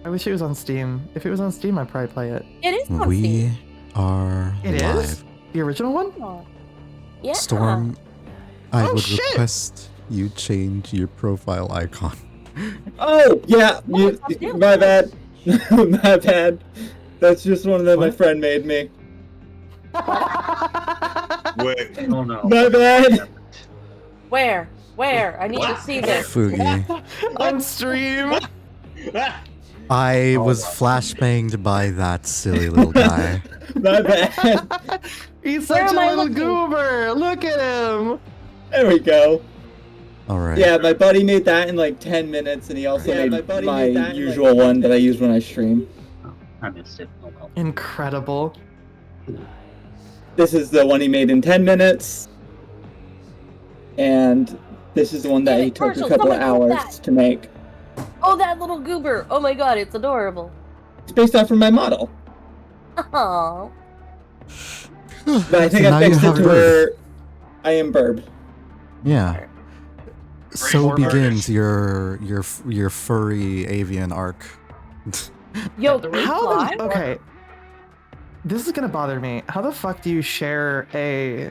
I wish it was on Steam. If it was on Steam, I'd probably play it. It is on We Steam. are It live. is? The original one? Oh. Yeah. Storm, I Oh, would shit! request you change your profile icon. Oh, yeah. What? I'll do My it. bad. My bad. That's just one that my What? friend made me. Wait. Oh no. My bad. Where? Where? I need to see this. Fugi. On stream! I was flashbanged by that silly little guy. My bad. He's Where such am a I little looking? goober! Look at him! There we go. All right. Yeah, my buddy made that in like 10 minutes, and he also made my usual one that I use when I stream. I missed it. Oh well. Incredible. This is the one he made in 10 minutes. And this is the one that he took a Marshall, couple of someone click hours to make. Oh, that little goober. Oh my god, it's adorable. It's based off of my model. Oh. But I think So now I you fixed it have to Burb. where I am Burb. Yeah. So more begins your furry avian arc. Yo, can we How fly? the... Okay. This is gonna bother me. How the fuck do you share a...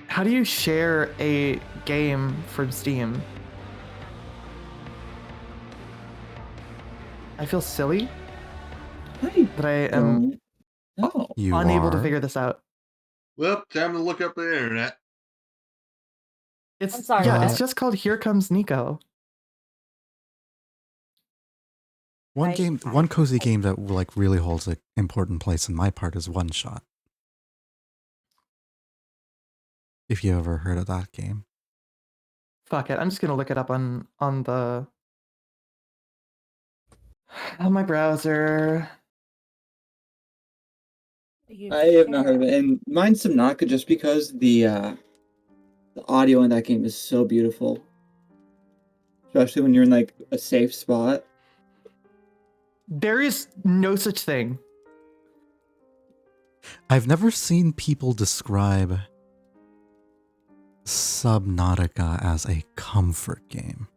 How do you share a game from Steam? I feel silly that I am Oh. You unable to are. figure this out. Well, time to look up the internet. It's I'm sorry, yeah, what? it's just called Here Comes Nico. One cozy game that like really holds an important place in my part is One Shot. If you ever heard of that game. Fuck it, I'm just gonna look it up on the on my browser. I have not heard of it. And mine's Subnautica just because the audio in that game is so beautiful. Especially when you're in like a safe spot. There is no such thing. I've never seen people describe Subnautica as a comfort game.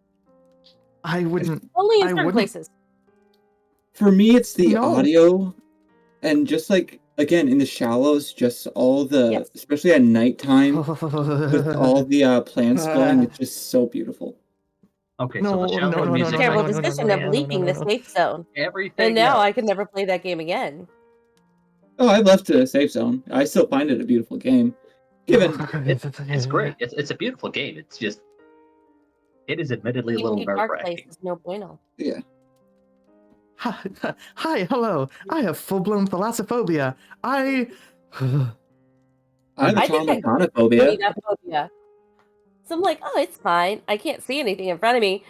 I wouldn't. Only in I certain wouldn't- places. For me, it's the No. audio, and just like again in the shallows, just all the, Yes. especially at nighttime, with all the plants glowing, it's just so beautiful. Okay, No, so the shallow no, no, music. no, Terrible no, no, decision no, of no, no, leaving no, the no. safe zone. Everything. And now else. I can never play that game again. Oh, I left a safe zone. I still find it a beautiful game. Given It's great. It's a beautiful game. It's just. It is admittedly a little Even dark nerve-wracking. places, no bueno. yeah, Hi, hello. I have full-blown thalassophobia. I I have think I chronophobia. that phobia. So I'm like, oh, it's fine. I can't see anything in front of me.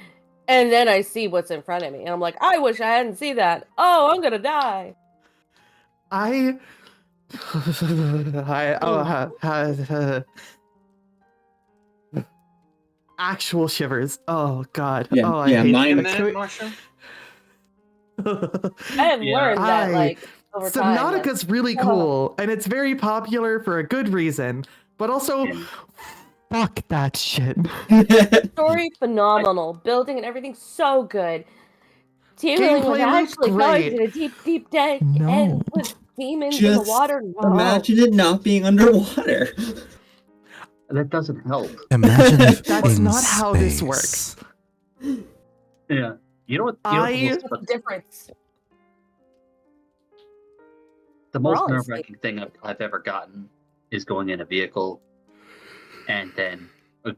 And then I see what's in front of me. And I'm like, I wish I hadn't seen that. Oh, I'm going to die. I actual shivers. Oh god. Yeah, oh, I yeah, hate mine- it. Can we- Marshall? I have learned that, I- like, over time. that- Subnautica's really cool, and it's very popular for a good reason, but also, Yeah. fuck that shit. Story phenomenal. Building and everything so good. Teaming was Gameplay looks actually going great. to a deep dead No. and with demons in the Just water. No. Imagine it not being underwater. That doesn't help. Imagine if That's in not how this space- works. Yeah. You know what? I- What's the difference? The We're most all nerve-wracking thing I've ever gotten is going in a vehicle and then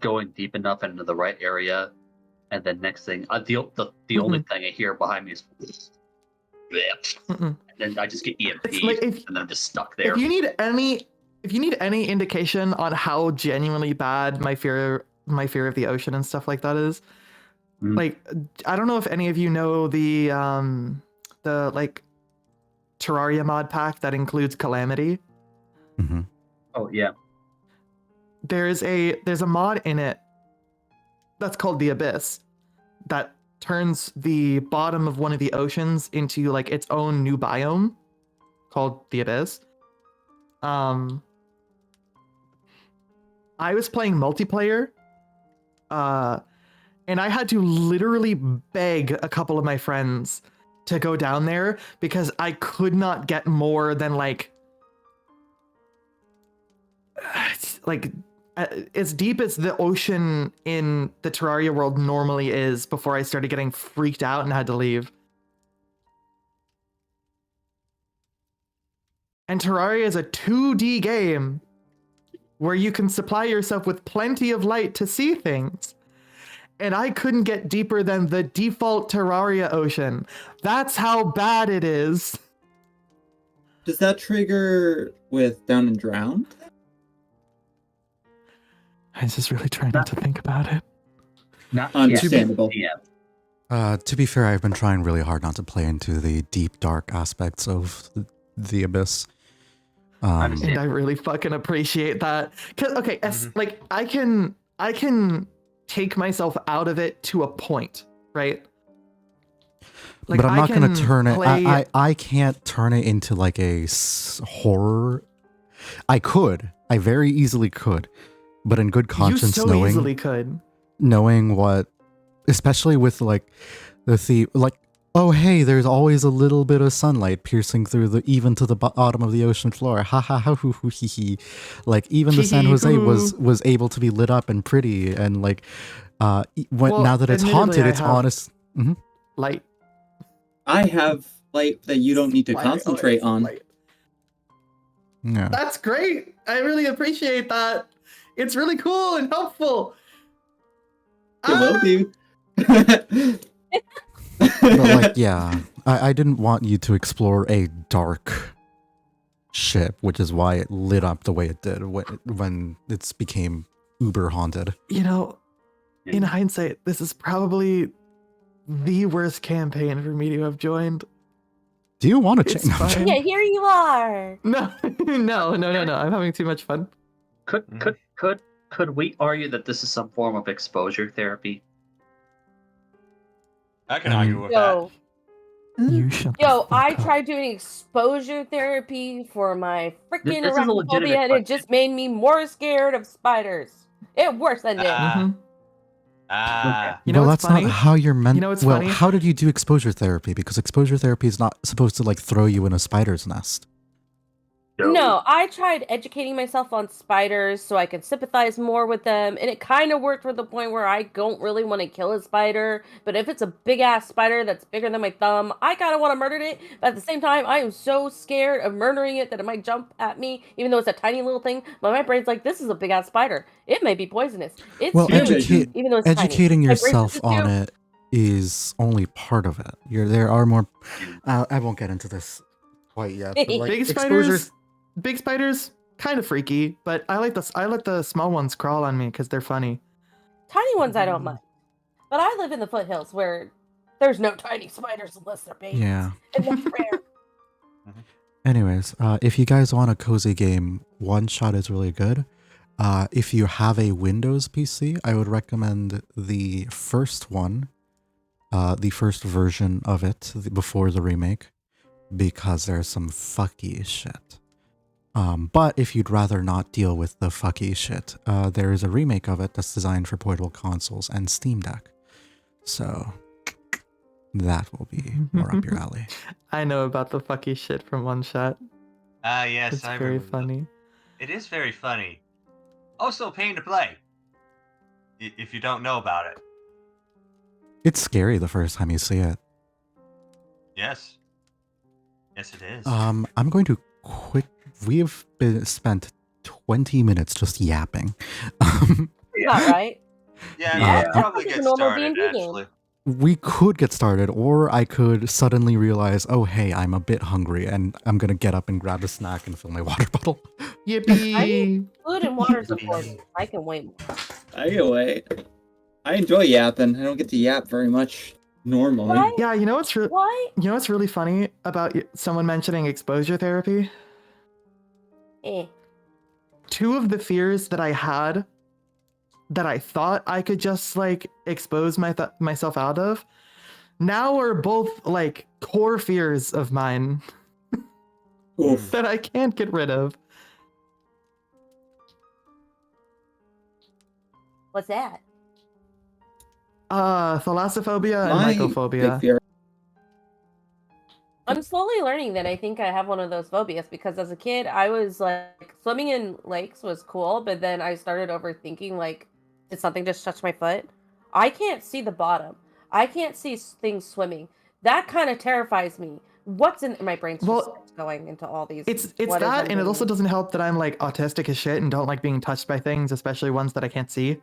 going deep enough into the right area, and then next thing, the only thing I hear behind me is, Mm-mm. and then I just get EMP'd, It's like if- and then I'm just stuck there. If you need any indication on how genuinely bad my fear of the ocean and stuff like that is, Mhm. like, I don't know if any of you know the like Terraria mod pack that includes Calamity. Mhm. Oh yeah, There's a mod in it that's called the Abyss that turns the bottom of one of the oceans into like its own new biome called the Abyss. I was playing multiplayer And I had to literally beg a couple of my friends to go down there because I could not get more than like as deep as the ocean in the Terraria world normally is before I started getting freaked out and had to leave. And Terraria is a 2D game where you can supply yourself with plenty of light to see things. And I couldn't get deeper than the default Terraria ocean. That's how bad it is. Does that trigger with Down and Drowned? I was just really trying not to think about it. Not Understandable. Yeah. To be fair, I've been trying really hard not to play into the deep, dark aspects of the Abyss. Understand. And I really fucking appreciate that. 'Cause, okay, like I can take myself out of it to a point, right? Like, but I'm not going to turn it. play- I can't turn it into like a horror. I could. I very easily could. But in good conscience, you so easily could. knowing what, especially with like the theme, like, oh hey, there's always a little bit of sunlight piercing through even to the bottom of the ocean floor. Ha ha ha hoo hoo hee hee. Like even the San Jose was able to be lit up and pretty and like now that it's admittedly, haunted, I it's have honest. Light. I have light that you don't need to Light. concentrate on. Light. Yeah. That's great. I really appreciate that. It's really cool and helpful. It will be. But like, yeah, I didn't want you to explore a dark ship, which is why it lit up the way it did when it became uber haunted. You know, in hindsight, this is probably the worst campaign for me to have joined. Do you want to It's change? fine. Yeah, here you are. No, no. I'm having too much fun. Could we argue that this is some form of exposure therapy? I can argue with Yo, You shut the yo, fuck I up. tried doing exposure therapy for my freaking This is a legitimate arachnophobia, and it question. just made me more scared of spiders. It worse than it. Mhm. You know well, what's that's funny? not how you're meant. You know what's well, funny? how did you do exposure therapy? Because exposure therapy is not supposed to like throw you in a spider's nest. No, I tried educating myself on spiders so I could sympathize more with them, and it kind of worked to the point where I don't really want to kill a spider, but if it's a big ass spider that's bigger than my thumb, I kind of want to murder it, but at the same time, I am so scared of murdering it that it might jump at me, even though it's a tiny little thing, but my brain's like, this is a big ass spider. It may be poisonous. It's Well, huge, even though it's educating tiny. My brain's yourself like, on "It's it is only part of it. There are more. I won't get into this quite yet. But like Big spiders, kind of freaky, but I let the small ones crawl on me because they're funny. Tiny ones I don't mind. But I live in the foothills where there's no tiny spiders unless they're babies. Yeah. And that's rare. Anyways, if you guys want a cozy game, One Shot is really good. If you have a Windows PC, I would recommend the first one, the first version of it before the remake, because there's some fucky shit. But if you'd rather not deal with the fucky shit, there is a remake of it that's designed for portable consoles and Steam Deck. So that will be more up your alley. I know about the fucky shit from One Shot. Yes, It's I very remember. funny. It is very funny. Also a pain to play. If you don't know about it. It's scary the first time you see it. Yes. Yes, it is. I'm going to quit. We have spent 20 minutes just yapping. Not right. Yeah, Yeah. you should probably It's get a normal started, D&D game. actually. We could get started, or I could suddenly realize, oh hey, I'm a bit hungry, and I'm gonna get up and grab a snack and fill my water bottle. Yippee! Food and water's important. I can wait more. I get away. I enjoy yapping. I don't get to yap very much normally. What? Yeah, you know what's What? really funny about someone mentioning exposure therapy? Eh. Two of the fears that I had that I thought I could just like expose myself out of now are both like core fears of mine Oof. that I can't get rid of. What's that? Thalassophobia and My big mycophobia. fear. I'm slowly learning that I think I have one of those phobias because as a kid, I was like, swimming in lakes was cool, but then I started overthinking, like, did something just touch my foot? I can't see the bottom. I can't see things swimming. That kind of terrifies me. What's in my brain's just Well, going into all these. It's what is that, and it also underneath. doesn't help that I'm like autistic as shit and don't like being touched by things, especially ones that I can't see.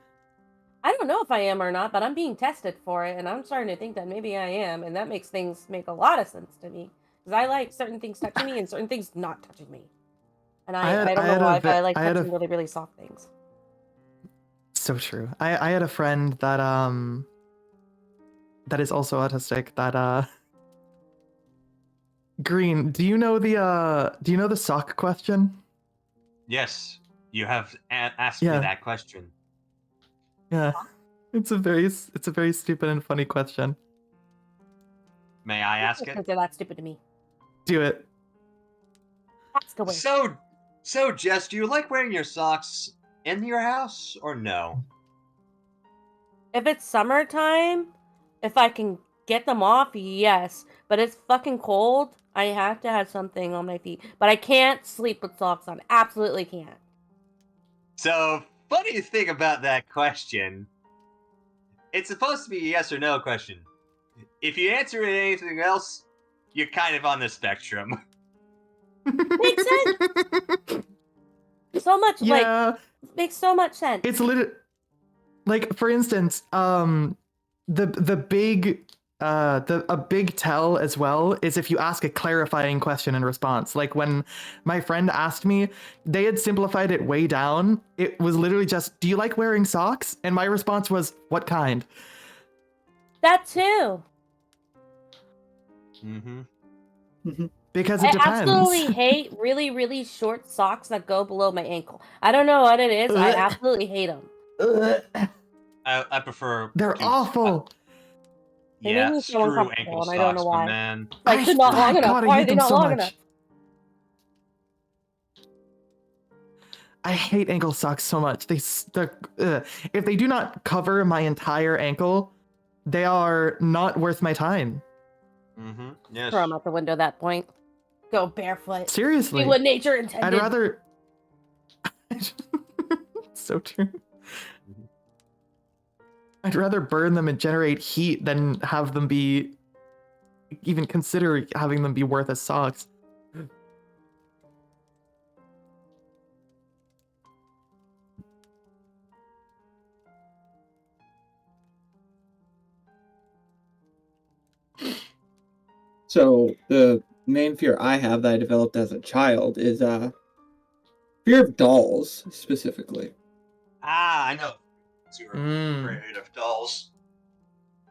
I don't know if I am or not, but I'm being tested for it, and I'm starting to think that maybe I am, and that makes things make a lot of sense to me. Because I like certain things touching me and certain things not touching me. And I don't know why, but I like touching really, really soft things. So true. I had a friend that is also autistic that Green, do you know the sock question? Yes, you have asked me Yeah. that question. Yeah. It's a very stupid and funny question. May I ask it? Consider that stupid to me. Do it. Ask away. So Jess, do you like wearing your socks in your house or no? If it's summertime, if I can get them off, yes. But it's fucking cold. I have to have something on my feet. But I can't sleep with socks on. Absolutely can't. So, funny thing about that question, it's supposed to be a yes or no question. If you answer it anything else, you're kind of on the spectrum. Makes sense. So much, Yeah. makes so much sense. It's literally like, for instance, the big a big tell as well is if you ask a clarifying question in response. Like when my friend asked me, they had simplified it way down. It was literally just, do you like wearing socks? And my response was, what kind? That too. Mm-hmm. Because it depends. I absolutely hate really, really short socks that go below my ankle. I don't know what it is. I absolutely hate them. I prefer. They're awful. They Yeah, make me feel screw uncomfortable, ankle and I don't know socks, my why. man. Like, they're not long enough. God, I Why are hate they them not so long much. enough? I hate ankle socks so much. If they do not cover my entire ankle, they are not worth my time. Mm-hmm. Yes. Throw them out the window at that point. Go barefoot. Seriously. Do what nature intended. I'd rather. So true. I'd rather burn them and generate heat than have them be. Even consider having them be worth as socks. So the main fear I have that I developed as a child is fear of dolls specifically. Ah, I know. You're Mm. afraid of dolls.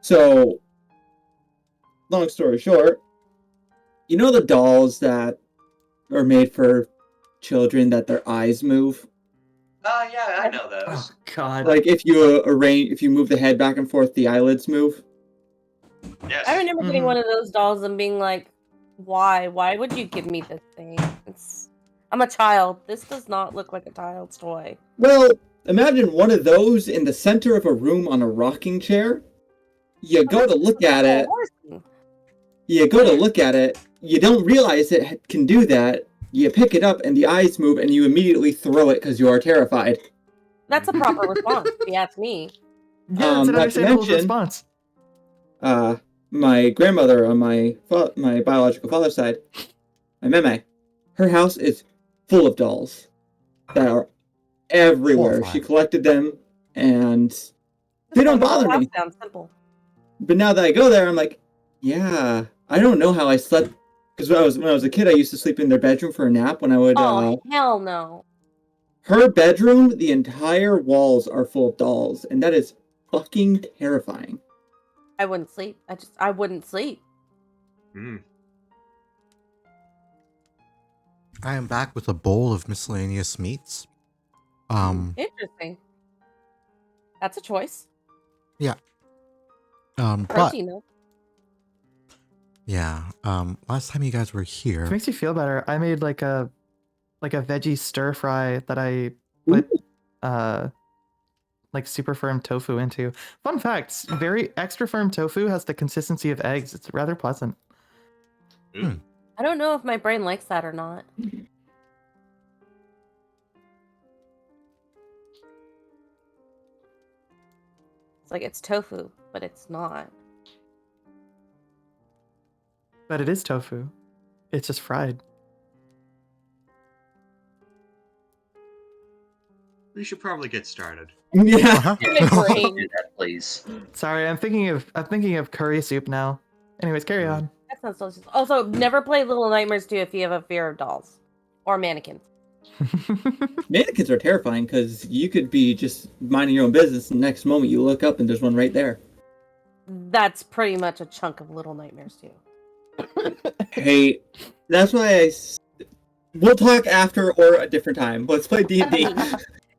So, long story short, you know the dolls that are made for children that their eyes move? Oh, yeah, I know those. Oh God. Like if you move the head back and forth, the eyelids move. Yes. I remember getting one of those dolls and being like, why? Why would you give me this thing? I'm a child. This does not look like a child's toy. Well, imagine one of those in the center of a room on a rocking chair. You go to look at it. You go to look at it. You don't realize it can do that. You pick it up and the eyes move and you immediately throw it because you are terrified. That's a proper response, if you ask me. Yeah, it's an understandable response. My grandmother on my biological father's side, my meme, her house is full of dolls that are everywhere. Horrifying. She collected them, and they don't bother me. Sounds simple. But now that I go there, I'm like, yeah, I don't know how I slept. Because when I was a kid, I used to sleep in their bedroom for a nap when I would. Oh, hell no. Her bedroom, the entire walls are full of dolls, and that is fucking terrifying. I wouldn't sleep. I wouldn't sleep. I am back with a bowl of miscellaneous meats. Interesting. That's a choice. Yeah. But Protein, though. yeah. Last time you guys were here, It makes you feel better. I made like a veggie stir fry that I put like super firm tofu into. Fun fact, very extra firm tofu has the consistency of eggs. It's rather pleasant. Ooh. I don't know if my brain likes that or not. It's like it's tofu, but it's not. But it is tofu. It's just fried. We should probably get started. Yeah. Uh-huh. My brain. Do that, please. Sorry, I'm thinking of curry soup now. Anyways, carry on. That sounds delicious. Also, never play Little Nightmares 2 if you have a fear of dolls or mannequins. Mannequins are terrifying because you could be just minding your own business, and the next moment you look up and there's one right there. That's pretty much a chunk of Little Nightmares 2. Hey, that's why we'll talk after or a different time. Let's play D&D.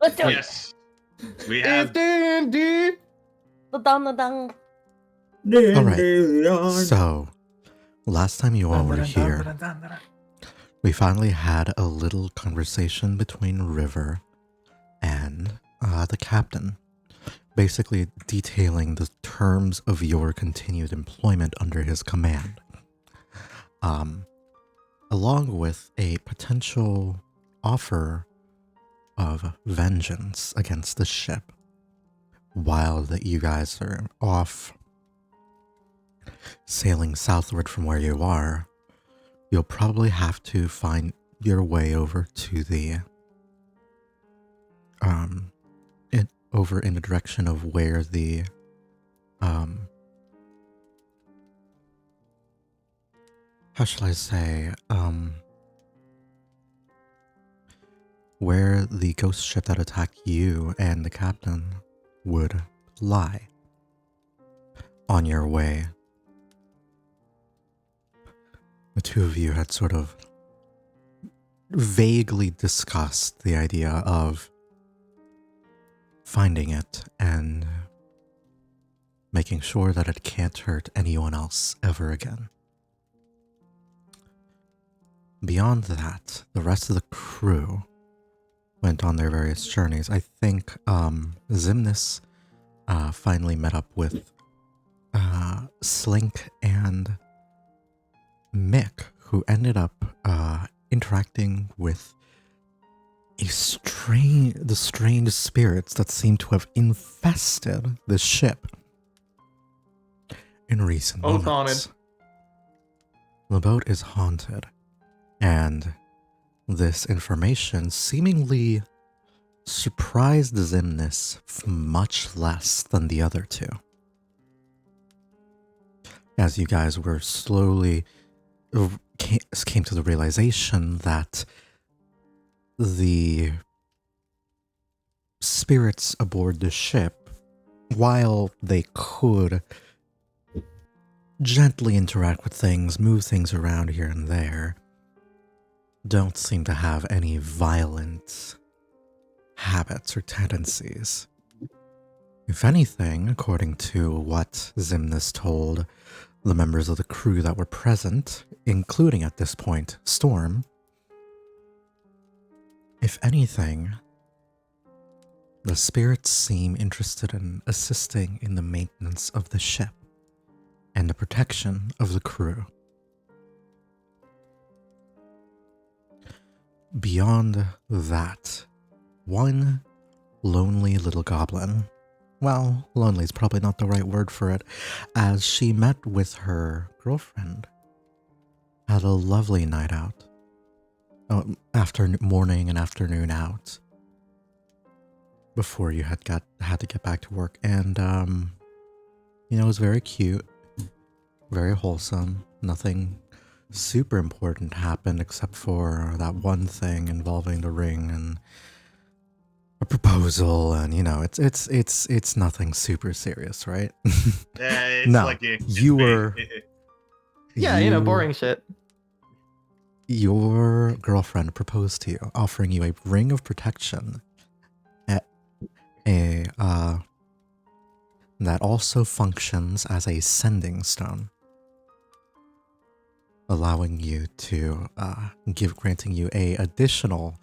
Let's do it. Yes. We have. D&D. Da-dum. So, last time you all were here, we finally had a little conversation between River and the captain, basically detailing the terms of your continued employment under his command, along with a potential offer of vengeance against the ship while that you guys are off sailing southward from where you are. You'll probably have to find your way over to the over in the direction of where the how shall I say, where the ghost ship that attacked you and the captain would lie on your way. The two of you had sort of vaguely discussed the idea of finding it and making sure that it can't hurt anyone else ever again. Beyond that, the rest of the crew went on their various journeys. I think Zimnis finally met up with Slink and Mick, who ended up interacting with the strange spirits that seem to have infested the ship in recent Both moments. The boat is haunted, and this information seemingly surprised Zimnis much less than the other two. As you guys were slowly came to the realization that the spirits aboard the ship, while they could gently interact with things, move things around here and there, don't seem to have any violent habits or tendencies. If anything, according to what Zimnis told the members of the crew that were present, including at this point Storm, if anything, the spirits seem interested in assisting in the maintenance of the ship and the protection of the crew. Beyond that, one lonely little goblin, well, lonely is probably not the right word for it, as she met with her girlfriend, had a lovely night out, morning and afternoon out, before you had to get back to work, and it was very cute, very wholesome. Nothing super important happened except for that one thing involving the ring and a proposal, and it's nothing super serious, right? It's No, like you were Yeah, boring shit. Your girlfriend proposed to you, offering you a ring of protection, that also functions as a sending stone, allowing you to granting you a additional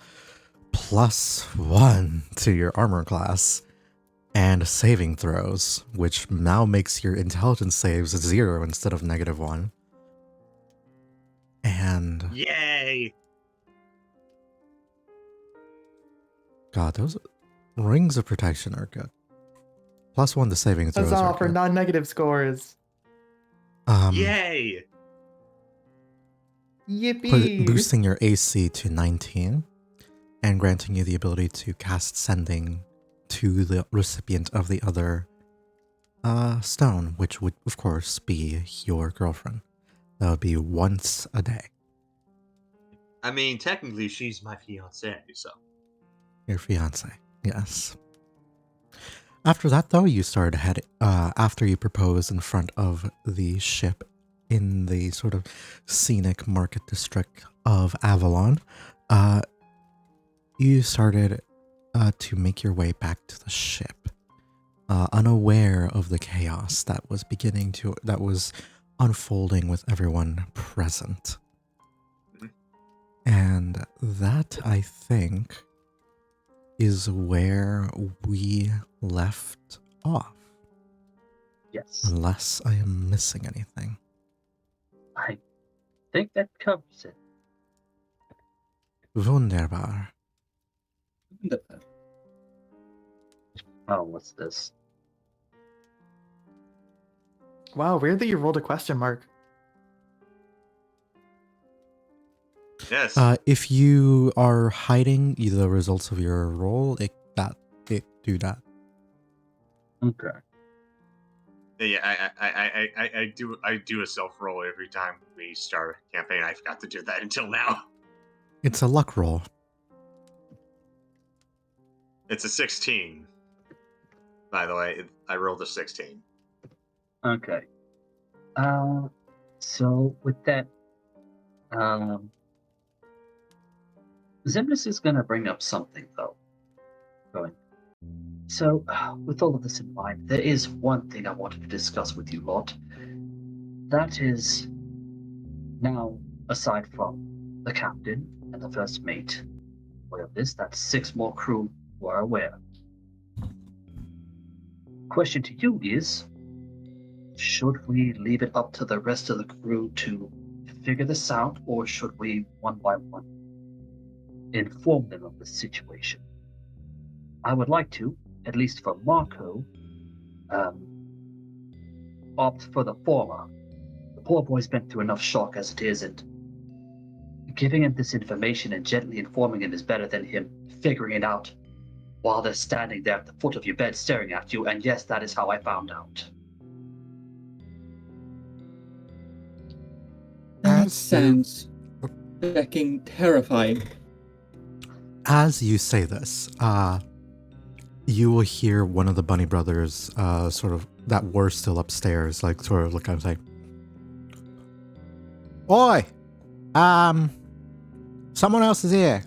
+1 to your armor class and saving throws, which now makes your intelligence saves 0 instead of -1. And Yay! God, those rings of protection are good. +1 to saving throws Huzzah are for good. non-negative scores. Yay! Yippee! Boosting your AC to 19 and granting you the ability to cast sending to the recipient of the other stone, which would of course be your girlfriend. That would be once a day. I mean, technically, she's my fiancée, so. Your fiance, yes. After that, though, you started heading. After you proposed in front of the ship in the sort of scenic market district of Avalon, you started to make your way back to the ship, unaware of the chaos that was unfolding with everyone present. And that, I think, is where we left off. Yes. Unless I am missing anything. I think that covers it. Wunderbar. Oh, what's this? Wow, weird that you rolled a question mark. Yes. If you are hiding the results of your roll, it do that. Okay. Yeah, I do a self roll every time we start a campaign. I forgot to do that until now. It's a luck roll. It's a 16. By the way, I rolled a 16. Okay. So with that, Zemnis is gonna bring up something though. So, with all of this in mind, there is one thing I wanted to discuss with you lot. That is, now, aside from the captain and the first mate, aware of this, that's 6 more crew who are aware. Question to you is, should we leave it up to the rest of the crew to figure this out, or should we, one by one, inform them of the situation? I would like to, at least for Marco, opt for the former. The poor boy's been through enough shock as it is, and giving him this information and gently informing him is better than him figuring it out while they're standing there at the foot of your bed staring at you, and yes, that is how I found out. That sounds fucking terrifying. As you say this, you will hear one of the Bunny brothers, sort of, that were still upstairs, like, sort of look out and say, "Oi! Someone else is here."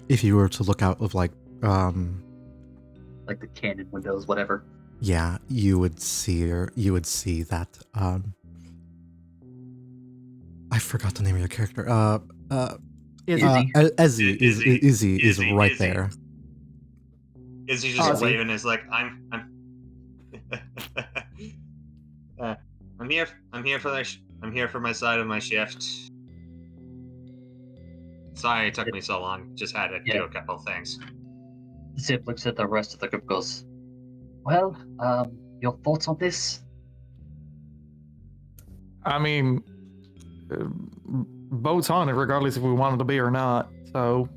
If you were to look out of, like Like the cannon windows, whatever. yeah, you would see that, I forgot the name of your character. Izzy is right there. Is he just Ozzy. waving? Is like I'm I'm here for my side of my shift. Sorry it took me so long. Just had to do a couple of things. Zip looks at the rest of the group, goes, "Well, your thoughts on this?" I mean, boat's on it regardless if we want it to be or not. So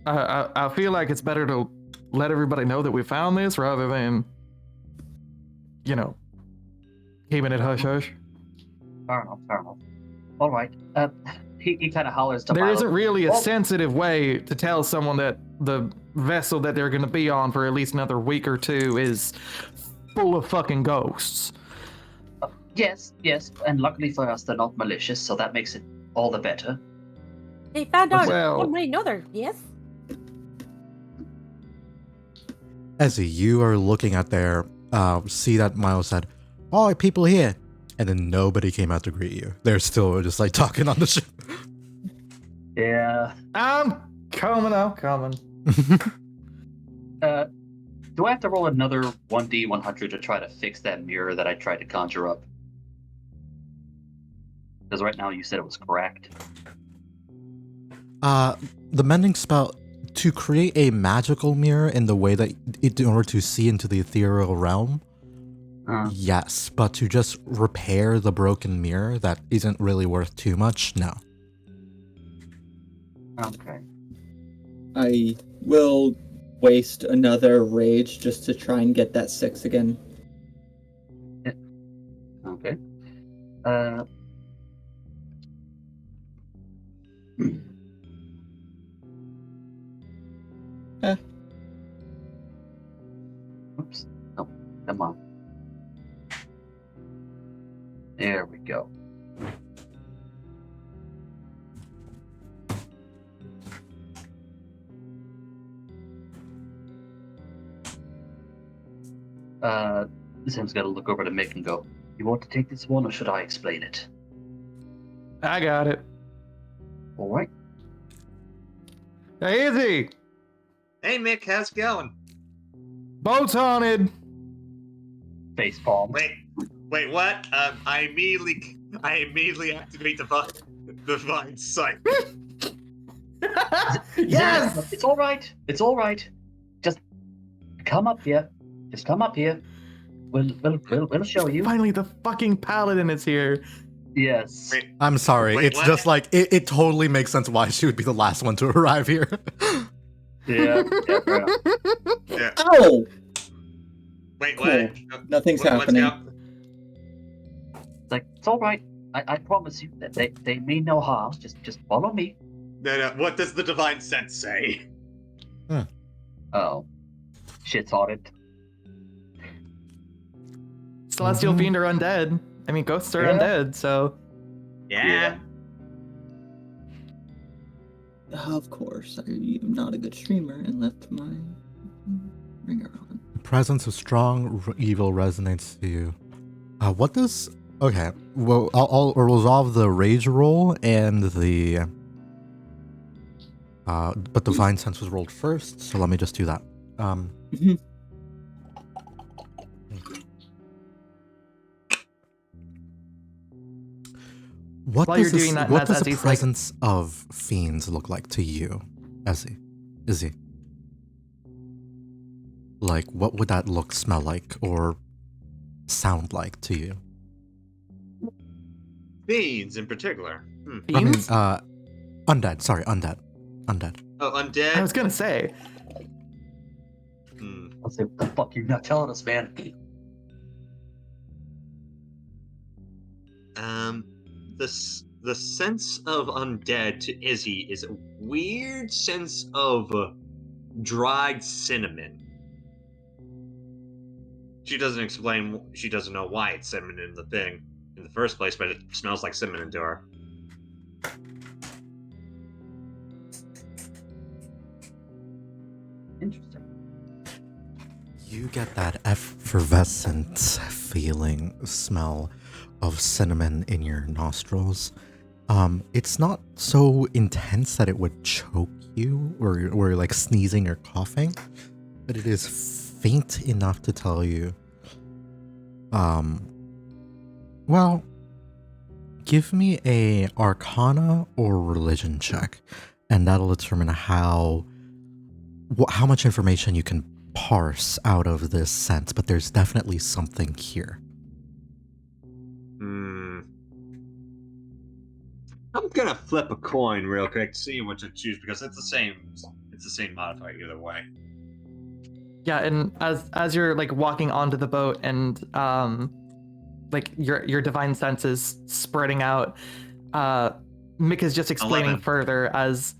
I feel like it's better to let everybody know that we found this rather than, keeping it hush hush. Fair enough. All right. He kind of hollers to There Milo. isn't really a "Oh, sensitive way to tell someone that the vessel that they're going to be on for at least another week or two is full of fucking ghosts. Yes, and luckily for us, they're not malicious, so that makes it all the better." They found out Well- one way or another, yes? As you are looking at there, see that Miles said, "Oh, people here," and then nobody came out to greet you. They're still just like talking on the ship. Yeah. I'm coming. Do I have to roll another 1d100 to try to fix that mirror that I tried to conjure up? Because right now you said it was correct. The mending spell, to create a magical mirror in the way that in order to see into the ethereal realm, yes, but to just repair the broken mirror that isn't really worth too much, no. Okay. I will waste another rage just to try and get that 6 again. Okay. Oops. No, come on. There we go. Sam's got to look over to Mick and go, you want to take this one or should I explain it? I got it. All right. Hey, Izzy! Hey, Mick, how's it going? Boat's haunted! Facepalm. Wait, what? I immediately activate divine sight. Yes! It's all right. It's all right. Just come up here. Just come up here. We'll show you. Finally, the fucking paladin is here. Yes. Wait, I'm sorry, Wait, it's what? just like, it totally makes sense why she would be the last one to arrive here. Yeah, fair enough. yeah. Ow! Wait, Cool. what? Nothing's What's happening. It's like, it's all right. I promise you that they mean no harm. Just follow me. No, what does the divine sense say? Oh. Shit's haunted. Celestial fiend are undead. I mean, ghosts are Yeah. undead, so... Yeah. Of course, I am not a good streamer and left my ringer on. The presence of strong evil resonates to you. What does... Okay, well, I'll resolve the rage roll and the... but divine sense was rolled first, so let me just do that. What While does you're doing that, what Naz, does as the he's, like- presence of fiends look like to you, Izzy? Like, what would that look, smell like, or sound like to you? Fiends in particular. I mean, Fiends? undead. Sorry, undead. Oh, undead. I was gonna say. I'll say, what the fuck you not telling us, man? The sense of undead to Izzy is a weird sense of dried cinnamon. She doesn't explain. She doesn't know why it's cinnamon in the thing in the first place, but it smells like cinnamon to her. Interesting. You get that effervescent feeling, smell of cinnamon in your nostrils. It's not so intense that it would choke you or you're like sneezing or coughing, but it is faint enough to tell you, well, give me a Arcana or Religion check, and that'll determine how much information you can parse out of this sense, but there's definitely something here. I'm gonna flip a coin real quick to see what to choose because it's the same modifier either way. Yeah, and as you're like walking onto the boat and like your divine sense is spreading out, Mick is just explaining 11. further as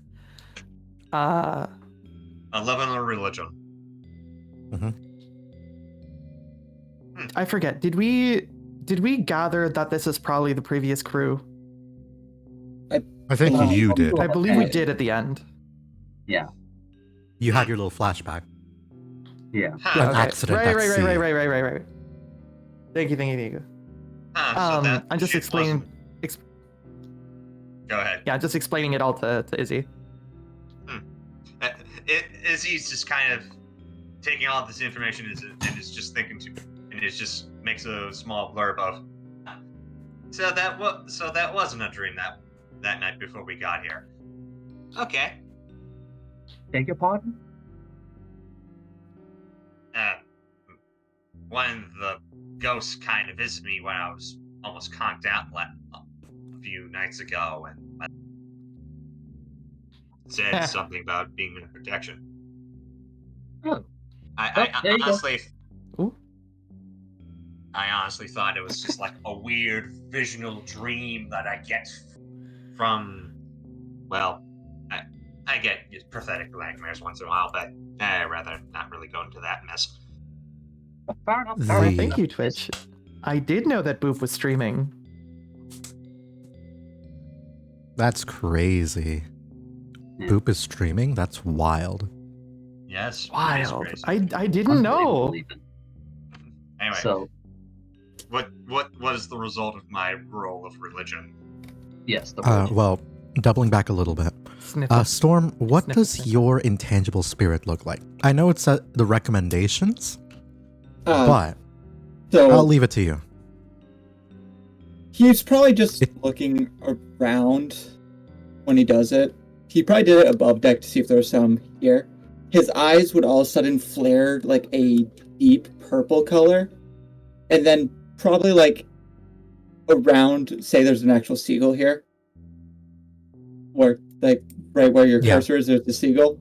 11 on religion. I forget, did we gather that this is probably the previous crew? I think you did. I believe we did at the end. Yeah. You had your little flashback. Yeah. An accident at sea. Right. Thank you. I'm just explaining. Go ahead. Yeah, just explaining it all to Izzy. as he's just kind of taking all this information and is just thinking to, and it just makes a small blurb of. So that wasn't a dream that night before we got here. Okay. Beg your pardon? One of the ghosts kind of visited me when I was almost conked out a few nights ago, and said something about being in protection. Oh. I there you go. honestly, Ooh. I honestly thought it was just like a weird visional dream that I get from, well, I get pathetic nightmares once in a while, but I'd rather not really go into that mess. Fair enough. The- Well, thank you, Twitch. I did know that Boop was streaming. That's crazy. Yeah. Boop is streaming? That's wild. Yes. it is Wild. crazy. I didn't know. Unbelievable even. Anyway, So, what is the result of my role of religion? yes, the Well, doubling back a little bit. Sniff. Storm, what Sniff, does sniff. your intangible spirit look like? I know it's the recommendations, but So I'll leave it to you. he's probably just looking around when he does it. He probably did it above deck to see if there was some here. His eyes would all of a sudden flare like a deep purple color, and then probably like around, say there's an actual seagull here, where like right where your Yeah. cursor is, there's the seagull.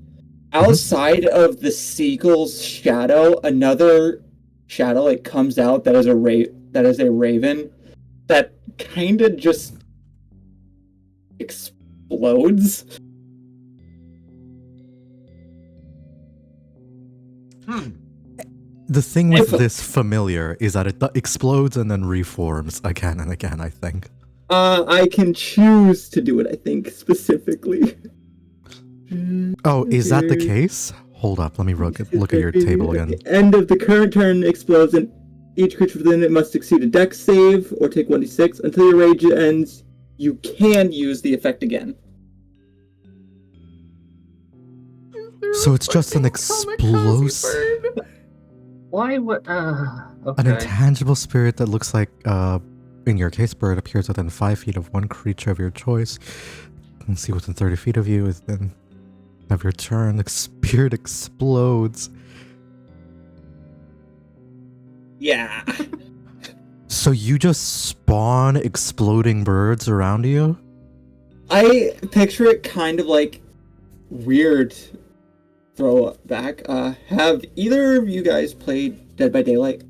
Outside of the seagull's shadow, another shadow like comes out that is a raven that kind of just explodes. The thing with If- this familiar is that it explodes and then reforms again and again, I think. I can choose to do it, I think, specifically. Oh, is that the case? Hold up, let me look at your table again. At the end of the current turn explodes, and each creature within it must succeed a dex save or take 1d6. Until your rage ends, you can use the effect again. So it's just an explosive, Why would an okay. intangible spirit that looks like, in your case, bird appears within 5 feet of one creature of your choice. And see within 30 feet of you is then of your turn. The spirit explodes. Yeah. So you just spawn exploding birds around you? I picture it kind of like weird throwback. Have either of you guys played Dead by Daylight?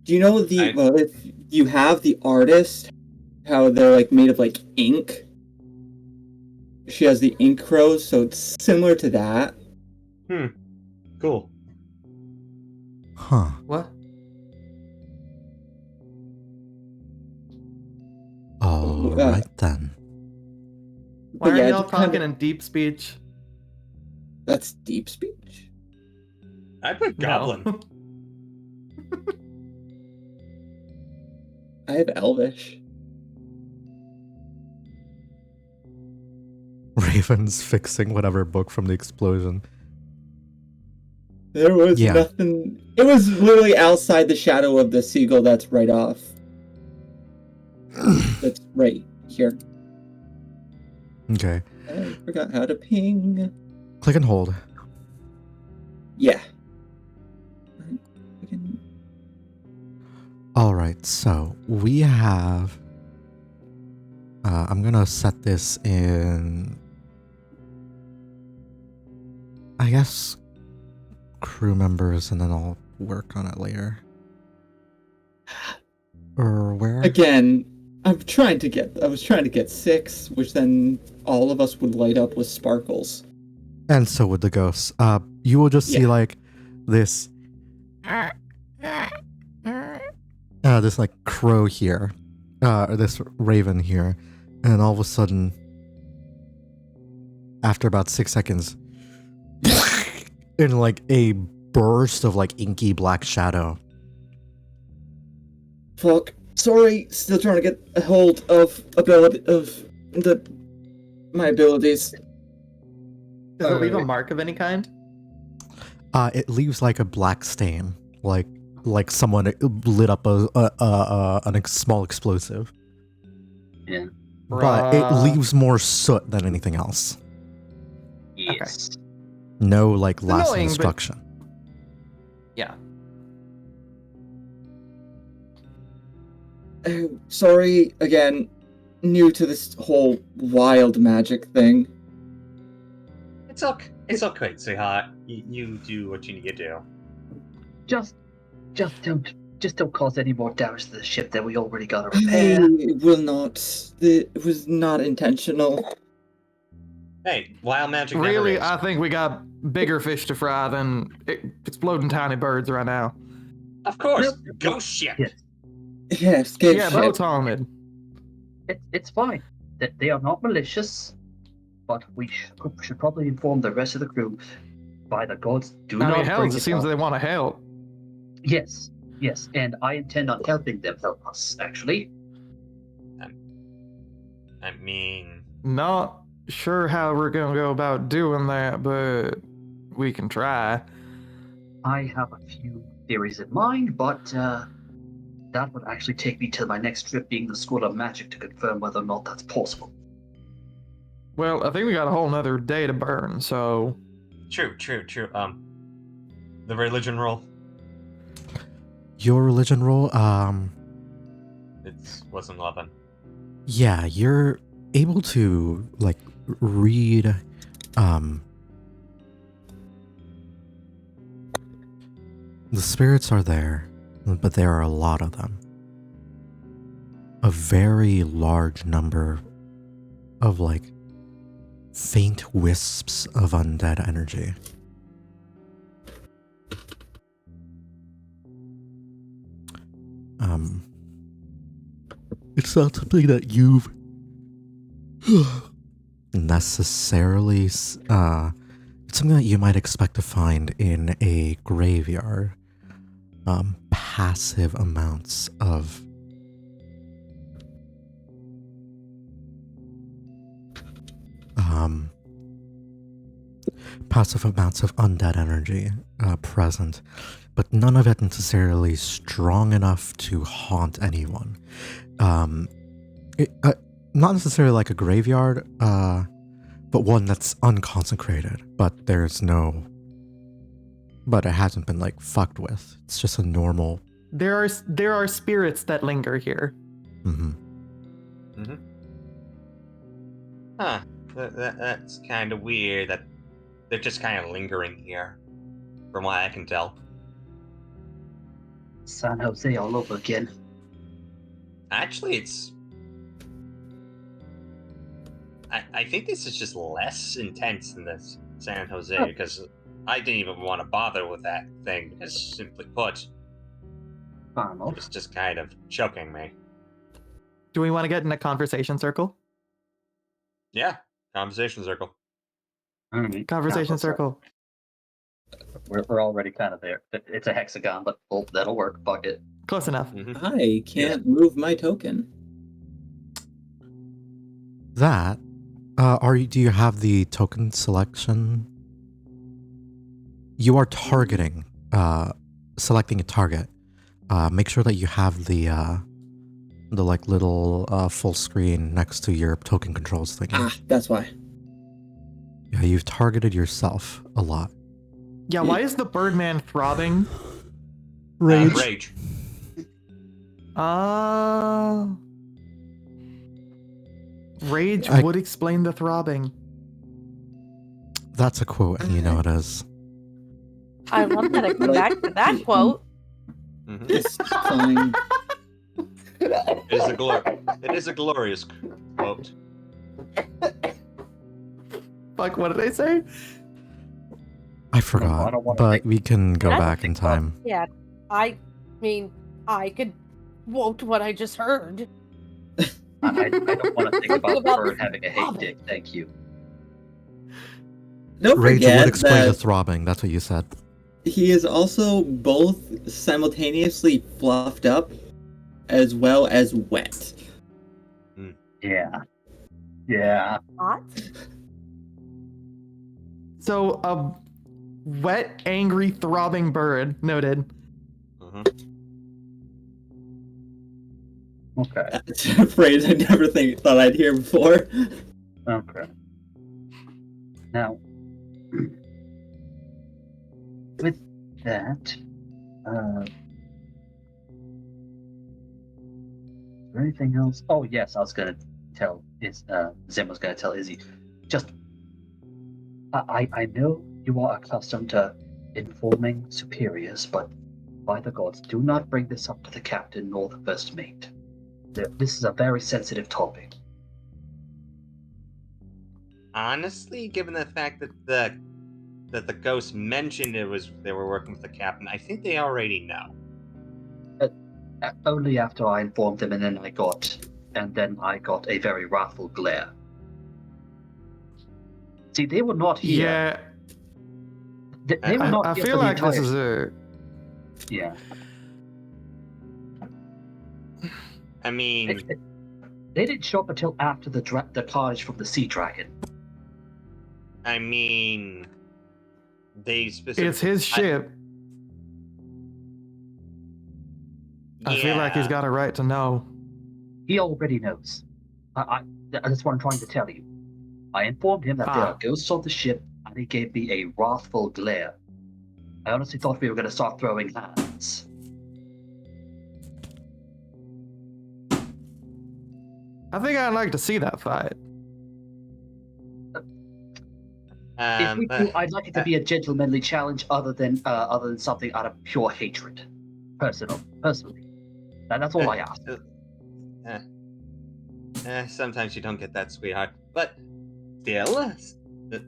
Do you know the well, if you have the artist, how they're like made of like ink? She has the ink crows, so it's similar to that. Cool. Huh. What? Alright then. Why But are yeah, y'all just kinda- talking in deep speech? That's deep speech. I put No. goblin. I have Elvish. Raven's fixing whatever book from the explosion. There was Yeah. nothing. It was literally outside the shadow of the seagull that's right off. That's right here. Okay. I forgot how to ping. Click and hold. Yeah. Alright, so we have... I'm gonna set this in... I guess crew members, and then I'll work on it later. Or where? Again, I was trying to get 6, which then all of us would light up with sparkles. And so would the ghosts. You will just see Yeah. like this... this like crow here. Or this raven here. And then all of a sudden, after about 6 seconds, in like a burst of like inky black shadow. Fuck. Sorry, still trying to get a hold of my abilities. Does it leave a mark of any kind? It leaves like a black stain, like someone lit up a small explosive. Yeah. But it Bruh. leaves more soot than anything else. Yes. No like lasting annoying, but- destruction. Yeah. Sorry, again, new to this whole wild magic thing. It's okay. It's okay, sweetheart. You do what you need to do. Just don't cause any more damage to the ship that we already got to I repair. will not. It was not intentional. Hey, wild magic never Really, is. I think we got bigger fish to fry than exploding tiny birds right now. Of course, Nope. ghost ship. Yes. Yes, good Yeah, shit. boat's haunted. It's fine. That they are not malicious, but we should probably inform the rest of the crew. By the gods, do I not mean, hell, bring it it seems up. they want to help. Yes, and I intend on helping them help us. Actually, I mean, Not sure how we're gonna go about doing that, but we can try. I have a few theories in mind, but that would actually take me to my next trip, being the School of Magic, to confirm whether or not that's possible. Well, I think we got a whole nother day to burn, so true. The religion roll. Your religion roll, What's an 11? yeah, you're able to like read the spirits are there, but there are a lot of them. A very large number of like faint wisps of undead energy. It's not something that you've necessarily it's something that you might expect to find in a graveyard. Passive amounts of undead energy present, but none of it necessarily strong enough to haunt anyone. Not necessarily like a graveyard, but one that's unconsecrated, but it hasn't been like fucked with. It's just a normal. there are spirits that linger here. Huh. That's kind of weird that they're just kind of lingering here, from what I can tell. San Jose all over again. Actually, it's... I think this is just less intense than this San Jose, because I didn't even want to bother with that thing, because simply put, it was just kind of choking me. Do we want to get in a conversation circle? Yeah, conversation circle. Conversation circle. We're already kind of there. It's a hexagon, but that'll work. Fuck it. Close enough. I can't move my token. That, do you have the token selection? You are targeting, selecting a target. Make sure that you have the like little full screen next to your token controls thing. That's why. Yeah, you've targeted yourself a lot. Yeah, why is the Birdman throbbing? Rage. Rage. Rage would explain the throbbing. That's a quote, and you know it is. I love that I come back to that quote. It's fine. It is a glorious quote. Fuck, what did I say? I forgot, but we can go back in time. Yeah, I mean, I could quote what I just heard. I don't want to think about Bird having a hate dick. Thank you. Don't Rage forget would explain the that throbbing. That's what you said. he is also both simultaneously fluffed up as well as wet. Yeah. What? So a wet, angry, throbbing bird. Noted. Okay. That's a phrase I never thought I'd hear before. Okay. Now, with that, is there anything else? Oh yes, I was gonna tell Zim was gonna tell Izzy. Just, I know you are accustomed to informing superiors, but by the gods, do not bring this up to the captain nor the first mate. This is a very sensitive topic. Honestly, given the fact that the ghost mentioned they were working with the captain, I think they already know. Only after I informed them, and then I got a very wrathful glare. See, they were not here. Yeah. They were not I here feel for the like this entire. is a. Yeah. I mean, They didn't show up until after the carnage from the Sea Dragon. they specifically. It's his ship. I feel like he's got a right to know. He already knows. That's what I'm trying to tell you. I informed him that there are ghosts on the ship, and he gave me a wrathful glare. I honestly thought we were going to start throwing hands. I think I'd like to see that fight. If we do, I'd like it to be a gentlemanly challenge, other than something out of pure hatred. Personally, that's all I ask. Sometimes you don't get that, sweetheart. But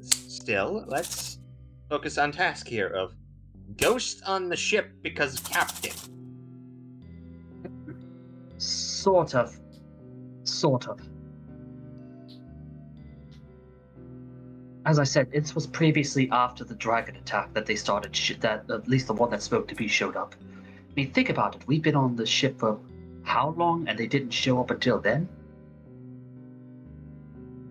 still, let's focus on task here of ghost on the ship because of captain. Sort of. As I said, it was previously after the dragon attack that they started that at least the one that spoke to me showed up. I mean, think about it. We've been on the ship for how long, and they didn't show up until then?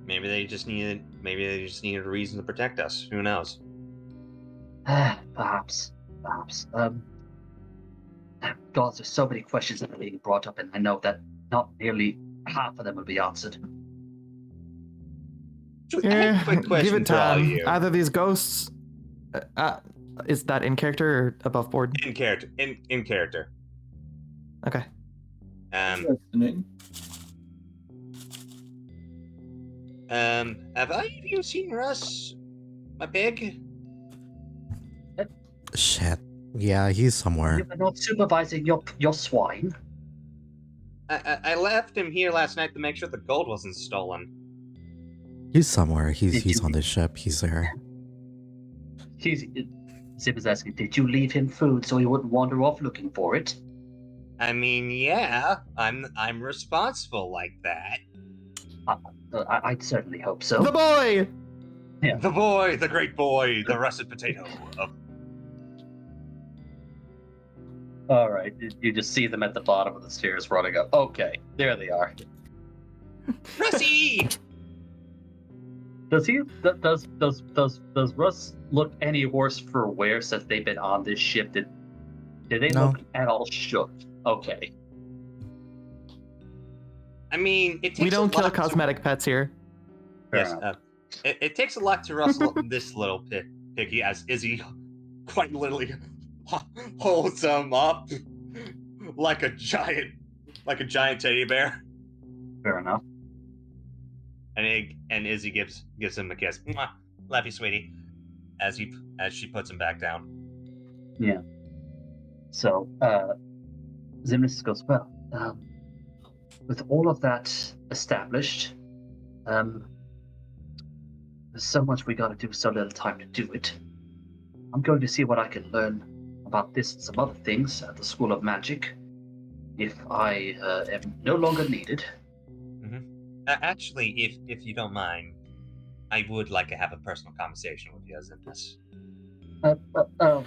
Maybe they just needed a reason to protect us. Who knows? Perhaps. God, there's so many questions that are being brought up, and I know that not nearly half of them will be answered. Yeah, quick question give it for all time. you. Either these ghosts. Is that in character or above board? In character. In character. Okay. Listening. Have either of you seen Russ, my pig? Shit. Yeah, he's somewhere. You're not supervising your swine. I left him here last night to make sure the gold wasn't stolen. He's somewhere. He's on the ship. He's there. Zip is asking, did you leave him food so he wouldn't wander off looking for it? I mean, yeah, I'm responsible like that. I'd certainly hope so. The boy! Yeah. The boy, the great boy, the russet potato. All right, you just see them at the bottom of the stairs running up. Okay, there they are. Russie! Does Russ look any worse for wear since they've been on this ship? Did they No. look at all shook? Okay. I mean, it takes We don't a kill lot cosmetic pets here. Yes, Fair enough. it takes a lot to rustle this little piggy, as Izzy quite literally holds him up like a giant teddy bear. Fair enough. And Izzy gives him a kiss. Mwah. Love you, sweetie. As she puts him back down. Yeah. So, Zimnis goes, well, with all of that established, there's so much we gotta do, so little time to do it. I'm going to see what I can learn about this and some other things at the School of Magic, if I am no longer needed. Actually, if you don't mind, I would like to have a personal conversation with you as in this.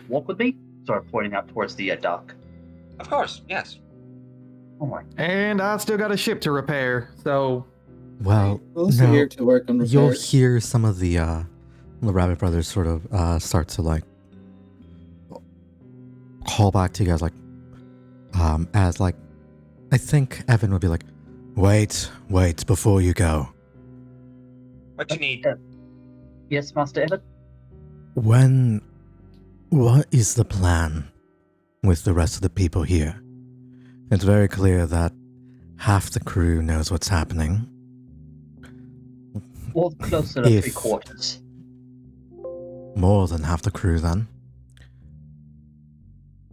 Walk with me? Sort of pointing out towards the dock. Of course, yes. All right. And I still got a ship to repair, so. Well, We're also no, here to work on repairs. you'll hear some of the The Rabbit Brothers sort of start to like call back to you guys, like, as like, I think Evan would be like, wait, before you go. What you need? Yes, Master Evan? What is the plan with the rest of the people here? It's very clear that half the crew knows what's happening. Or closer to 3/4. More than half the crew, then.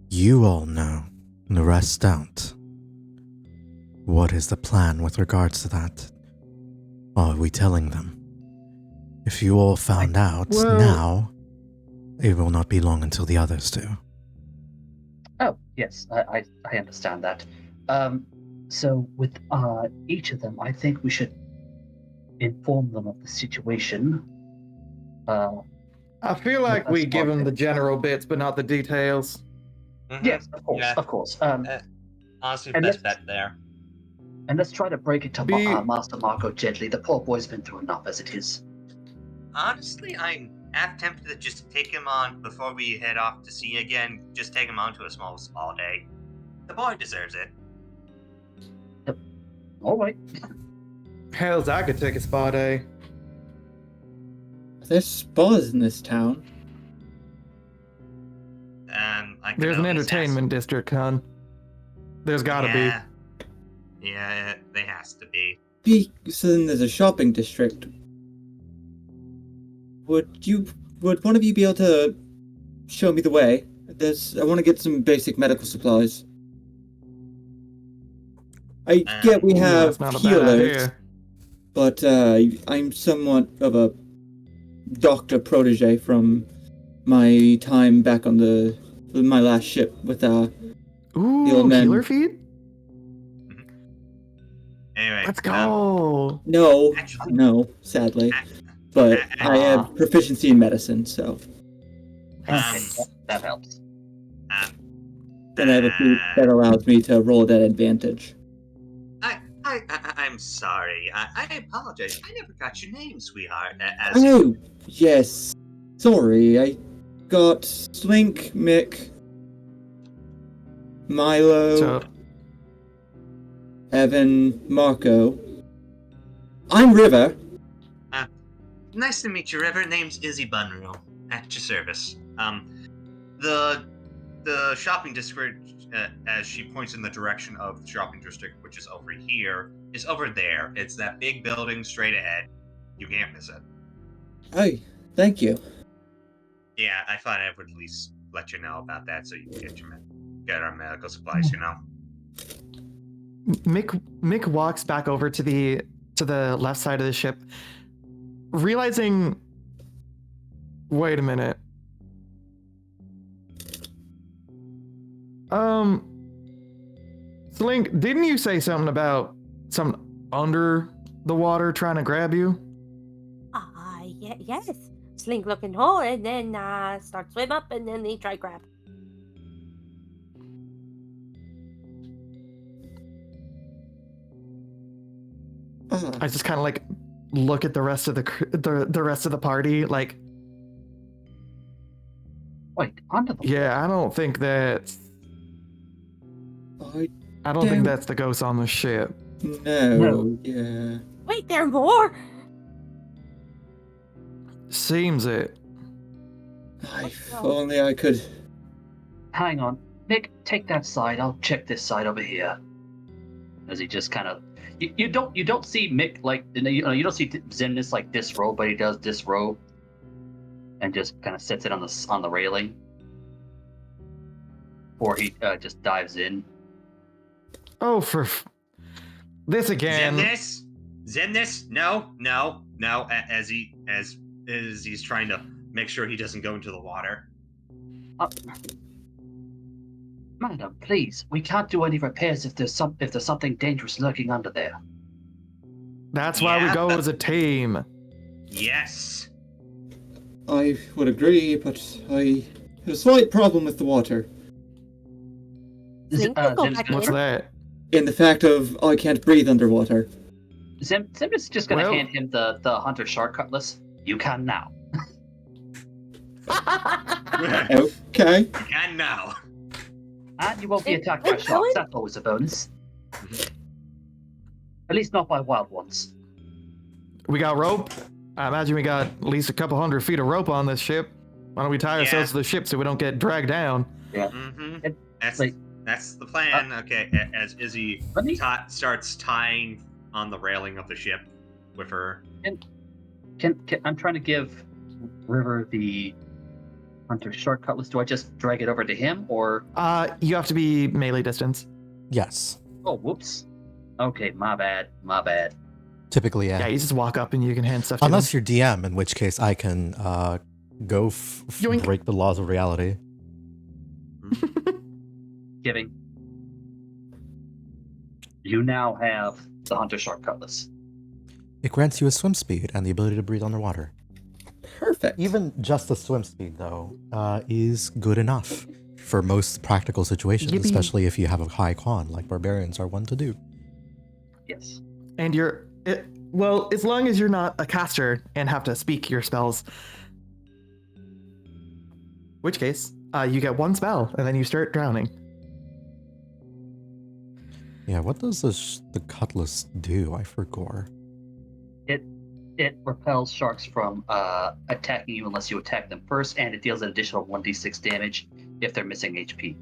You all know, the rest don't. What is the plan with regards to that? Are we telling them? If you all found out now, it will not be long until the others do. Oh, yes, I understand that. So with each of them, I think we should inform them of the situation. I feel like That's we give smart. them the general bits, but not the details. Mhm. Yes, of course, Yeah. of course. Honestly, And best let's- bet there. And let's try to break it to Be- Master Marco gently. The poor boy's been through enough as it is. Honestly, I'm half tempted to just take him on before we head off to sea again. Just take him on to a small spa day. The boy deserves it. All right. Hells, I could take a spa day. There's spas in this town. I can There's an always entertainment district, hon. There's gotta Yeah, there has to be. So then there's a shopping district. Would one of you be able to show me the way? I want to get some basic medical supplies. I get we be. have That's not a bad healers, idea. but I'm somewhat of a doctor protege from my time back on my last ship with Ooh, old men. healer feed? Anyway, Let's go. Actually- no, sadly. But I have proficiency in medicine, so That helps. then I have a feat that allows me to roll at that advantage. I'm sorry. I apologize. I never got your name, sweetheart. Oh, yes. Sorry, I got Slink, Mick, Milo, So, Evan, Marco. I'm River. Nice to meet you, River. Name's Izzy Bunreal. At your service. The shopping district, as she points in the direction of the shopping district, which is over here, is over there. It's that big building straight ahead. You can't miss it. Hey, thank you. Yeah, I thought I would at least let you know about that so you can get our medical supplies, you know? Mick walks back over to the left side of the ship, realizing, wait a minute. Slink, didn't you say something about some under the water trying to grab you? Yes. Slink looking hole and then start swim up and then they try grab. I just kind of like look at the rest of the rest of the party, like, Wait, under the yeah, I don't think that's I think that's the ghost on the ship. no, yeah. Wait, there are more. Seems it. If only I could. Hang on. Nick, take that side. I'll check this side over here. As he just kind of, you don't see Mick like you don't see Zemnis like disrobe, but he does disrobe, and just kind of sets it on the railing, or he just dives in. Oh, this again. Zemnis, no. As he's trying to make sure he doesn't go into the water. Madam, please, we can't do any repairs if there's something dangerous lurking under there. That's why we Yeah, go but- as a team. Yes. I would agree, but I have a slight problem with the water. Slink will go back What's in. that? In the fact of I can't breathe underwater. Zem is just gonna Well- hand him the hunter shark cutlass. You can now. Okay. You can now. And you won't be attacked by Really? sharks. That's always a bonus. At least not by wild ones. We got rope. I imagine we got at least a couple 100 feet of rope on this ship. Why don't we tie ourselves to the ship so we don't get dragged down? Yeah. That's the plan. Okay, as Izzy starts tying on the railing of the ship with her. Can I'm trying to give River the hunter shark cutlass. Do I just drag it over to him, or? You have to be melee distance. Yes. Oh, whoops. Okay, my bad. Typically, Yeah, you just walk up and you can hand stuff to unless them. you're DM, in which case I can go Yoink. break the laws of reality. Giving. You now have the hunter shark cutlass. It grants you a swim speed and the ability to breathe underwater. Perfect. Even just the swim speed, though, is good enough for most practical situations, Yippee. especially if you have a high con, like barbarians are one to do. Yes. And well, as long as you're not a caster and have to speak your spells. Which case, you get one spell and then you start drowning. Yeah, what does the cutlass do? I forgot. It repels sharks from attacking you unless you attack them first, and it deals an additional 1d6 damage if they're missing HP.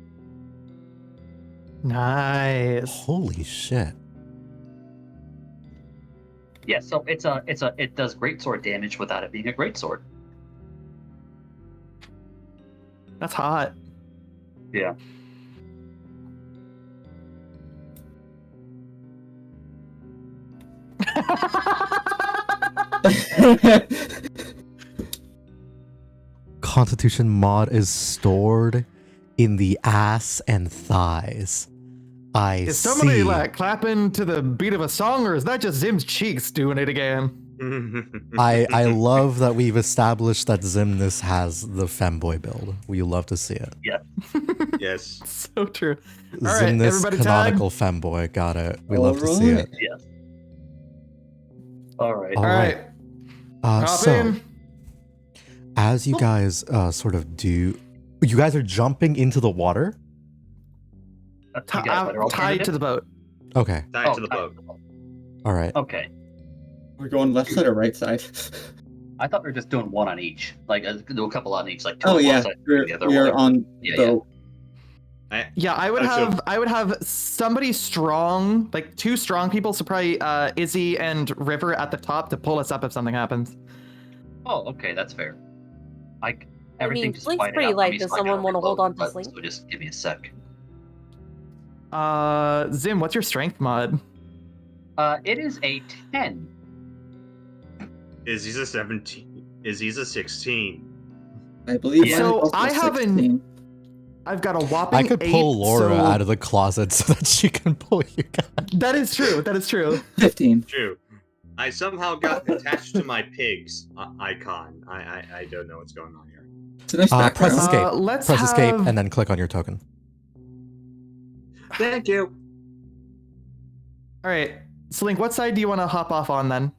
Nice. Holy shit. Yeah, so it does greatsword damage without it being a greatsword. That's hot. Yeah. Constitution mod is stored in the ass and thighs. I Is somebody see. like clapping to the beat of a song, or is that just Zim's cheeks doing it again? I love that we've established that Zimnus has the femboy build. We love to see it. Yes. So true. All right, Zimnus everybody canonical femboy. Got it. We love to see it. Yes. All right. All right. Hop So, in. as you guys sort of do, you guys are jumping into the water? You got a better Tied to alternative? the boat. Okay. Tied to the boat. All right. Okay. We're going left side or right side? I thought we were just doing one on each. Like, do a couple on each. Like, two Oh on yeah, one side, two on the other, we are whatever. on Yeah, boat. Yeah, I would have somebody strong, like two strong people, so probably Izzy and River at the top to pull us up if something happens. Oh, okay, that's fair. Everything just Slink's fight it pretty out for light. me, Does so I can someone wanna hold reload, on to but- Slink? So just give me a sec. Zim, what's your strength mod? It is a 10. Izzy's a 17. Izzy's a 16. I believe. Yeah. mine is So also I have 16. I've got a whopping I could 8, pull Laura so- out of the closet so that she can pull you guys. That is true. That is true. 15. True. I somehow got attached to my pigs icon. I don't know what's going on here. It's a nice Press background. escape. Let's Press escape have- and then click on your token. Thank you. All right, Slink, what side do you want to hop off on then?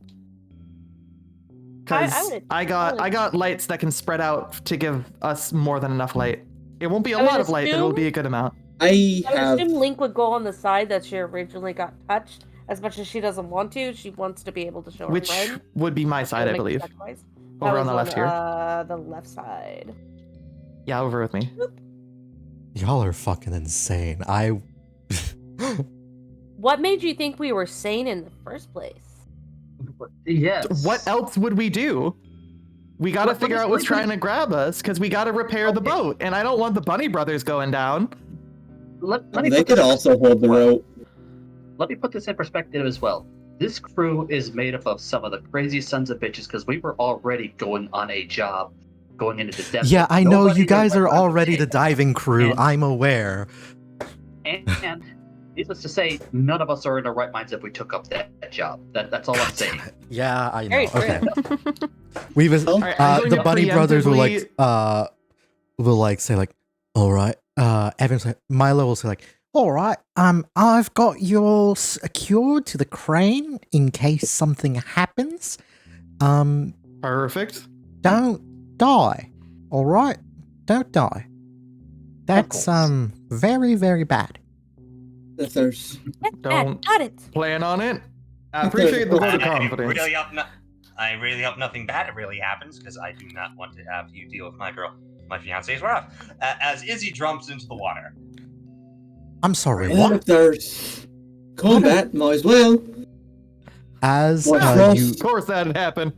Because I got lights that can spread out to give us more than enough light. It won't be a I would lot of light, but it will assume- be a good amount. I I would have. assume Link would go on the side that she originally got touched. As much as she doesn't want to, she wants to be able to show her Which friend. would be my So side, I make the believe. sacrifice. Over I on the was left here. The left side. Yeah, over with me. Y'all are fucking insane. What made you think we were sane in the first place? Yes. What else would we do? We got to Let figure me- out what's let me- trying to grab us, because we got to repair the Okay. boat, and I don't want the Bunny Brothers going down. Let me They put could this- also hold the rope. Let me put this in perspective as well. This crew is made up of some of the crazy sons of bitches because we were already going on a job, going into the depths. Yeah, I know Nobody you guys in are my mind would already take the that. diving crew. And- I'm aware. And needless to say, none of us are in our right minds if we took up that job. That's all I'm saying. Yeah, I know. Very true. Okay. We've All right, I'm going the to Bunny Brothers will preemptively- say like, all right. Evan's like, Milo will say like, all right. I've got you all secured to the crane in case something happens. Perfect. Don't die. All right, don't die. That's course. very, very bad. The thirst. Don't Got it. plan on it. I If there's appreciate a the vote of I confidence. I really hope nothing bad really happens, because I do not want to have you deal with my fiance's wrath. As Izzy jumps into the water. I'm sorry, And if what? there's combat, might as well. As Watch you Of course that'd happen.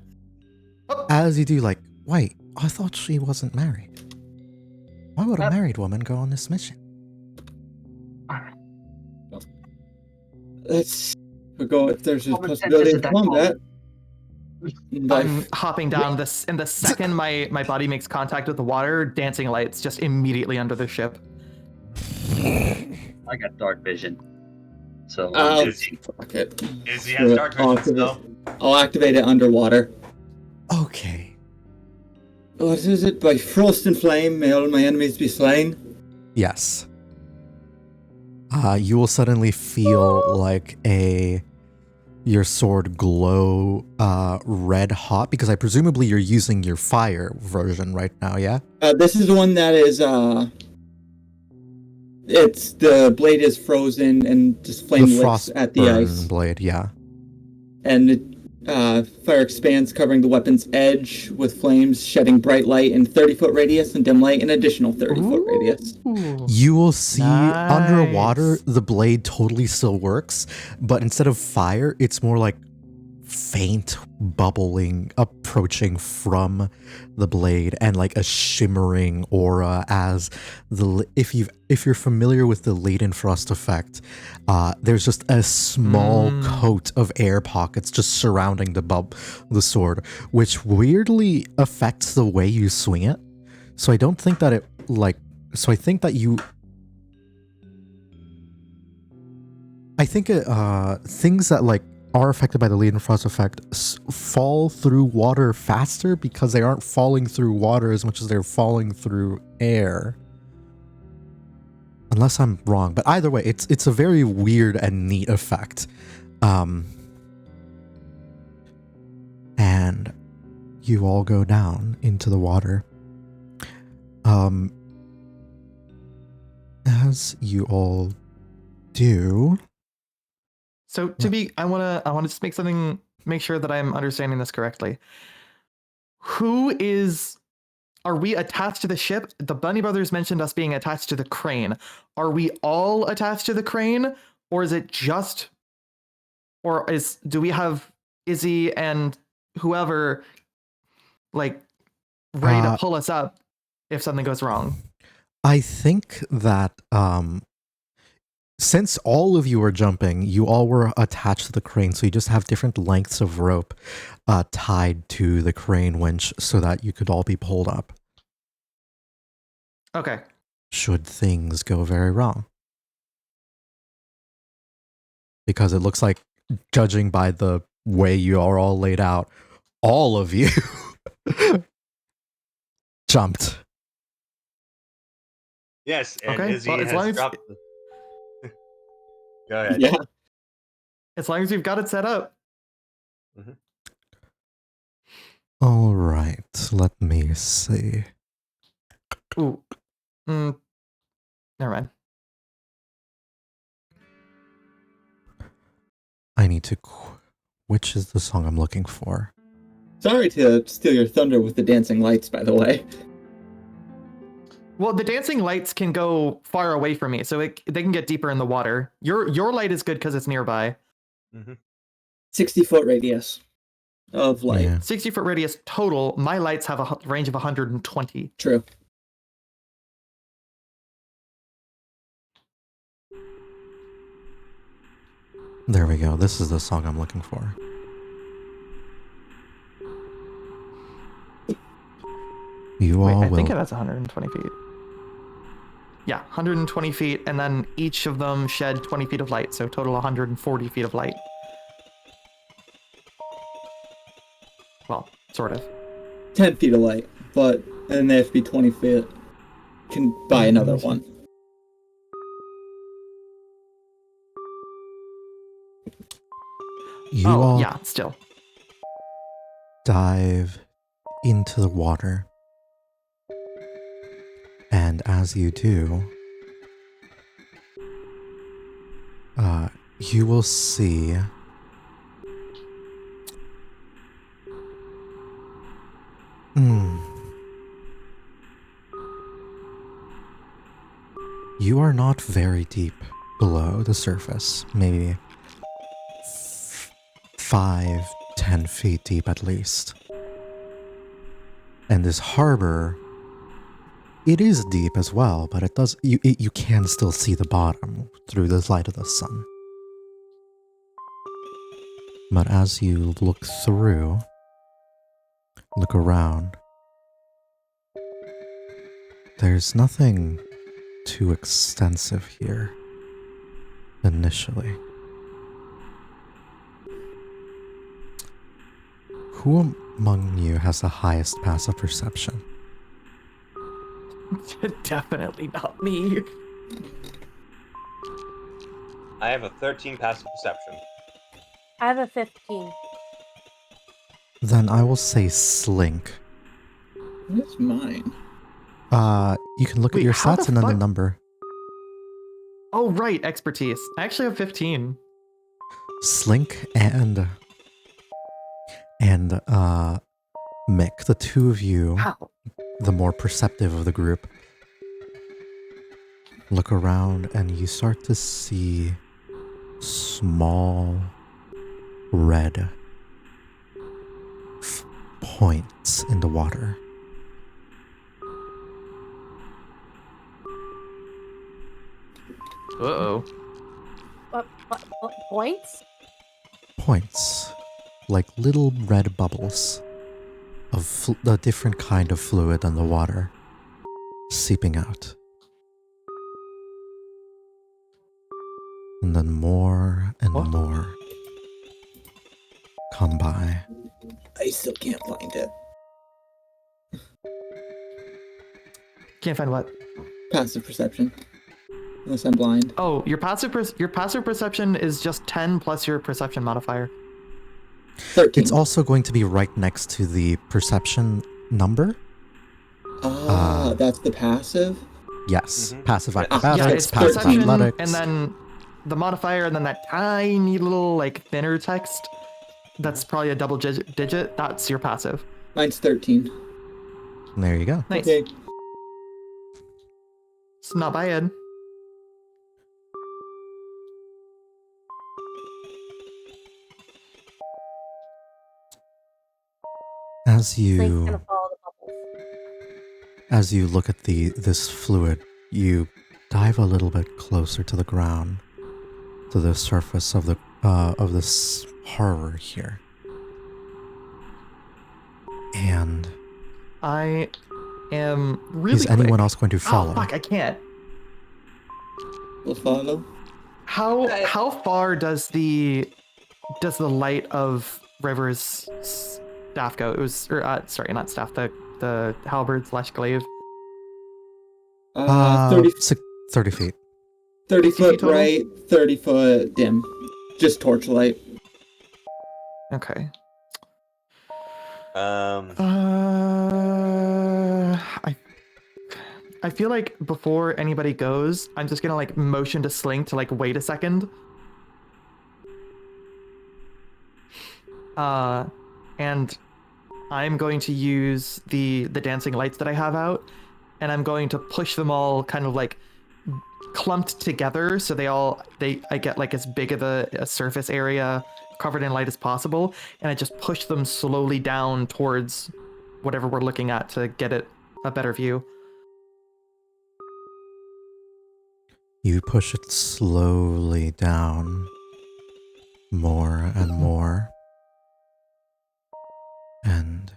Oh, as you do, like, wait, I thought she wasn't married. Why would a married woman go on this mission? Let's go if there's a Common sense possibility isn't of that combat. I'm hopping down this, and the second my body makes contact with the water, dancing lights just immediately under the ship. I got dark vision. So Izzy, Fuck it. Izzy has dark vision still. I'll activate it underwater. Okay. What is it? By frost and flame, may all my enemies be slain. Yes. You will suddenly feel like your sword glow red hot, because presumably you're using your fire version right now, yeah? This is the one that is it's the blade is frozen and just flame The licks frost at the burn ice. blade, yeah. And it, fire expands, covering the weapon's edge with flames, shedding bright light in 30-foot radius and dim light in additional 30-foot radius. You will see underwater Nice. the blade totally still works, but instead of fire, it's more like faint bubbling approaching from the blade, and like a shimmering aura as if you're familiar with the latent frost effect, there's just a small coat of air pockets just surrounding the sword, which weirdly affects the way you swing it. So I don't think that I think that things that like are affected by the latent frost effect fall through water faster because they aren't falling through water as much as they're falling through air. Unless I'm wrong, but either way, it's a very weird and neat effect. And you all go down into the water. As you all do. So I wanna just make sure that I'm understanding this correctly. Are we attached to the ship? The Bunny Brothers mentioned us being attached to the crane. Are we all attached to the crane? Or is it just, do we have Izzy and whoever like ready to pull us up if something goes wrong? I think that since all of you are jumping, you all were attached to the crane, so you just have different lengths of rope tied to the crane winch so that you could all be pulled up. Okay. Should things go very wrong. Because it looks like, judging by the way you are all laid out, all of you jumped. Yes, and Okay, Izzy well, as has long as- dropped. Go ahead. Yeah. As long as we've got it set up. All right, let me see. Ooh. Never mind. I need to... Which is the song I'm looking for? Sorry to steal your thunder with the dancing lights, by the way. Well, the dancing lights can go far away from me, so they can get deeper in the water. Your light is good because it's nearby. 60-foot radius of light. Yeah. 60-foot radius total. My lights have a range of 120. True. There we go. This is the song I'm looking for. You all I will... think it has 120 feet. Yeah, 120 feet, and then each of them shed 20 feet of light, so total 140 feet of light. Well, sort of. 10 feet of light, but then they have to be 20 feet. Can buy another one. You all yeah, still. dive into the water. as you do, you will see you are not very deep below the surface, maybe 5-10 feet deep at least. And this harbor, it is deep as well, but you can still see the bottom through the light of the sun. But as you look around, there's nothing too extensive here initially. Who among you has the highest passive perception? Definitely not me. I have a 13 passive perception. I have a 15. Then I will say Slink. What's mine? You can look Wait, at your how stats the and then the fuck- number. Oh, right, expertise. I actually have 15. Slink and Mick, the two of you, How? the more perceptive of the group, look around and you start to see small red points in the water. Uh-oh. What points? Points, like little red bubbles of a different kind of fluid than the water, seeping out. And then more and What? more come by. I still can't find it. Can't find what? Passive perception. Unless I'm blind. Oh, your passive perception is just 10 plus your perception modifier. 13. It's also going to be right next to the perception number. That's the passive? Yes, Mhm. passive Yeah, acrobatics, it's passive perception, athletics. and then the modifier, and then that tiny little, like, thinner text. That's probably a double digit. That's your passive. Mine's 13. There you go. Nice. Okay. It's not bad. As Link's you gonna follow the bubbles. as you look at this fluid, you dive a little bit closer to the ground, to the surface of this harbor here. And I am really is anyone quick. else going to follow? Oh, fuck, I can't. We'll follow. How far does the light of River's staff go? It was, sorry, not staff. The halberd / glaive. 30, 30 feet. 30 feet foot total? right, 30 foot dim. Just torchlight. Okay. I feel like before anybody goes, I'm just gonna like motion to Slink to like wait a second. And I'm going to use the dancing lights that I have out, and I'm going to push them all kind of like clumped together so I get like as big of a surface area covered in light as possible, and I just push them slowly down towards whatever we're looking at to get it a better view. You push it slowly down, more and more, and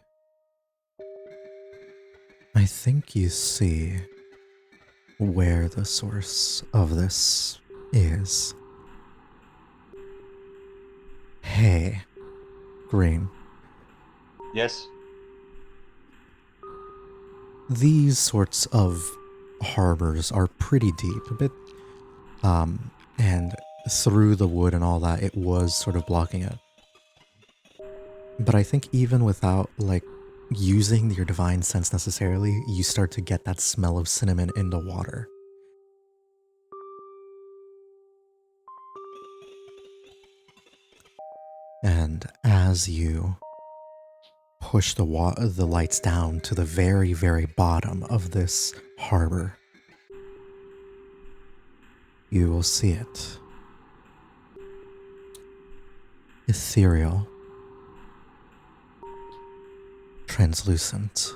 I think you see where the source of this is. Hey, Green. Yes. These sorts of harbors are pretty deep, a bit, and through the wood and all that, it was sort of blocking it. But I think even without, like, using your divine sense necessarily, you start to get that smell of cinnamon in the water. And as you push the lights down to the very, very bottom of this harbor, you will see it. Ethereal. Translucent.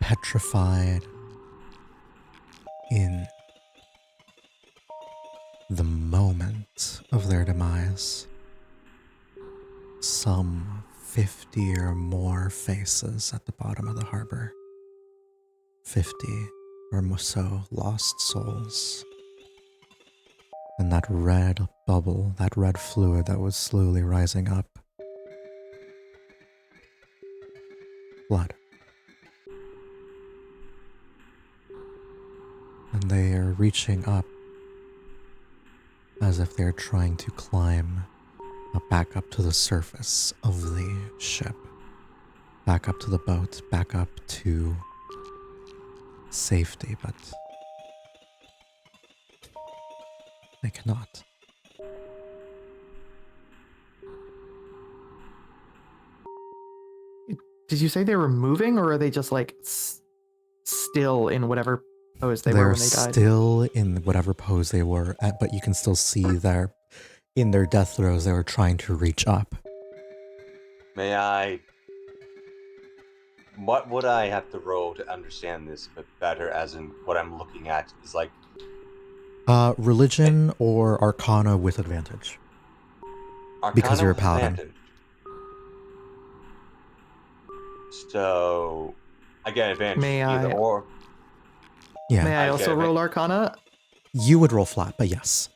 Petrified in the moment of their demise. Some 50 or more faces at the bottom of the harbor. 50 or more so lost souls. And that red bubble, that red fluid that was slowly rising up. Blood. And they are reaching up as if they're trying to climb back up to the surface of the ship. Back up to the boat, back up to safety, but they cannot. Did you say they were moving, or are they just like still in whatever pose they were They're when they died? still in whatever pose they were at, but you can still see in their death throes they were trying to reach up. May I? What would I have to roll to understand this a bit better? As in, what I'm looking at is like Religion or Arcana with advantage. Arcana Because you're a with paladin. advantage. So I get advantage May either I- or. Yeah. May I I also get it. roll Arcana? You would roll flat, but yes.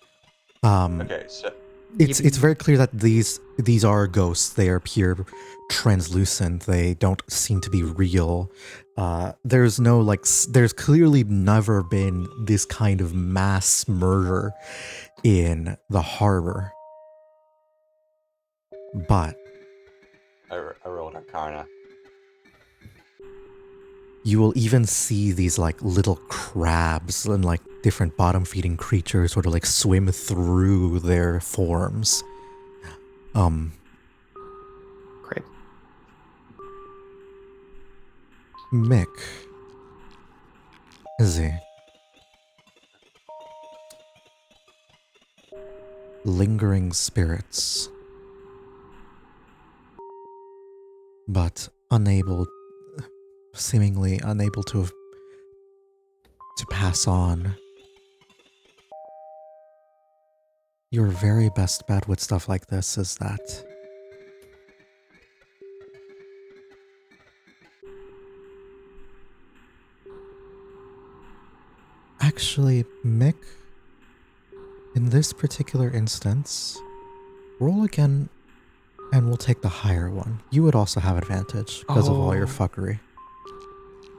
Okay, so It's very clear that these are ghosts. They are pure translucent. They don't seem to be real. There's no there's clearly never been this kind of mass murder in the harbor. But I rolled Arcana. you will even see these like little crabs and like different bottom feeding creatures sort of like swim through their forms. Great. Mick. Izzy. Lingering spirits. But seemingly unable to pass on. Your very best bet with stuff like this is that actually, Mick, in this particular instance, roll again and we'll take the higher one. You would also have advantage because of all your Oh. fuckery.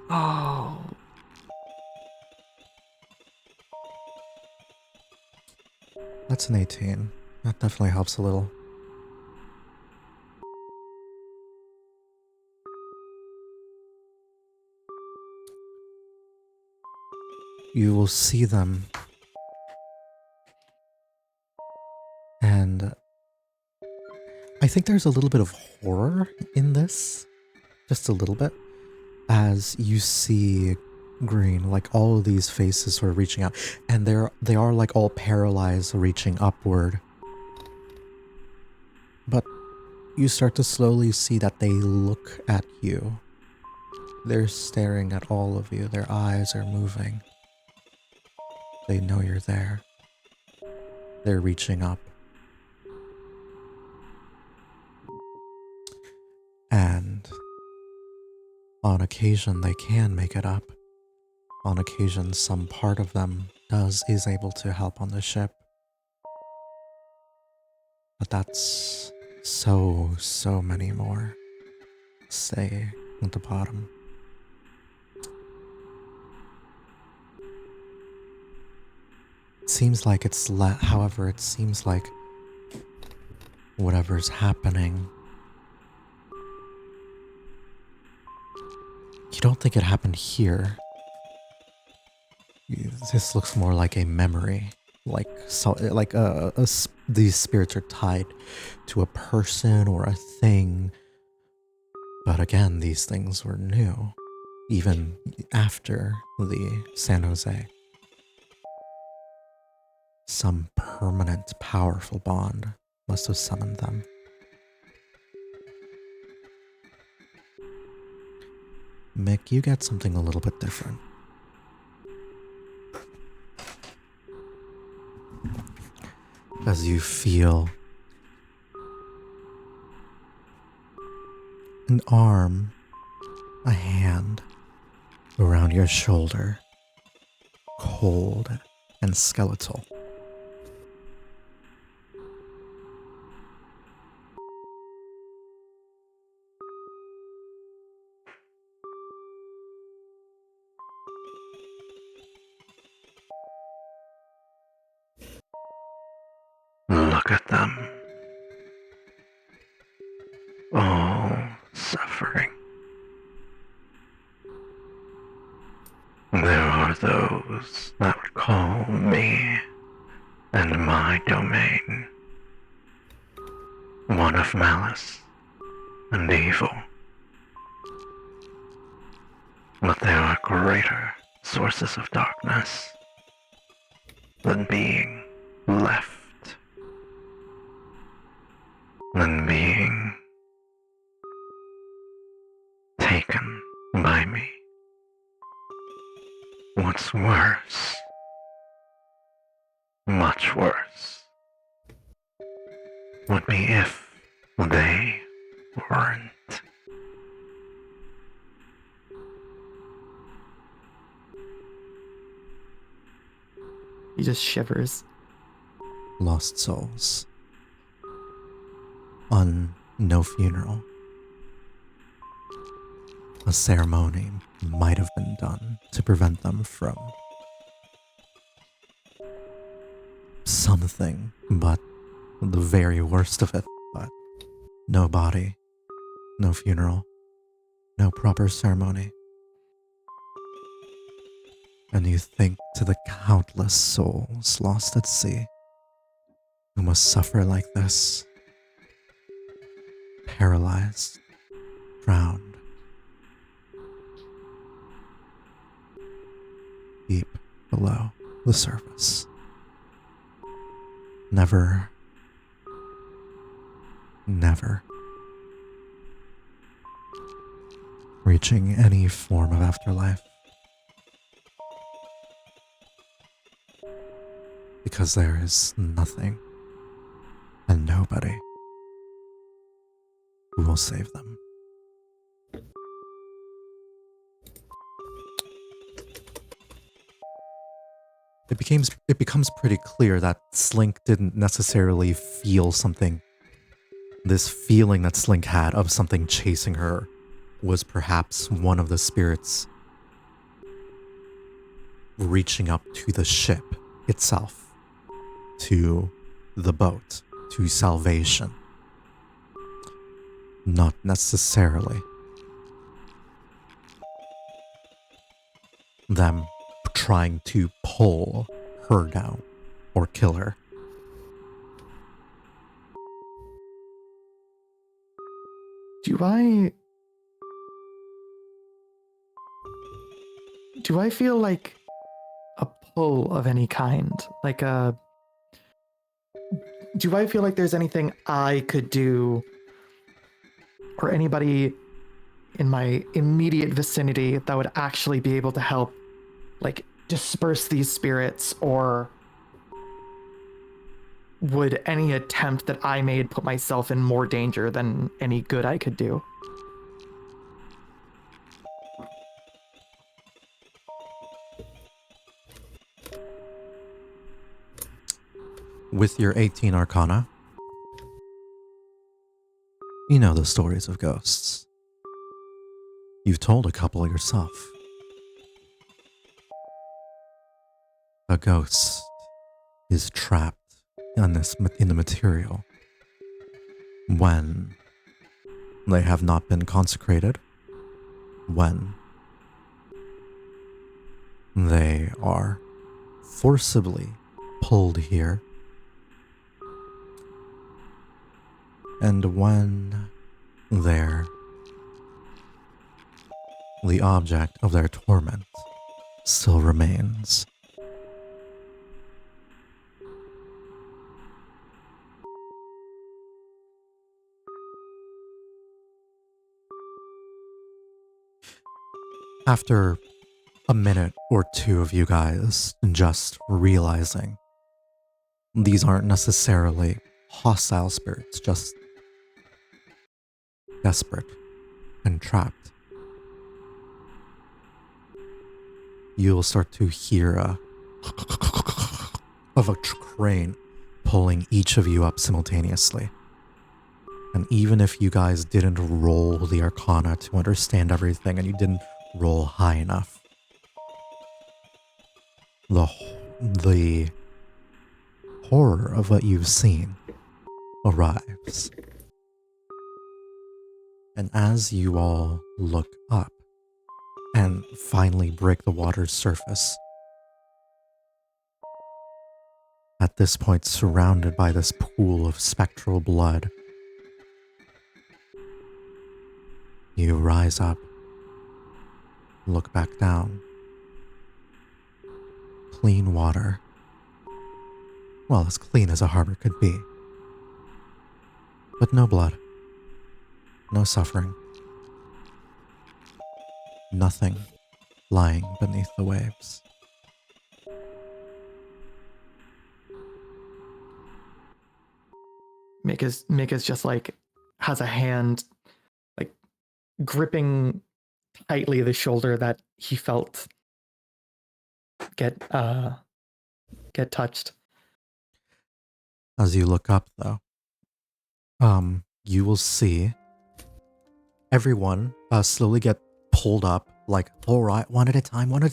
Oh. That's an 18. That definitely helps a little. You will see them, and I think there's a little bit of horror in this, just a little bit, as you see Green, like all of these faces sort of reaching out, and they are like all paralyzed, reaching upward. But you start to slowly see that they look at you. They're staring at all of you. Their eyes are moving. They know you're there. They're reaching up. And on occasion, they can make it up. On occasion, some part of them is able to help on the ship. But that's so many more stay at the bottom. It seems like however, it seems like whatever's happening You don't think it happened here. This looks more like a memory. These spirits are tied to a person or a thing. But again, these things were new, even after the San Jose. Some permanent, powerful bond must have summoned them. Mick, you get something a little bit different. As you feel an arm, a hand around your shoulder, cold and skeletal. Look at them. All suffering. There are those that would call me and my domain one of malice and evil. But there are greater sources of darkness than being left, than being taken by me. What's worse, much worse, would be if they weren't. He just shivers. Lost souls. On no funeral. A ceremony might have been done to prevent them from something, but the very worst of it. But no body, no funeral, no proper ceremony. And you think to the countless souls lost at sea who must suffer like this, paralyzed, drowned, deep below the surface. Never reaching any form of afterlife. Because there is nothing and nobody who will save them. It becomes pretty clear that Slink didn't necessarily feel something. This feeling that Slink had of something chasing her was perhaps one of the spirits reaching up to the ship itself, to the boat, to salvation. Not necessarily them trying to pull her down or kill her. Do I feel like a pull of any kind? Do I feel like there's anything I could do or anybody in my immediate vicinity that would actually be able to help, like, disperse these spirits? Or would any attempt that I made put myself in more danger than any good I could do? With your 18 Arcana, you know the stories of ghosts. You've told a couple yourself. A ghost is trapped in the material when they have not been consecrated, when they are forcibly pulled here. And when they're the object of their torment still remains. After a minute or two of you guys just realizing these aren't necessarily hostile spirits, just desperate and trapped, you'll start to hear of a crane pulling each of you up simultaneously. And even if you guys didn't roll the Arcana to understand everything and you didn't roll high enough, the horror of what you've seen arrives. And as you all look up and finally break the water's surface, at this point surrounded by this pool of spectral blood, you rise up, look back down. Clean water. Well, as clean as a harbor could be. But no blood. No suffering. Nothing lying beneath the waves. Mika's just like has a hand like gripping tightly the shoulder that he felt get touched. As you look up though, you will see everyone slowly get pulled up, like, all right, one at a time, what do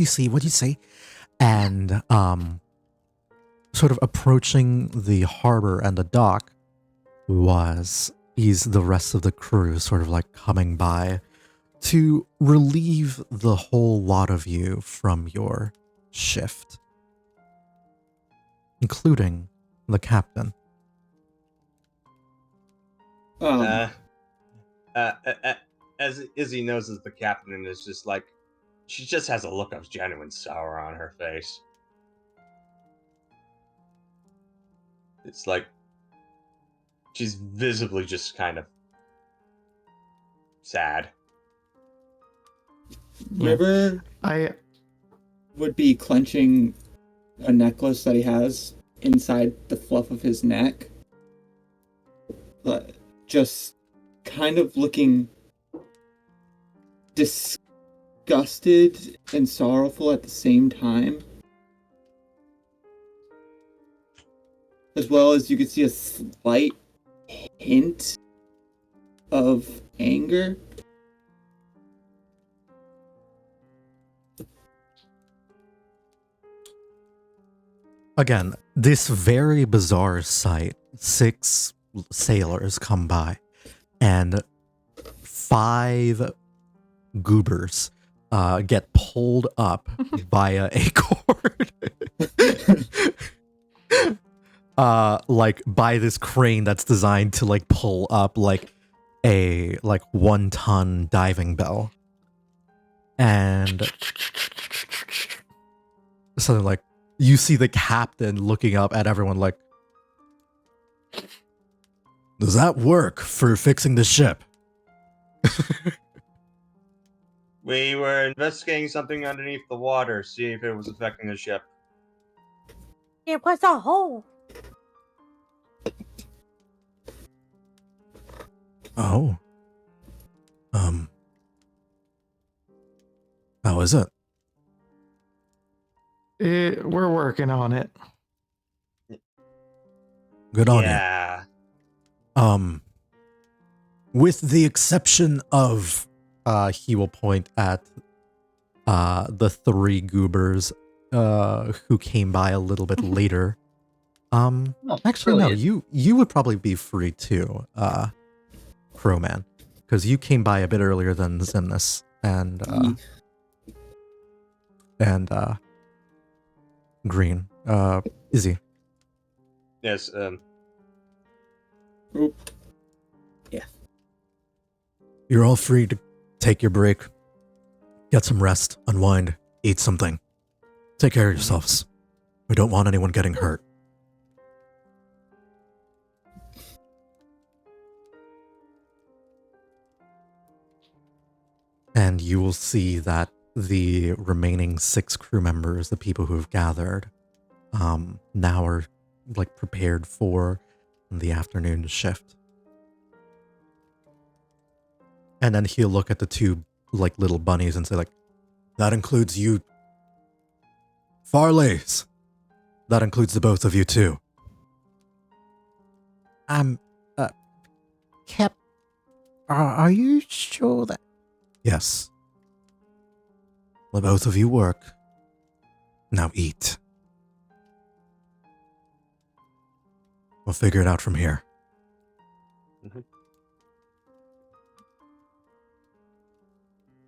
you see? And sort of approaching the harbor and the dock is the rest of the crew sort of like coming by to relieve the whole lot of you from your shift, including the captain. As Izzy knows as the captain, and is just like, she just has a look of genuine sorrow on her face. It's like she's visibly just kind of sad. River would be clenching a necklace that he has inside the fluff of his neck, but just kind of looking disgusted and sorrowful at the same time. As well as you could see a slight hint of anger. Again, this very bizarre sight. 6 sailors come by, and 5 goobers get pulled up via a cord. Like by this crane that's designed to like pull up like a 1-ton diving bell. And something like, you see the captain looking up at everyone like, does that work for fixing the ship? We were investigating something underneath the water, see if it was affecting the ship. It was a hole. Oh. How is it? We're working on it. Good on you. Yeah. With the exception of, he will point at the 3 goobers who came by a little bit later. Actually, brilliant. no, you would probably be free too, Crowman, because you came by a bit earlier than Zimnus, and and Green. Izzy. Yes. Oop. Yeah. You're all free to take your break, get some rest, unwind, eat something. Take care of yourselves. We don't want anyone getting hurt. And you will see that the remaining 6 crew members, the people who have gathered, now are like prepared for the afternoon shift. And then he'll look at the 2 like little bunnies and say like, that includes you, Farleys. That includes the both of you too. Cap, are you sure that... Yes. The both of you work. Now eat. We'll figure it out from here. Mhm.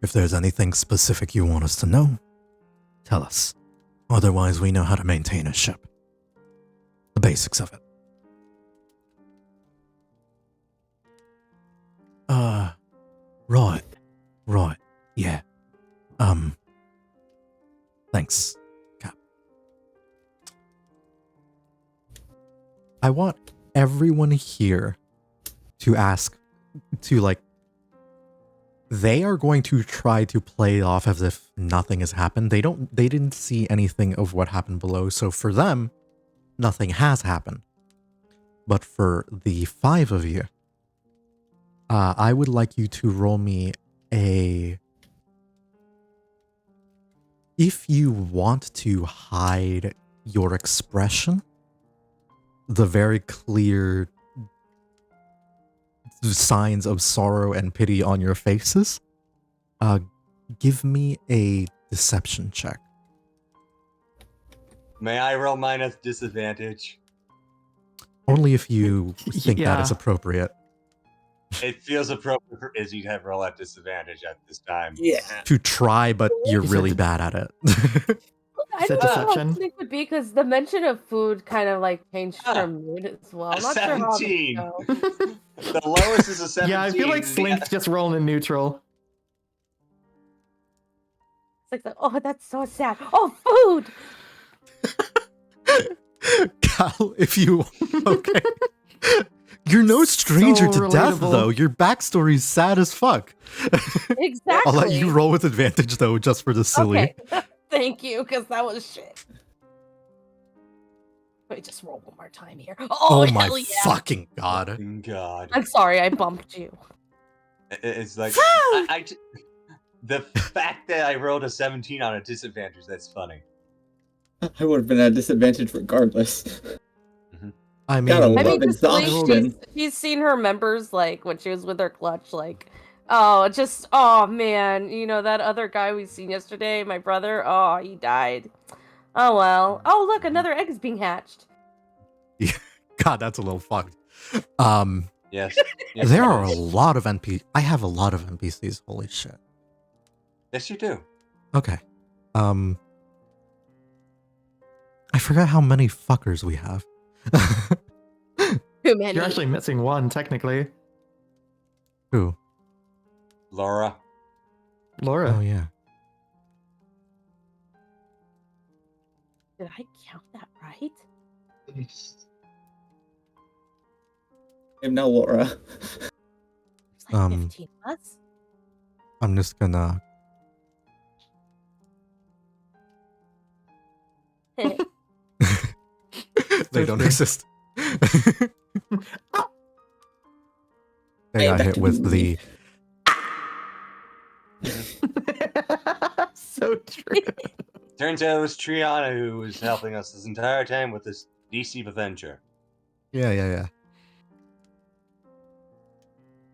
If there's anything specific you want us to know, tell us. Otherwise, we know how to maintain a ship. The basics of it. Right. Yeah. Thanks, Cap. I want everyone here to ask, they are going to try to play off as if nothing has happened. They didn't see anything of what happened below, so for them, nothing has happened. But for the 5 of you, I would like you to roll me a... If you want to hide your expression, the very clear signs of sorrow and pity on your faces, give me a deception check. May I roll mine at disadvantage? Only if you think that is Yeah. appropriate. It feels appropriate for Izzy to have roll at disadvantage at this time. Yeah. To try, but you're You said really to- bad at it. I Said don't know how deception? it would be because the mention of food kind of like changed Ah, her mood as well. a I'm not sure how 17. to go. The lowest is a 17. Yeah, I feel like The- Slink's just rolling in neutral. It's like, oh, that's so sad. Oh, food. Cal, if you... Okay. You're no stranger So to death, relatable. though. Your backstory's sad as fuck. Exactly. I'll let you roll with advantage, though, just for the silly. Okay. Thank you, because that was shit. Let me just roll one more time here. Oh, Oh, my hell yeah. fucking god. God. I'm sorry, I bumped you. It's like the fact that I rolled a 17 on a disadvantage, that's funny. I would have been at a disadvantage regardless. I mean, Gotta I love mean, just believe exhaustion. she's seen her members, like, when she was with her clutch, like, oh, man, you know, that other guy we seen yesterday, my brother, oh, he died. Oh, well. Oh, look, another egg is being hatched. God, that's a little fucked. Yes. There are a lot of I have a lot of NPCs, holy shit. Yes, you do. Okay. I forgot how many fuckers we have. Too many. You're actually missing one, technically. Who? Laura. Laura. Oh, yeah. Did I count that right? I'm now Laura. It's like 15 of us. I'm just gonna... They don't exist. They got hit with the... So true. Turns out it was Triana who was helping us this entire time with this DC adventure. Yeah.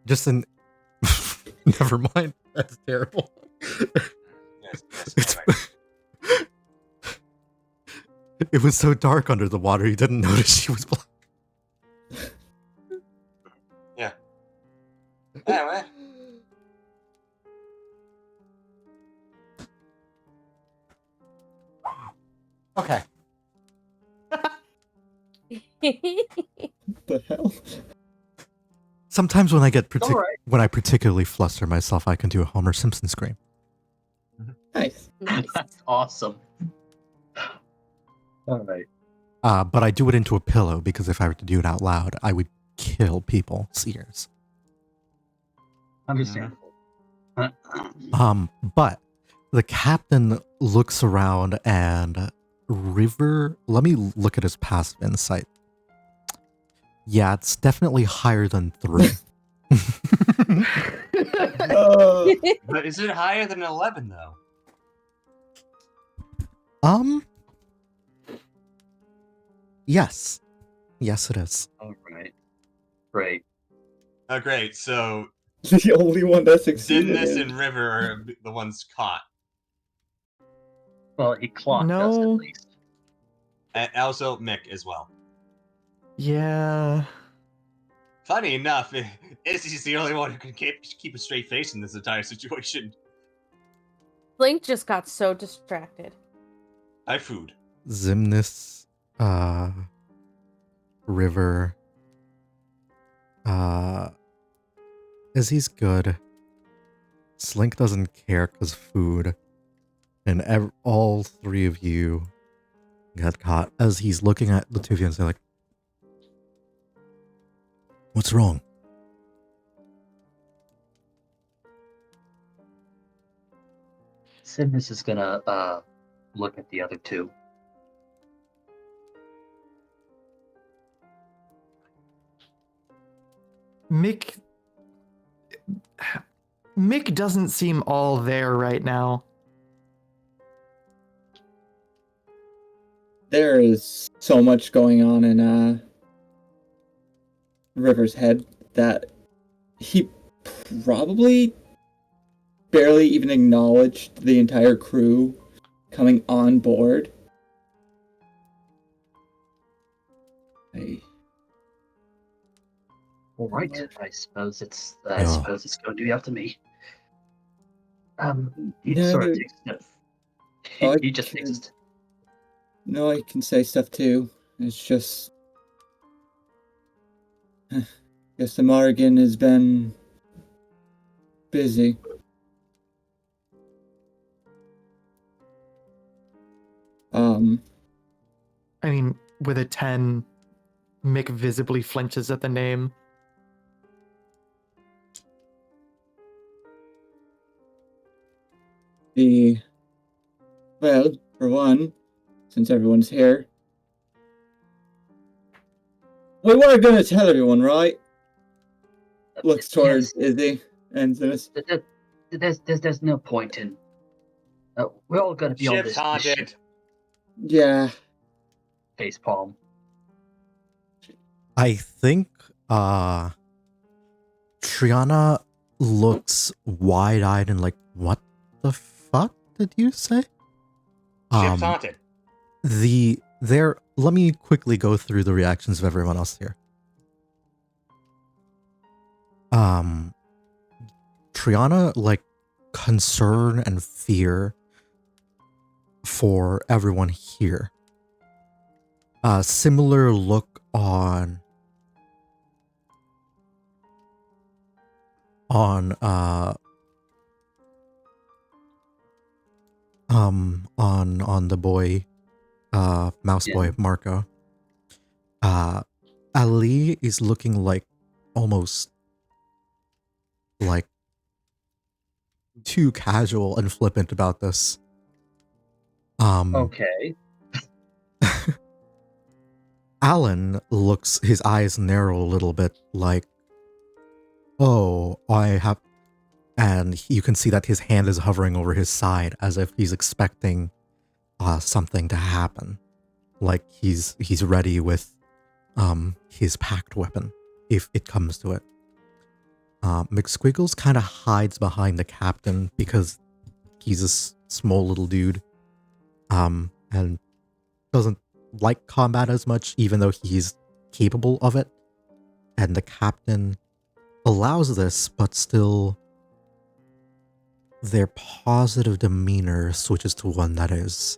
Just an... Never mind. That's terrible. Yes, It's- anyway. It was so dark under the water, you didn't notice she was black. Yeah. Anyway. Okay. The hell? Sometimes when I get All right. when I particularly fluster myself, I can do a Homer Simpson scream. Nice. Nice. That's awesome. All right. But I do it into a pillow because if I were to do it out loud, I would kill people's ears. Understandable. But the captain looks around and River. Let me look at his passive insight. Yeah, it's definitely higher than 3. But is it higher than 11 though? Yes. Yes, it is. All right. Great. Oh, great. So The only one that succeeded. Dimness and River are the ones caught. Well, he clocked us at No. least. And also Mick as well. Yeah. Funny enough, Izzy's the only one who can keep a straight face in this entire situation. Blink just got so distracted. I food. Zimnis, River, Izzy's good. Slink doesn't care because food. And all 3 of you got caught as he's looking at the 2 of you and saying like, what's wrong? Sidnus is gonna look at the other 2. Mick doesn't seem all there right now. There is so much going on in River's head that he probably barely even acknowledged the entire crew coming on board. All right. I suppose it's Yeah. going to be up to me. He No. sort of takes a step. He just takes a step. No, I can say stuff too. It's just, guess the Morrigan has been busy. I mean, with a 10, Mick visibly flinches at the name. Well, for one, since everyone's here, we were gonna tell everyone, right? Looks towards Izzy and Zinnis. There's no point in. We're all gonna be on Ship's this haunted. mission. Yeah. Facepalm. I think Triana looks wide-eyed and like, what the fuck did you say? Ship's haunted. Let me quickly go through the reactions of everyone else here. Triana, like, concern and fear for everyone here. Similar look on the boy, mouse boy Marco. Ali is looking like almost like too casual and flippant about this. Okay. Alan looks, his eyes narrow a little bit like, oh, and you can see that his hand is hovering over his side as if he's expecting something to happen. Like he's ready with his packed weapon if it comes to it. McSquiggles kind of hides behind the captain because he's a small little dude and doesn't like combat as much, even though he's capable of it. And the captain allows this, but still their positive demeanor switches to one that is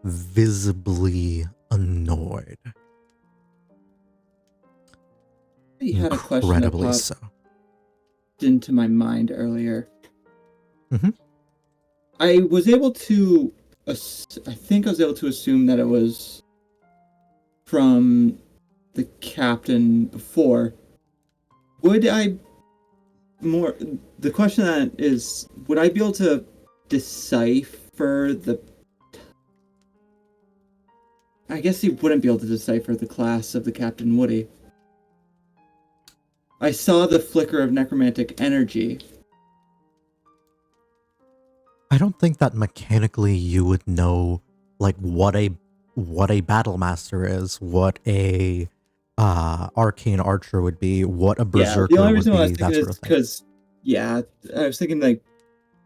visibly annoyed. I had a question that Incredibly popped so. into my mind earlier. Mhm. I was able to, I think I was able to assume that it was from the captain before. Would I more? The question that is, would I be able to decipher the? I guess he wouldn't be able to decipher the class of the captain, would he? I saw the flicker of necromantic energy. I don't think that mechanically you would know like what a battle master is, what a arcane archer would be, what a Yeah, berserker the only would reason why I was be, thinking that sort is of thing. because, yeah, I was thinking like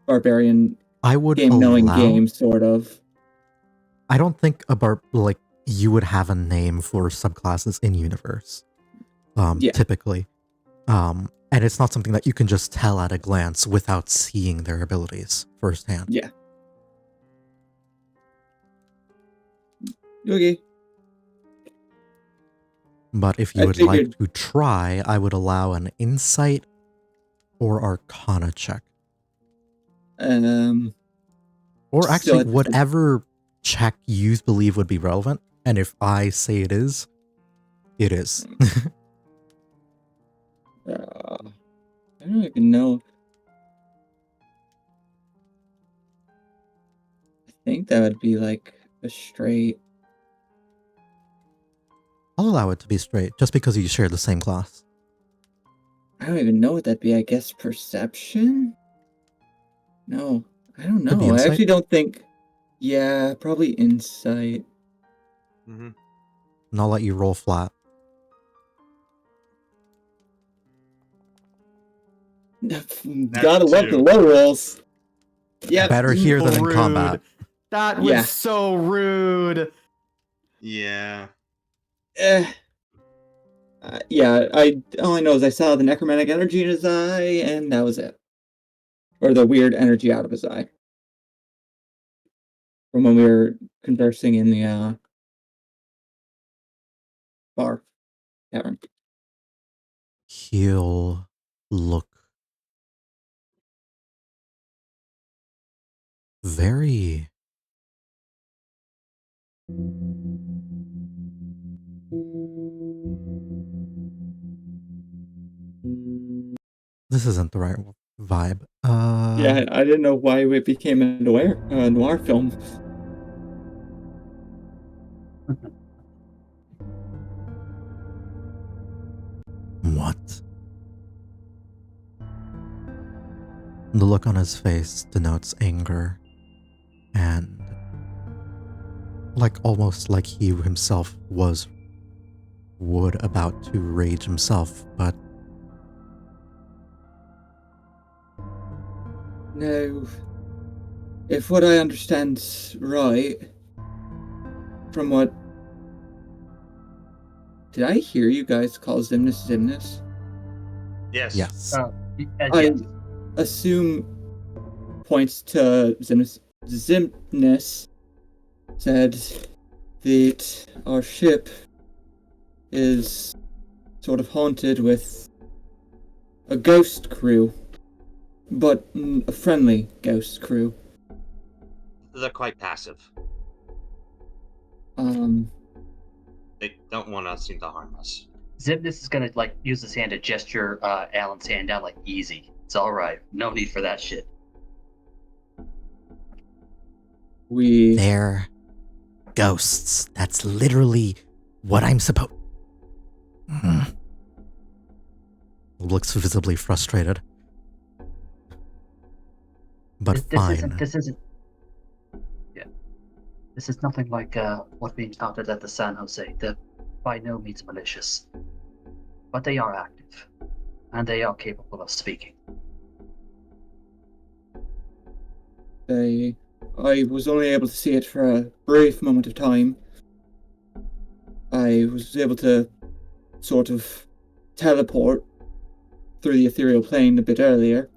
barbarian I would game knowing allow. game, sort of. I don't think like you would have a name for subclasses in universe. Yeah. Typically. And it's not something that you can just tell at a glance without seeing their abilities firsthand. Yeah. Okay. But if you I would figured- like to try, I would allow an insight or arcana check. Or actually, still- whatever check you believe would be relevant. And if I say it is, it is. I don't even know. I think that would be like a straight. I'll allow it to be straight, just because you share the same class. I don't even know what that'd be. I guess perception? No, I don't Could be know. I insight. actually don't think. Yeah, probably insight. Mm-hmm. And I'll let you roll flat. Gotta love the low rolls. Yeah. Better here than in Rude. combat. That was Yeah. so rude. Yeah. Yeah, all I know is I saw the necromantic energy in his eye, and that was it. Or the weird energy out of his eye. From when we were conversing in the bar tavern. He'll look very this isn't the right vibe. Yeah, I didn't know why it became a noir film. What? The look on his face denotes anger and almost like he himself would about to rage himself, but No. If what I understand's right, from what... Did I hear you guys call Zimnus? Yes. yes. I assume points to Zimnus said that our ship is sort of haunted with a ghost crew, but a friendly ghost crew. They're quite passive. They don't want to seem to harm us. Zimnus is gonna use his hand to gesture Alan's hand down, like, easy. It's all right. No need for that shit. They're ghosts. That's literally what I'm supposed. Looks visibly frustrated. But fine. This isn't. Yeah. This is nothing like what we encountered at the San Jose. They're by no means malicious. But they are active. And they are capable of speaking. I was only able to see it for a brief moment of time. I was able to sort of teleport through the ethereal plane a bit earlier.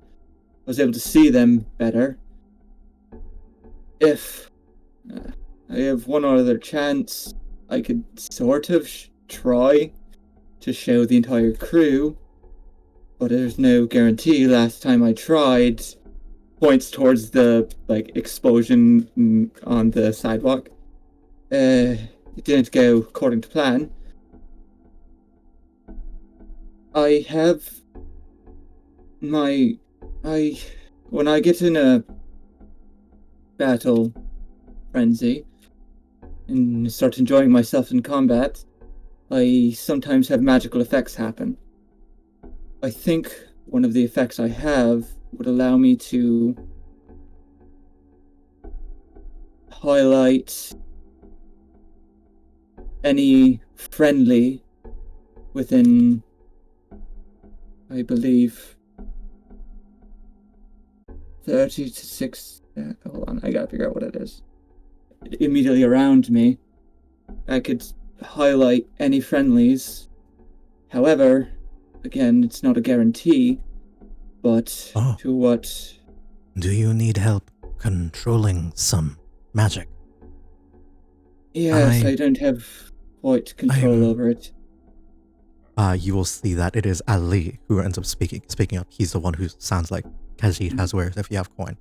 I was able to see them better. If I have one other chance. I could sort of try to show the entire crew, but there's no guarantee. Last time I tried, points towards the explosion on the sidewalk. It didn't go according to plan. I have when I get in a battle frenzy and start enjoying myself in combat, I sometimes have magical effects happen. I think one of the effects I have would allow me to highlight any friendly within, I believe, 30 to 6. Hold on, I gotta figure out what it is. Immediately around me, I could highlight any friendlies. However, again, it's not a guarantee, but to what... Do you need help controlling some magic? Yes, I don't have quite control over it. You will see that it is Ali who ends up speaking up. He's the one who sounds like Khajiit has wares if you have coin.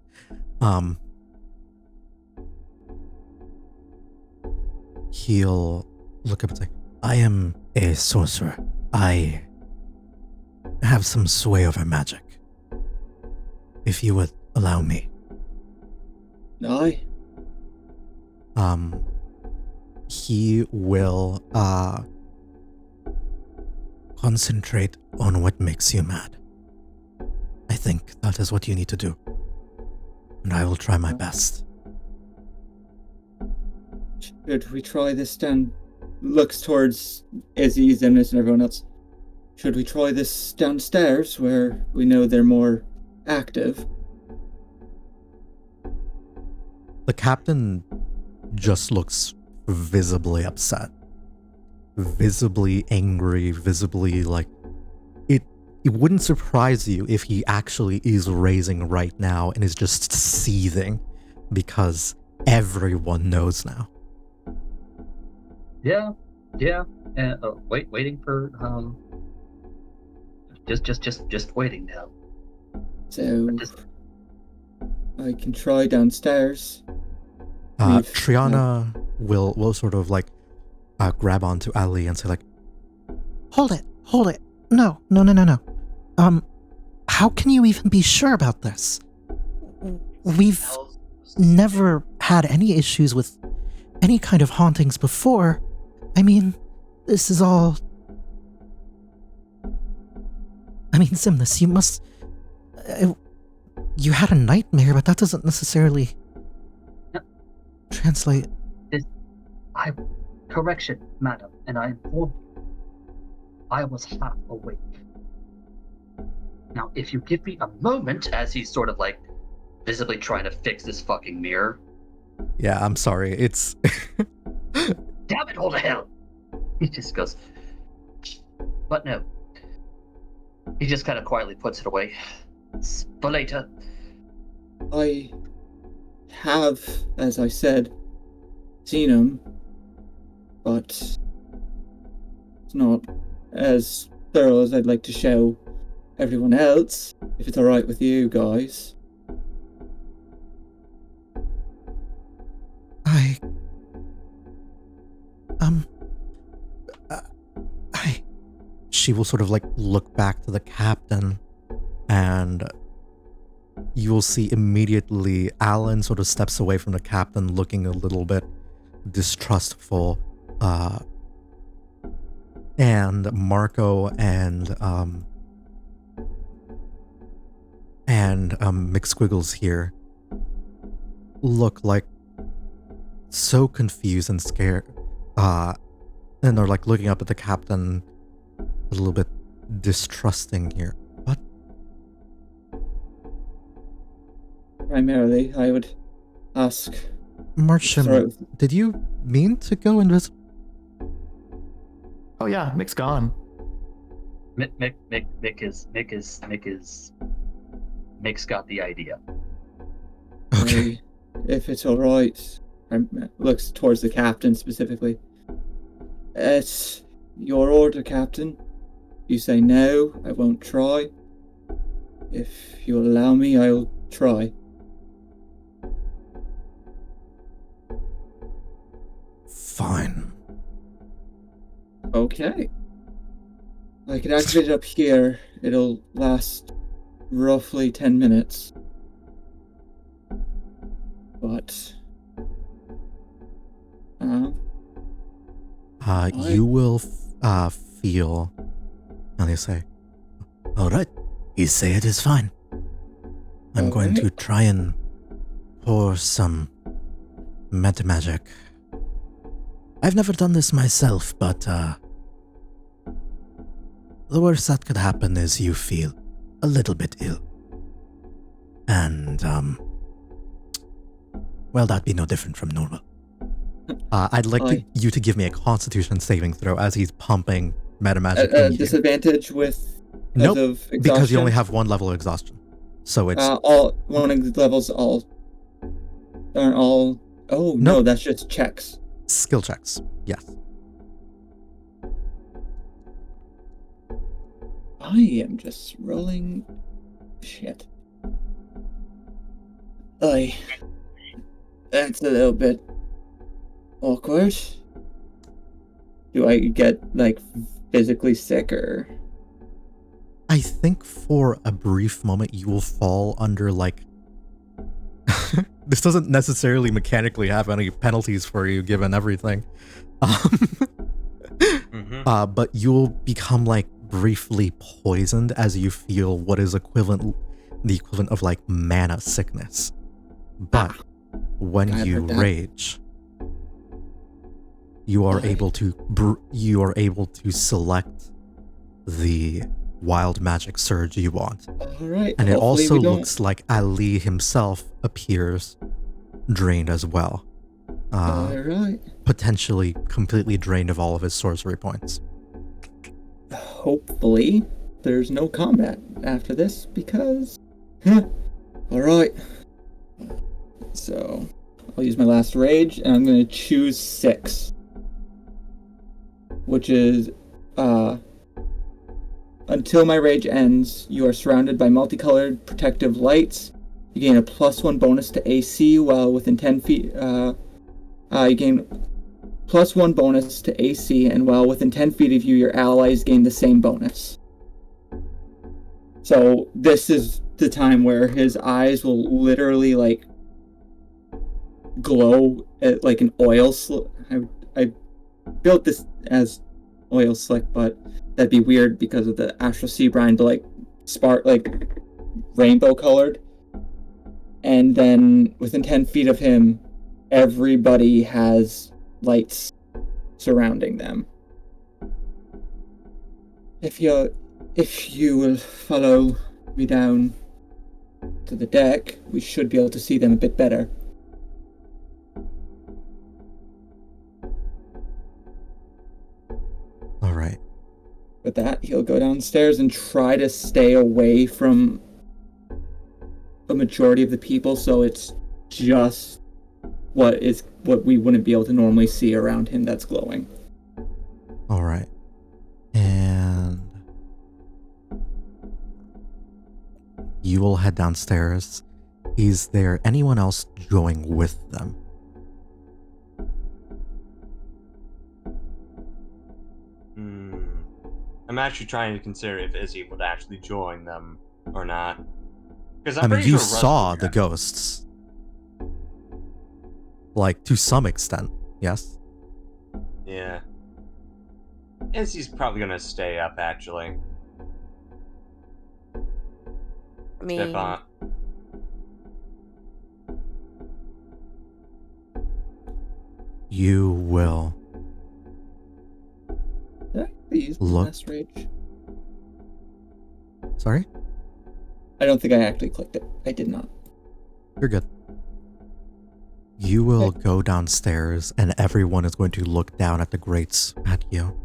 He'll look up and say, I am a sorcerer. I have some sway over magic. If you would allow me. Aye. He will concentrate on what makes you mad. I think that is what you need to do. And I will try my best. Should we try this down? Looks towards Izzy, Zemnis, and everyone else. Should we try this downstairs where we know they're more active? The captain just looks visibly upset, visibly angry, visibly like it wouldn't surprise you if he actually is raising right now and is just seething because everyone knows now. Yeah. Waiting for just waiting now. So I can try downstairs. Triana will sort of like grab onto Ali and say like, Hold it. No. How can you even be sure about this? We've never had any issues with any kind of hauntings before. I mean, this is all... I mean, Zimnis, you must... you had a nightmare, but that doesn't necessarily... translate... Correction, madam, and I informed you. I was half awake. Now, if you give me a moment, as he's sort of like visibly trying to fix this fucking mirror. yeah, I'm sorry, it's... Damn it, hold the hell! He just goes, but no. He just kind of quietly puts it away. For later. I have, as I said, seen him, but it's not as thorough as I'd like to show everyone else, if it's alright with you guys. She will sort of like look back to the captain, and you will see immediately Alan sort of steps away from the captain looking a little bit distrustful, and Marco and McSquiggles here look like so confused and scared, and they're like looking up at the captain a little bit distrusting here. What? Primarily, I would ask... Marsham, did you mean to go invisible? Oh yeah, Mick's gone. Mick's got the idea. Okay. If it's alright, Looks towards the captain specifically. It's your order, Captain. You say no, I won't try. If you'll allow me, I'll try. Fine. Okay. I can activate it up here. It'll last roughly 10 minutes. But... you will feel... And they say, Alright, you say it is fine. I'm going to try and pour some metamagic. I've never done this myself, but the worst that could happen is you feel a little bit ill. And, well, that'd be no different from normal. I'd like you to give me a Constitution saving throw as he's pumping metamagic in you. Disadvantage with... Nope, of exhaustion? because you only have one level of exhaustion. So it's... one of the levels aren't all... Oh, no, that's just checks. Skill checks, yes. I am just rolling... Shit. That's a little bit... awkward. Do I get, like, physically sick, or... I think for a brief moment you will fall under, like... This doesn't necessarily mechanically have any penalties for you, given everything. But you'll become, like, briefly poisoned as you feel what is the equivalent of, like, mana sickness. But when you rage... You are able to select the wild magic surge you want. Alright. And it also looks like Ali himself appears drained as well. Alright. Potentially completely drained of all of his sorcery points. Hopefully there's no combat after this, because... Alright. So, I'll use my last rage, and I'm going to choose 6. Which is, until my rage ends, you are surrounded by multicolored protective lights. You gain a +1 bonus to AC while within 10 feet. You gain +1 bonus to AC, and while within 10 feet of you, your allies gain the same bonus. So this is the time where his eyes will literally, like, glow at, like, an oil slick. I built this as oil slick, but that'd be weird because of the astral sea brine, but, like, spark, like, rainbow colored. And then within 10 feet of him, everybody has lights surrounding them. If you will follow me down to the deck, we should be able to see them a bit better. All right. With that, he'll go downstairs and try to stay away from a majority of the people, so it's just what we wouldn't be able to normally see around him that's glowing. All right. And you will head downstairs. Is there anyone else going with them? I'm actually trying to consider if Izzy would actually join them or not. Because I mean, you saw the ghosts. Like, to some extent, yes? Yeah. Izzy's probably gonna stay up, actually. I mean... Stefan. You will... Please, look. last rage. Sorry? I don't think I actually clicked it. I did not. You're good. You will go downstairs, and everyone is going to look down at the grates at you.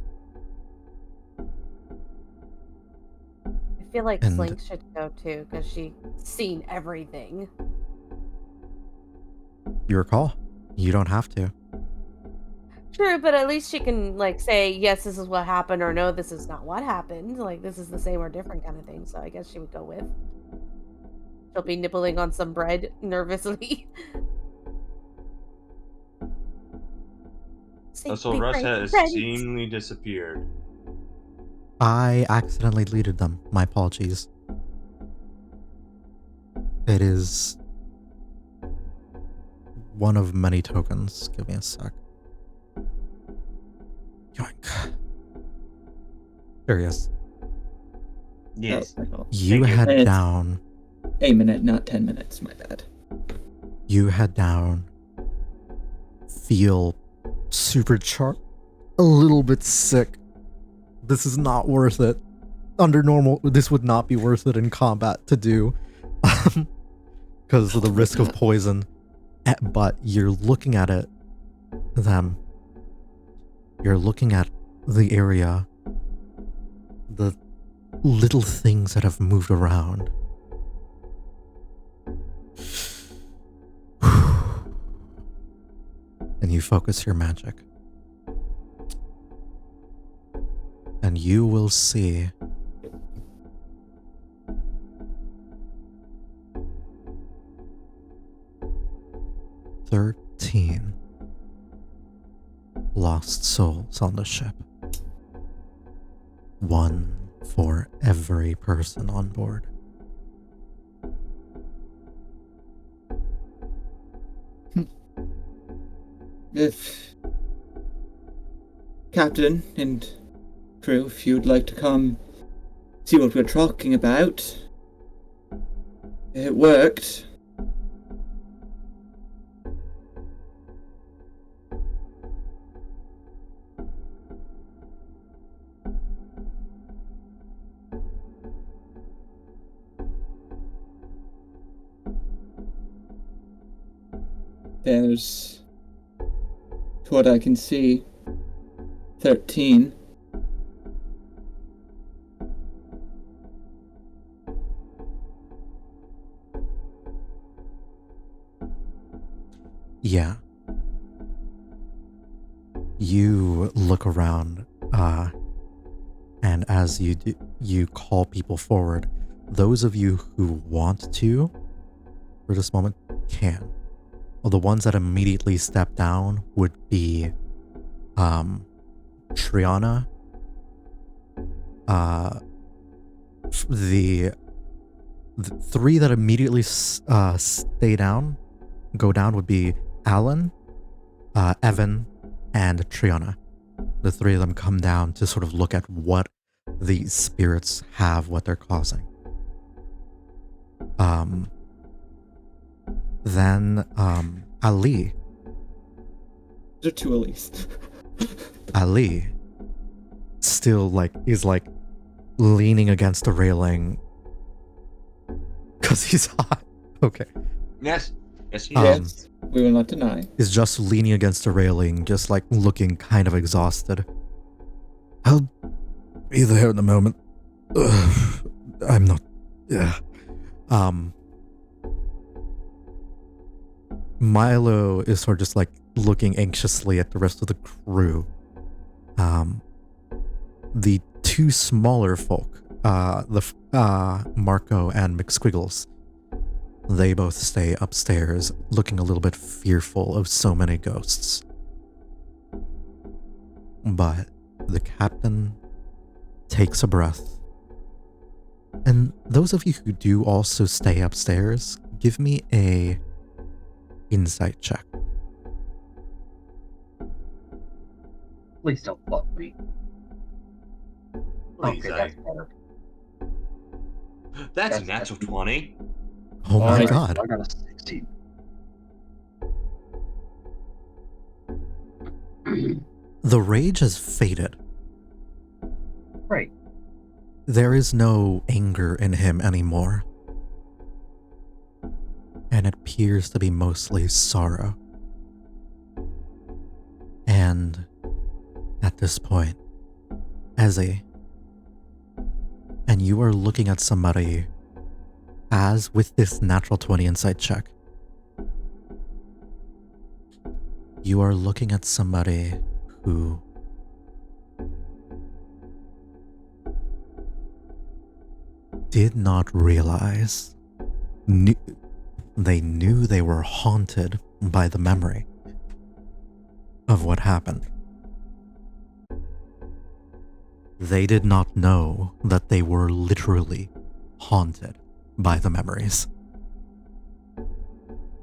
I feel like And- Slink should go too, because she's seen everything. You recall, You don't have to. True, but at least she can like say, yes, this is what happened, or no, this is not what happened. Like this is the same or different kind of thing. So I guess she would go with. She'll be nibbling on some bread nervously. So Russ has seemingly disappeared. I accidentally deleted them. My apologies. It is one of many tokens. Give me a sec. Yoink. There he is. Yes. Oh, You Thank you. head down. A minute, not 10 minutes. My bad. You head down. Feel supercharged. A little bit sick. This is not worth it. Under normal, this would not be worth it in combat to do. Because of the risk of poison. But you're looking at it. You're looking at the area. The little things that have moved around. And you focus your magic. And you will see "13 lost souls on the ship. One for every person on board. If Captain and crew, if you'd like to come see what we're talking about, it worked. There's, to what I can see, 13. Yeah. You look around, and as you do, you call people forward. Those of you who want to, for this moment, can. Well, the ones that immediately step down would be Triana, the three that immediately go down would be Alan, Evan, and Triana. The three of them come down to sort of look at what these spirits have, what they're causing. Then Ali. There are two at least. Ali still is leaning against the railing because he's hot. Okay. Yes. Yes, he Yes, we will not deny. Is just leaning against the railing, just looking kind of exhausted. I'll be there in a moment. I'm not. Yeah. Milo is sort of just looking anxiously at the rest of the crew. The two smaller folk, Marco and McSquiggles, they both stay upstairs looking a little bit fearful of so many ghosts. But the captain takes a breath. And those of you who do also stay upstairs, give me a insight check. Please don't fuck me. Please, Okay, that's better. That's a natural 20. Oh my Alright, god. I got a 16. The rage has faded. Great. There is no anger in him anymore. And it appears to be mostly sorrow. And at this point, Eze, and you are looking at somebody as with this natural 20 insight check. You are looking at somebody who did not realize, they knew they were haunted by the memory of what happened. They did not know that they were literally haunted by the memories.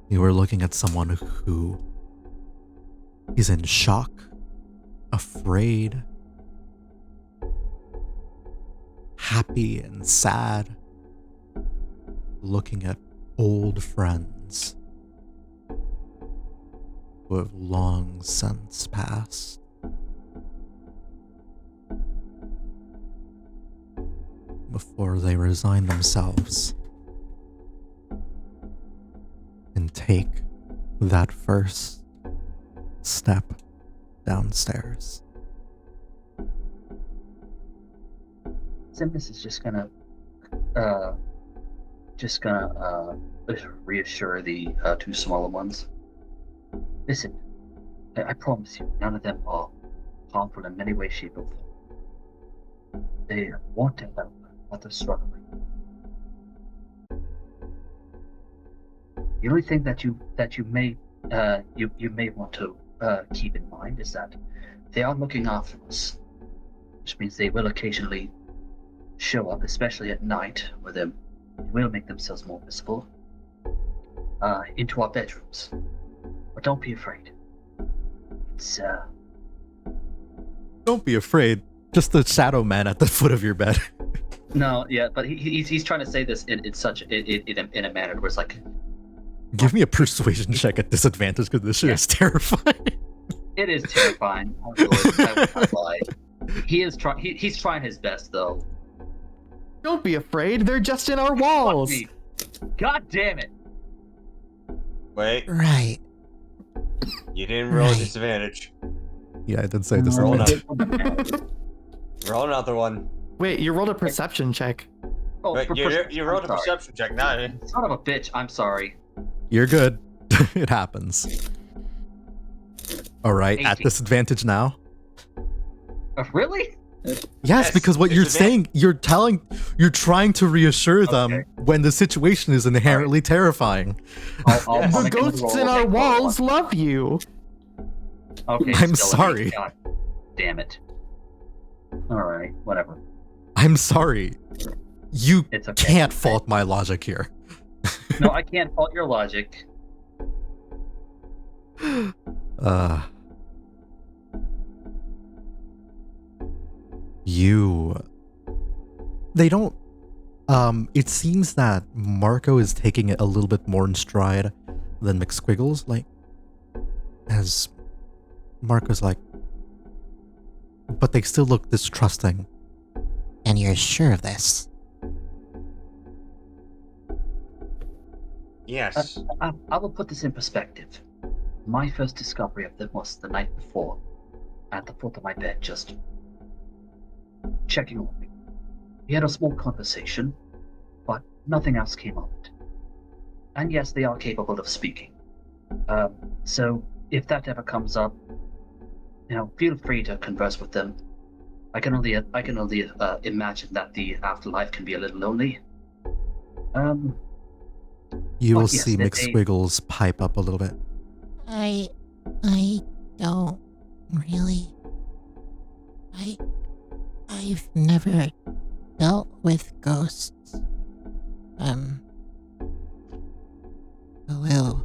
You were looking at someone who is in shock, afraid, happy and sad, looking at old friends who have long since passed. Before they resign themselves and take that first step downstairs. Simbus is just gonna reassure the two smaller ones. Listen, I promise you, none of them are harmful in any way, shape, or form. They want to help, but they're struggling. The only thing that you may want to keep in mind is that they are looking after us, which means they will occasionally show up, especially at night, where they will make themselves more visible, into our bedrooms. But don't be afraid. It's Don't be afraid. Just the shadow man at the foot of your bed. no, yeah, but he's trying to say this in a manner where it's like, Give me a persuasion check at disadvantage because this shit is terrifying. it is terrifying. I won't lie. He's trying his best though. Don't be afraid. They're just in our walls. Fuck me. God damn it! Wait, Right. you didn't roll a Right. disadvantage. Yeah, I did say Roll disadvantage. Roll another one. Wait, you rolled a perception check. Oh, Wait, you rolled a I'm sorry. perception check, not Son of a bitch! I'm sorry. You're good. It happens. Alright, at 18. disadvantage now. Really? Yes, Yes, because what you're disadvantage. saying, you're trying to reassure them Okay. when the situation is inherently terrifying. I'll Yes. The make another ghosts roll. in our Make roll walls one. love you. Okay, I'm still an sorry. eight. God damn it. All right, whatever. I'm sorry. You It's okay. can't fault my logic here. No, I can't fault your logic. They don't, it seems that Marco is taking it a little bit more in stride than McSquiggles, like, as Marco's like, but they still look distrusting. And you're sure of this? Yes. I will put this in perspective. My first discovery of them was the night before, at the foot of my bed, just checking on me. We had a small conversation, but nothing else came of it. And yes, they are capable of speaking. So if that ever comes up, feel free to converse with them. I can only imagine that the afterlife can be a little lonely. You But will yes, see they- McSquiggles pipe up a little bit. I don't really. I've never dealt with ghosts. Well,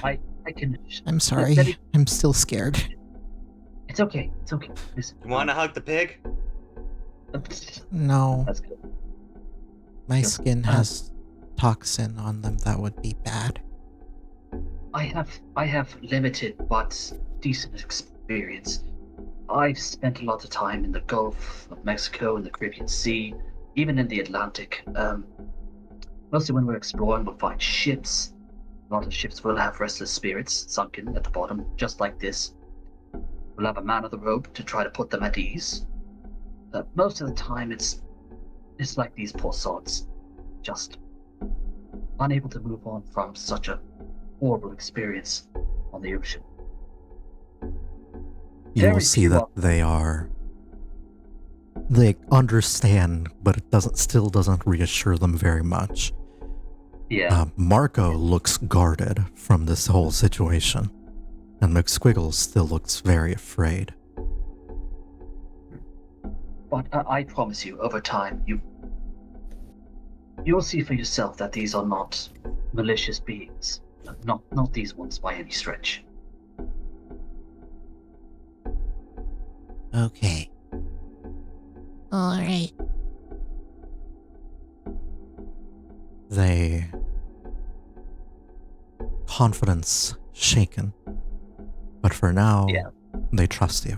I can. I'm sorry. Let me- I'm still scared. It's okay. It's okay. Listen, You want to hug the pig? No, That's good. my Sure. skin has toxin on them that would be bad. I have limited but decent experience. I've spent a lot of time in the Gulf of Mexico, in the Caribbean Sea, even in the Atlantic. Mostly when we're exploring, we'll find ships. A lot of ships will have restless spirits sunken at the bottom, just like this. We'll have a man of the rope to try to put them at ease. Most of the time, it's like these poor sods, just unable to move on from such a horrible experience on the ocean. You will Very see few that of- they understand, but it doesn't reassure them very much. Yeah. Marco looks guarded from this whole situation, and McSquiggles still looks very afraid. But I promise you, over time, you'll see for yourself that these are not malicious beings. Not these ones by any stretch. Okay. Alright. They confidence shaken, but for now, Yeah. they trust you.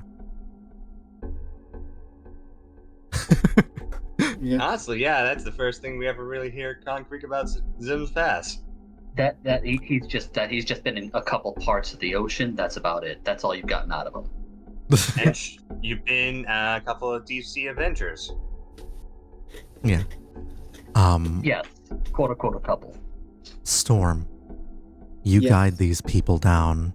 Yeah. Honestly, yeah, that's the first thing we ever really hear concrete about Zim's past. He's just been in a couple parts of the ocean. That's about it. That's all you've gotten out of him. And you've been a couple of deep sea adventures. Yeah. Yes, quote unquote a couple. Storm, you Yes. guide these people down.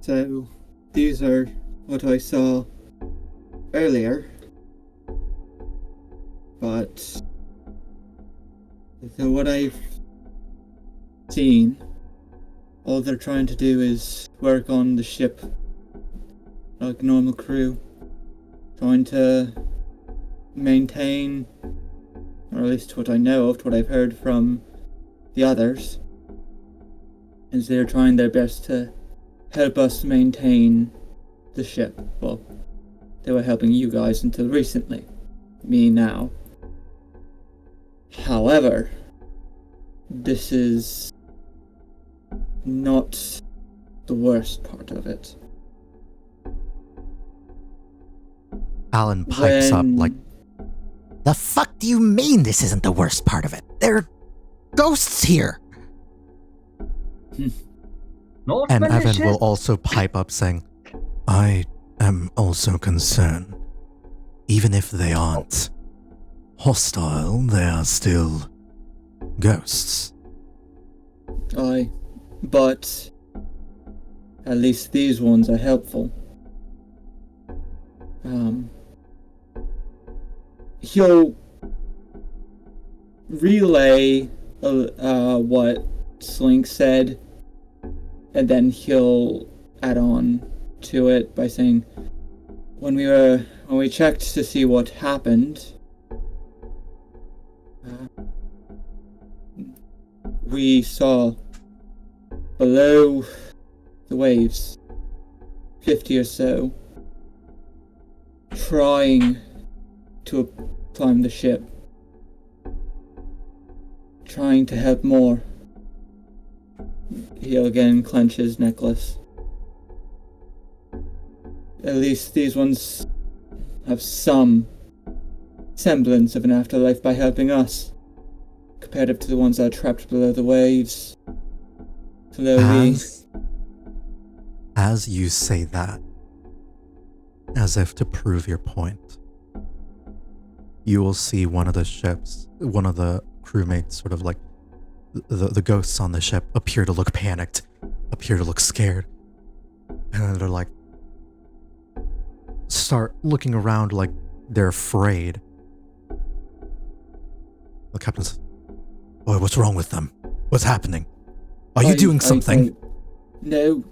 So, these are what I saw earlier. But, so what I've seen, all they're trying to do is work on the ship like a normal crew. Trying to maintain, or at least what I know of, what I've heard from the others, is they're trying their best to help us maintain the ship. Well, they were helping you guys until recently. Me now. However, this is not the worst part of it. Alan pipes up like, The fuck do you mean this isn't the worst part of it? There are ghosts here. Not and malicious. Evan will also pipe up saying, I am also concerned. Even if they aren't hostile, they are still ghosts. Aye, but at least these ones are helpful. He'll relay what Slink said, and then he'll add on to it by saying, when we checked to see what happened, we saw below the waves 50 or so trying to climb the ship, trying to help more. He'll again clench his necklace. At least these ones have some semblance of an afterlife by helping us, compared to the ones that are trapped below the waves. Slowly. As you say that, as if to prove your point, you will see one of the crewmates, sort of like the ghosts on the ship, appear to look panicked, appear to look scared, and then they're like, start looking around like they're afraid. The captain says, "Boy, what's wrong with them? What's happening? Are you doing something?" No,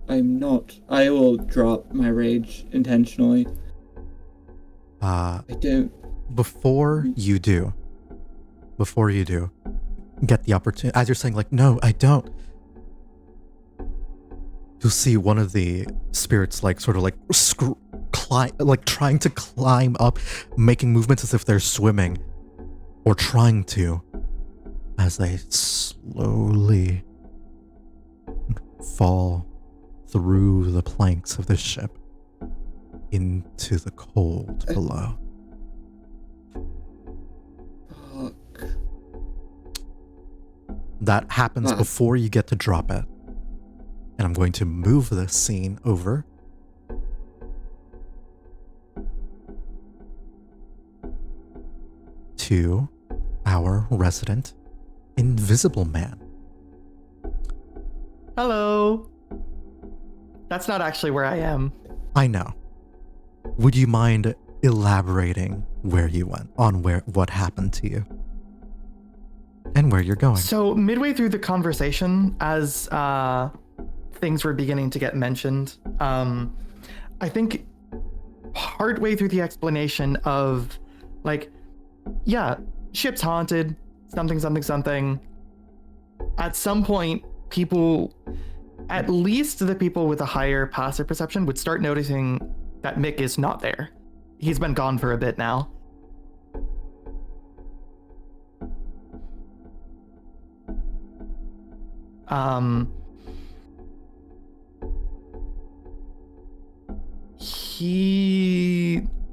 I'm not. I will drop my rage intentionally. I don't. Before you do, get the opportunity, as you're saying, like, no, I don't. You'll see one of the spirits, like, sort of like trying to climb up, making movements as if they're swimming, or trying to, as they slowly fall through the planks of the ship into the cold below. Fuck. That happens before you get to drop it. And I'm going to move this scene over to our resident Invisible Man. Hello. That's not actually where I am. I know. Would you mind elaborating where you went, on what happened to you? And where you're going? So midway through the conversation, as things were beginning to get mentioned, I think partway through the explanation of, like, yeah, ship's haunted, something. At some point, people, at least the people with a higher passive perception, would start noticing that Mick is not there. He's been gone for a bit now.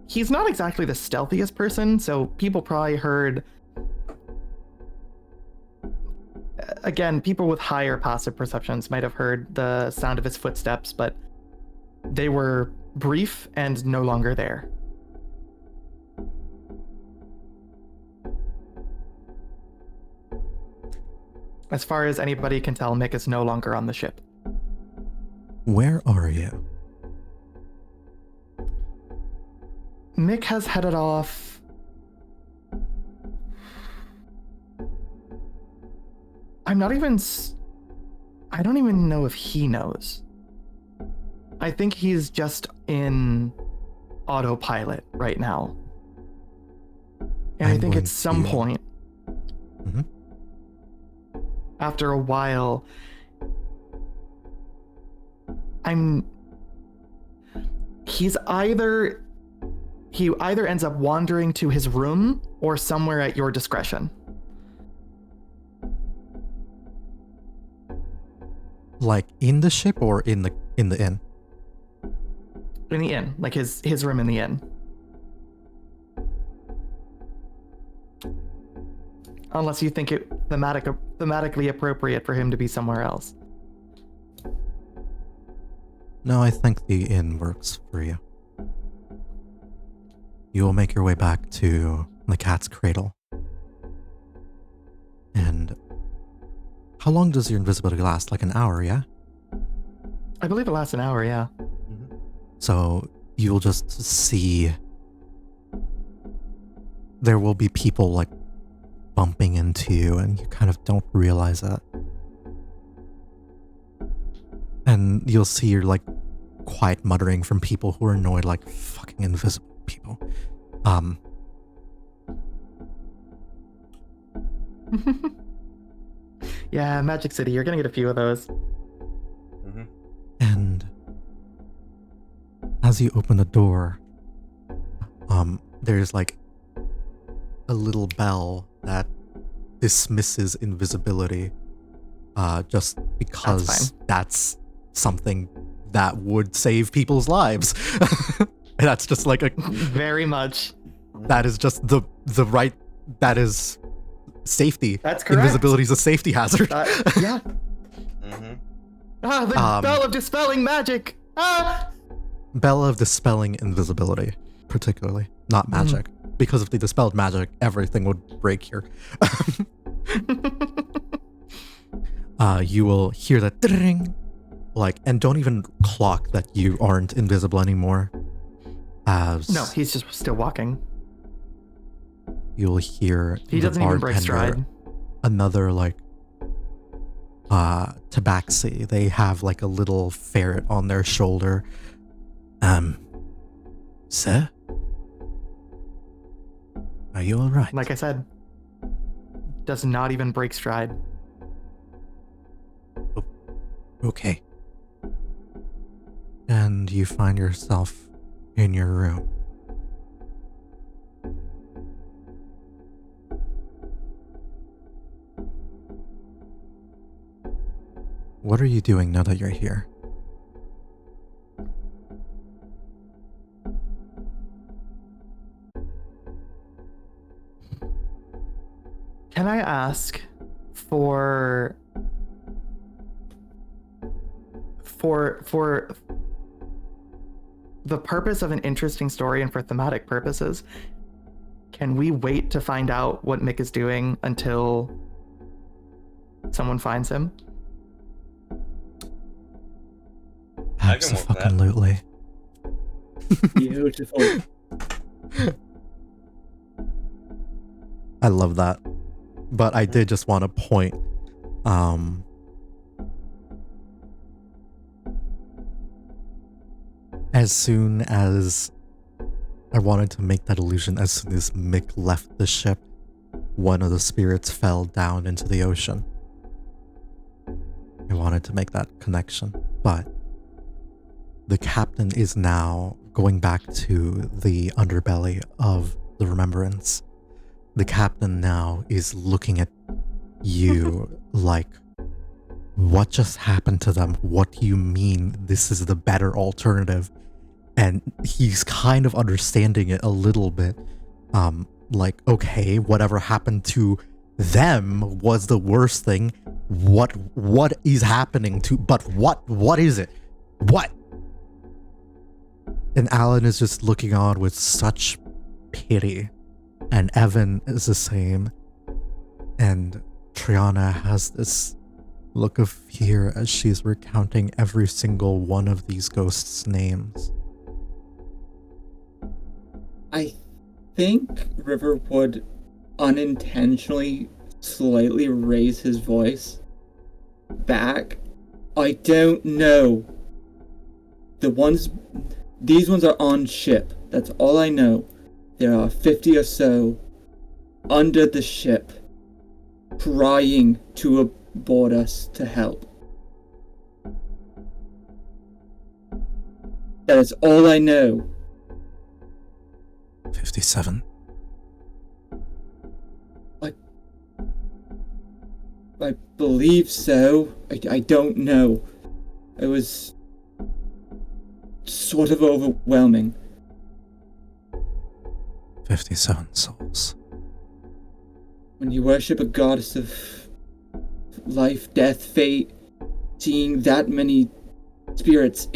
He's not exactly the stealthiest person, so people probably heard. Again, people with higher passive perceptions might have heard the sound of his footsteps, but they were brief and no longer there. As far as anybody can tell, Mick is no longer on the ship. Where are you? Mick has headed off. I don't even know if he knows. I think he's just in autopilot right now. And I think at some point, after a while, he either ends up wandering to his room or somewhere at your discretion. Like in the ship or in the inn? In the inn, like his room in the inn. Unless you think it thematically appropriate for him to be somewhere else. No, I think the inn works for you. You will make your way back to the Cat's Cradle. And how long does your invisibility last? Like an hour, yeah? I believe it lasts an hour, yeah. So you'll just see there will be people like bumping into you and you kind of don't realize that. And you'll see your like quiet muttering from people who are annoyed, like fucking invisible people. Yeah, Magic City, you're gonna get a few of those. And as you open the door, there's like a little bell that dismisses invisibility, just because that's something that would save people's lives. That's just like a very much. That is just the right. That is safety. That's correct. Invisibility is a safety hazard. Yeah. The bell of dispelling magic. Bell of dispelling invisibility, particularly, not magic. Because if they dispelled magic, everything would break here. You will hear that ding, like, and don't even clock that you aren't invisible anymore. No, he's just still walking. You'll hear he doesn't even break stride. Another like tabaxi. They have like a little ferret on their shoulder. Sir? Are you alright? Like I said, does not even break stride. Okay. And you find yourself in your room. What are you doing now that you're here? Can I ask for the purpose of an interesting story and for thematic purposes, can we wait to find out what Mick is doing until someone finds him. I can work that. Absolutely. Beautiful. I love that. But I did just want to point, as soon as I wanted to make that illusion, as soon as Mick left the ship, one of the spirits fell down into the ocean. I wanted to make that connection, but the captain is now going back to the underbelly of the remembrance. The captain now is looking at you like, what just happened to them? What do you mean this is the better alternative? And he's kind of understanding it a little bit. Like, okay, whatever happened to them was the worst thing. What is happening to, but what is it? What? And Alan is just looking on with such pity. And Evan is the same. And Triana has this look of fear as she's recounting every single one of these ghosts' names. I think River would unintentionally slightly raise his voice back. I don't know. These ones are on ship. That's all I know. There are 50 or so under the ship trying to aboard us to help. That is all I know. 57. I believe so. I don't know. It was sort of overwhelming. 57 souls. When you worship a goddess of life, death, fate, seeing that many spirits,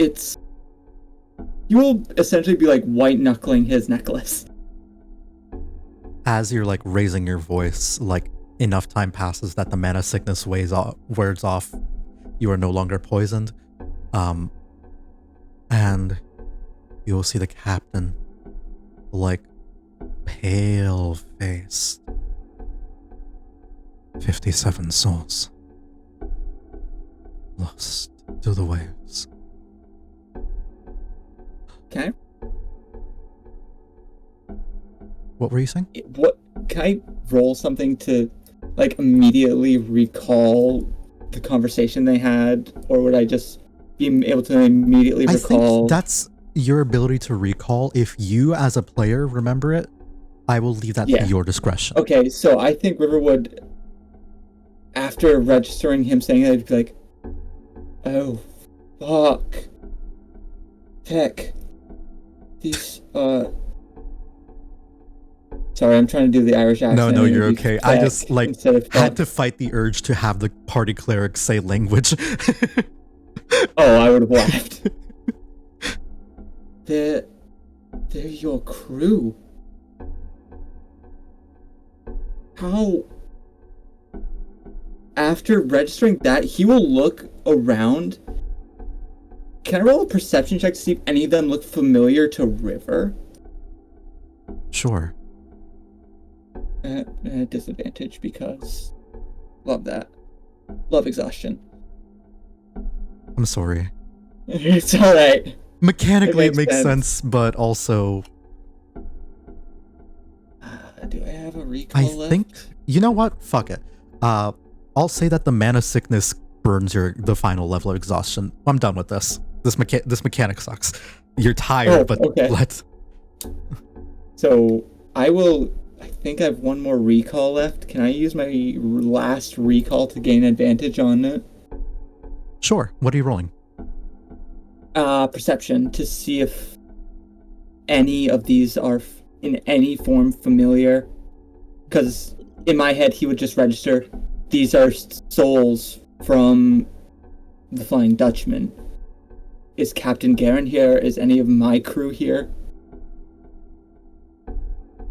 you will essentially be like white knuckling his necklace. As you're like raising your voice, like enough time passes that the mana sickness wears off. You are no longer poisoned. And you'll see the captain, like, pale faced. 57 souls lost to the waves. Okay. What were you saying? What can I roll something to like immediately recall the conversation they had, or would I just be able to immediately recall? I think that's your ability to recall. If you as a player remember it, I will leave that to your discretion. Okay, so I think Riverwood, after registering him saying that, he'd be like, oh, fuck. Heck. These, Sorry, I'm trying to do the Irish accent. No, you're okay. I just, like, had to fight the urge to have the party cleric say language. Oh, I would have laughed. They're your crew. How? After registering that, he will look around. Can I roll a perception check to see if any of them look familiar to River? Sure. At disadvantage because love that. Love exhaustion. I'm sorry. It's alright. Mechanically it makes sense, but also do I have a recall left? think, you know what? Fuck it. I'll say that the mana sickness burns the final level of exhaustion. I'm done with this. This mechanic sucks. You're tired, but okay. let's. So I think I have one more recall left. Can I use my last recall to gain advantage on it? Sure. What are you rolling? Perception, to see if any of these are in any form familiar. Because in my head, he would just register, these are souls from the Flying Dutchman. Is Captain Garen here? Is any of my crew here?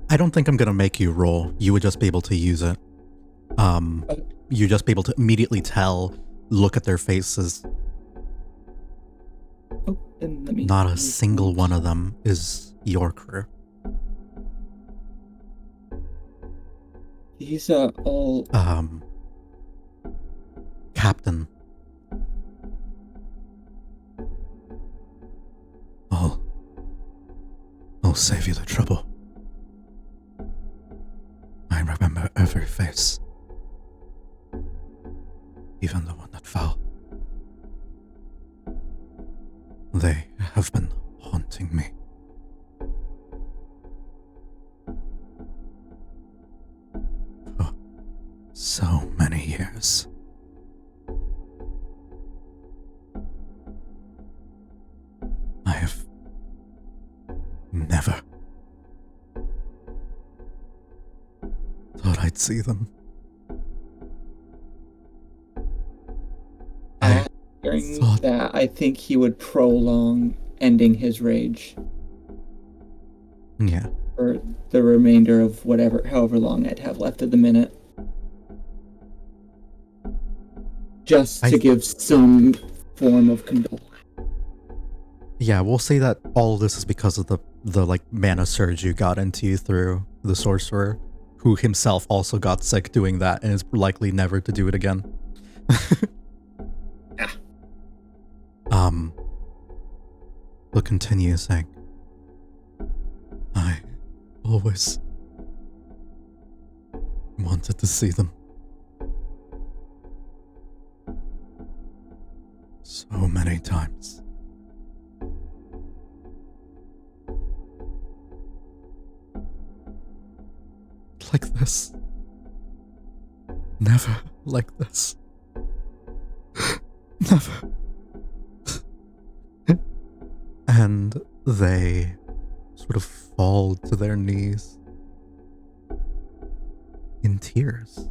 I don't think I'm gonna make you roll. You would just be able to use it. you just be able to immediately tell, look at their faces. Oh, and let me Not a single one of them is your crew. These are all. Captain. I'll save you the trouble. I remember every face. Even the one that fell. They have been haunting me. For so many years. I have never thought I'd see them. During that, I think he would prolong ending his rage. Yeah. For the remainder of however long I'd have left of the minute. Just to give some form of control. Yeah, we'll say that all this is because of the like mana surge you got into through the sorcerer, who himself also got sick doing that and is likely never to do it again. Yeah. We'll continue saying, I always wanted to see them. So many times. Like this. Never like this. Never. And they sort of fall to their knees in tears.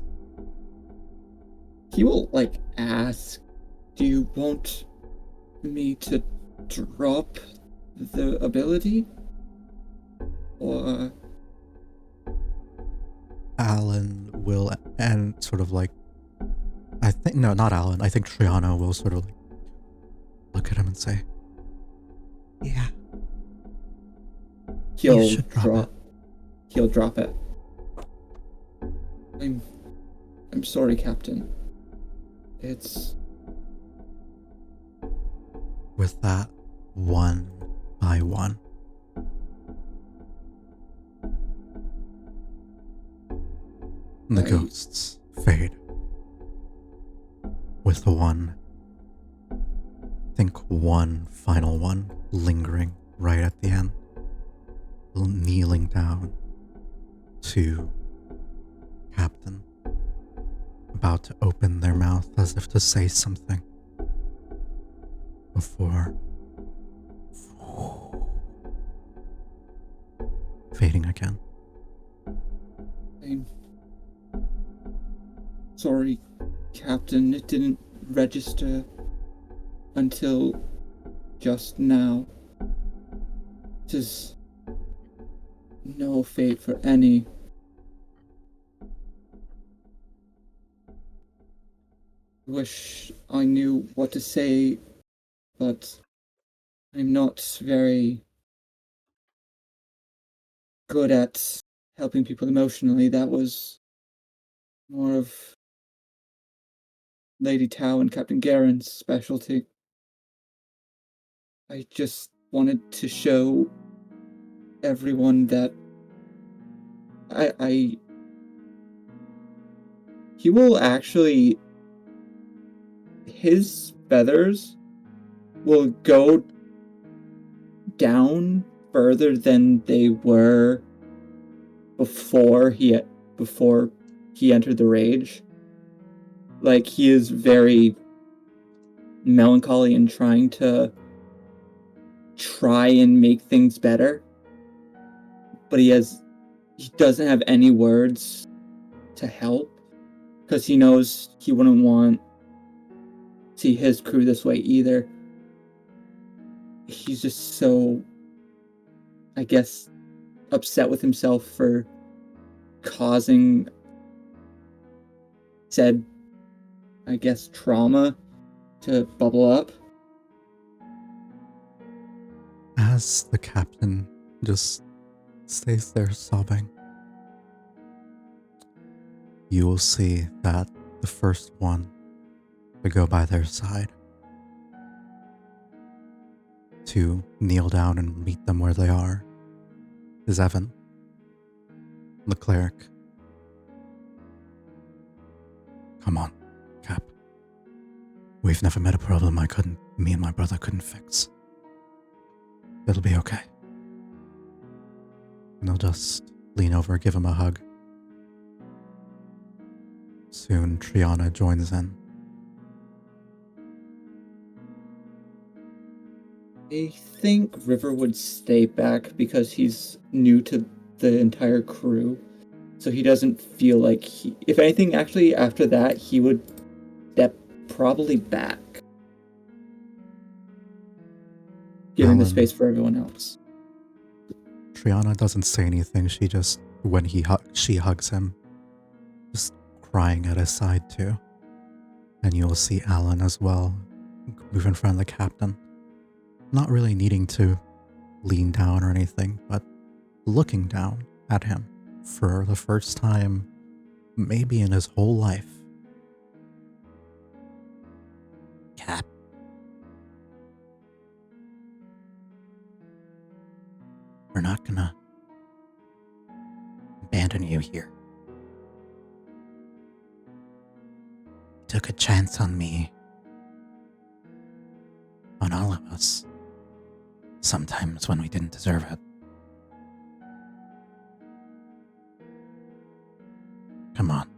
He will, ask, do you want me to drop the ability? Or... Alan will, and sort of no, not Alan, I think Triana will sort of look at him and say, yeah. He'll should drop it. He'll drop it. I'm sorry, Captain. It's... With that, one by one, the ghosts fade. With the one, I think one final one lingering right at the end, kneeling down to Captain, about to open their mouth as if to say something before fading again. I'm sorry, Captain. It didn't register until just now. It is no fate for any. Wish I knew what to say, but I'm not very good at helping people emotionally. That was more of Lady Tao and Captain Garen's specialty. I just wanted to show everyone that he will actually, his feathers will go down further than they were before he entered the rage. Like, he is very melancholy and trying and make things better, but he doesn't have any words to help because he knows he wouldn't want to see his crew this way either. He's just so, I guess, upset with himself for causing said, I guess, trauma to bubble up. As the captain just stays there sobbing, you will see that the first one to go by their side, to kneel down and meet them where they are, is Evan, the cleric. Come on, Cap. We've never met a problem me and my brother couldn't fix. It'll be okay. And I'll just lean over, give him a hug. Soon, Triana joins in. I think River would stay back because he's new to the entire crew. So he doesn't feel like if anything, actually, after that, he would step probably back. Giving the space for everyone else. Triana doesn't say anything. She just, when she hugs him, just crying at his side too. And you'll see Alan as well, move in front of the captain. Not really needing to lean down or anything, but looking down at him for the first time, maybe in his whole life. Cap. We're not gonna abandon you here. You took a chance on me. On all of us. Sometimes when we didn't deserve it. Come on.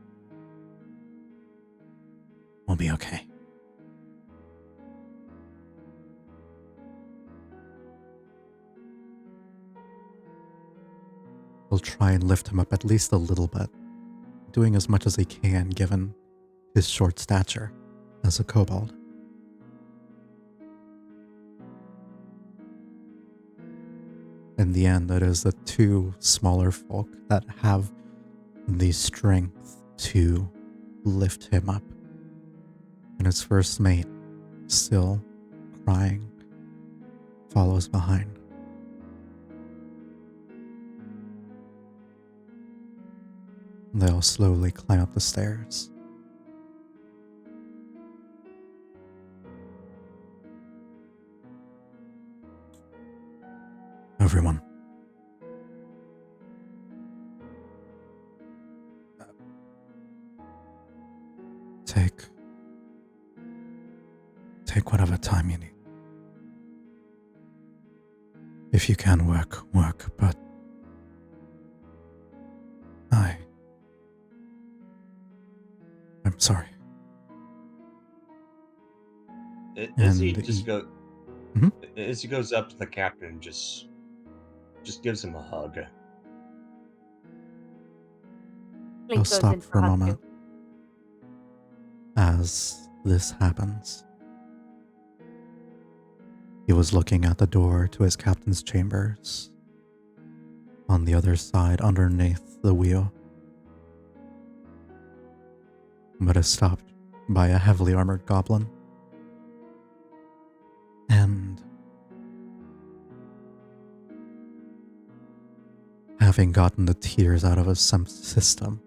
We'll be okay. We'll try and lift him up at least a little bit, doing as much as he can given his short stature as a kobold. In the end, it is the two smaller folk that have the strength to lift him up. And his first mate, still crying, follows behind. They'll slowly climb up the stairs. Everyone. Take whatever time you need. If you can work, but I'm sorry. As he goes up to the captain, just gives him a hug. I'll stop for a moment. As this happens, he was looking at the door to his captain's chambers. On the other side, underneath the wheel, but is stopped by a heavily armored goblin. And having gotten the tears out of his system,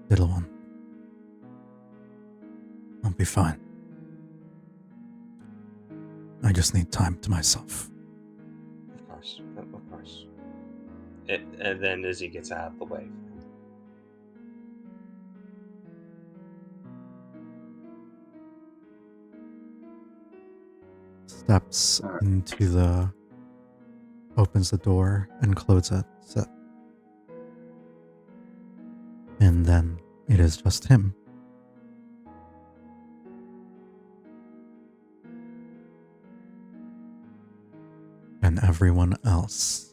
little one, I'll be fine. I just need time to myself. Of course. And then Izzy gets out of the way. Steps into opens the door and closes it. And then it is just him. And everyone else.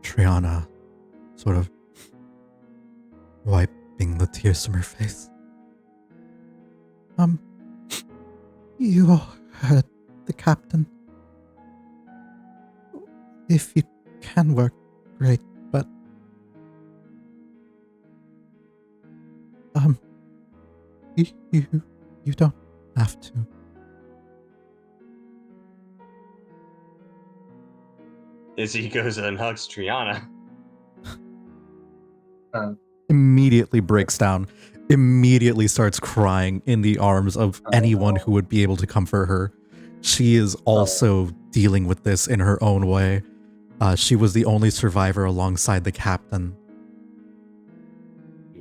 Triana sort of wiping the tears from her face. You all heard the captain. If you can work, great, but you don't have to. Izzy goes and hugs Triana. Immediately breaks down, immediately starts crying in the arms of anyone who would be able to comfort her. She is also dealing with this in her own way. She was the only survivor alongside the captain.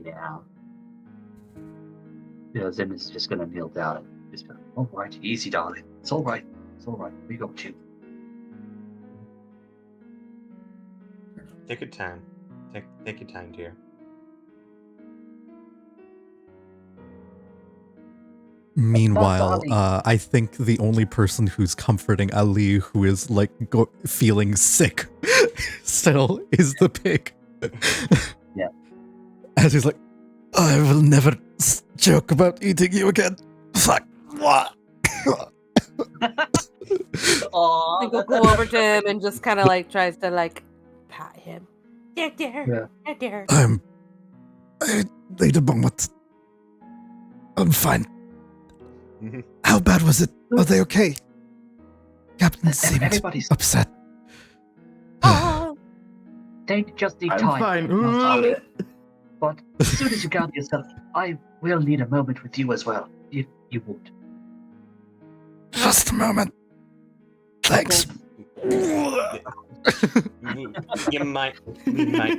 Yeah. Zim is just gonna kneel down and just go, all right, easy, darling. It's all right. It's all right. We got you. Take your time. Take your time, dear. Meanwhile, I think the only person who's comforting Ali, who is like feeling sick still, is the pig. Yeah. As he's like, I will never joke about eating you again. Fuck. What? I go over to him and just kind of like tries to like pat him. There. I laid a moment. I'm fine. Mm-hmm. How bad was it? Are they okay? Captain seemed upset. They just need I'm time. fine. But as soon as you gather yourself, I will need a moment with you as well. If you would. Just a moment. Thanks. We might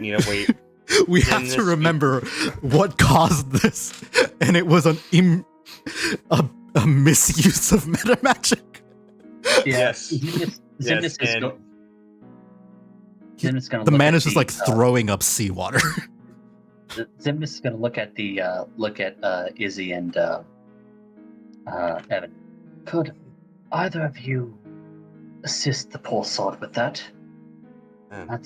need to wait. We have to remember what caused this, and it was a misuse of meta magic. Yes. Zimnis is going to. The man is just like throwing up seawater. Zimnis is going to look at Izzy and Evan. Could either of you assist the poor sod with that? I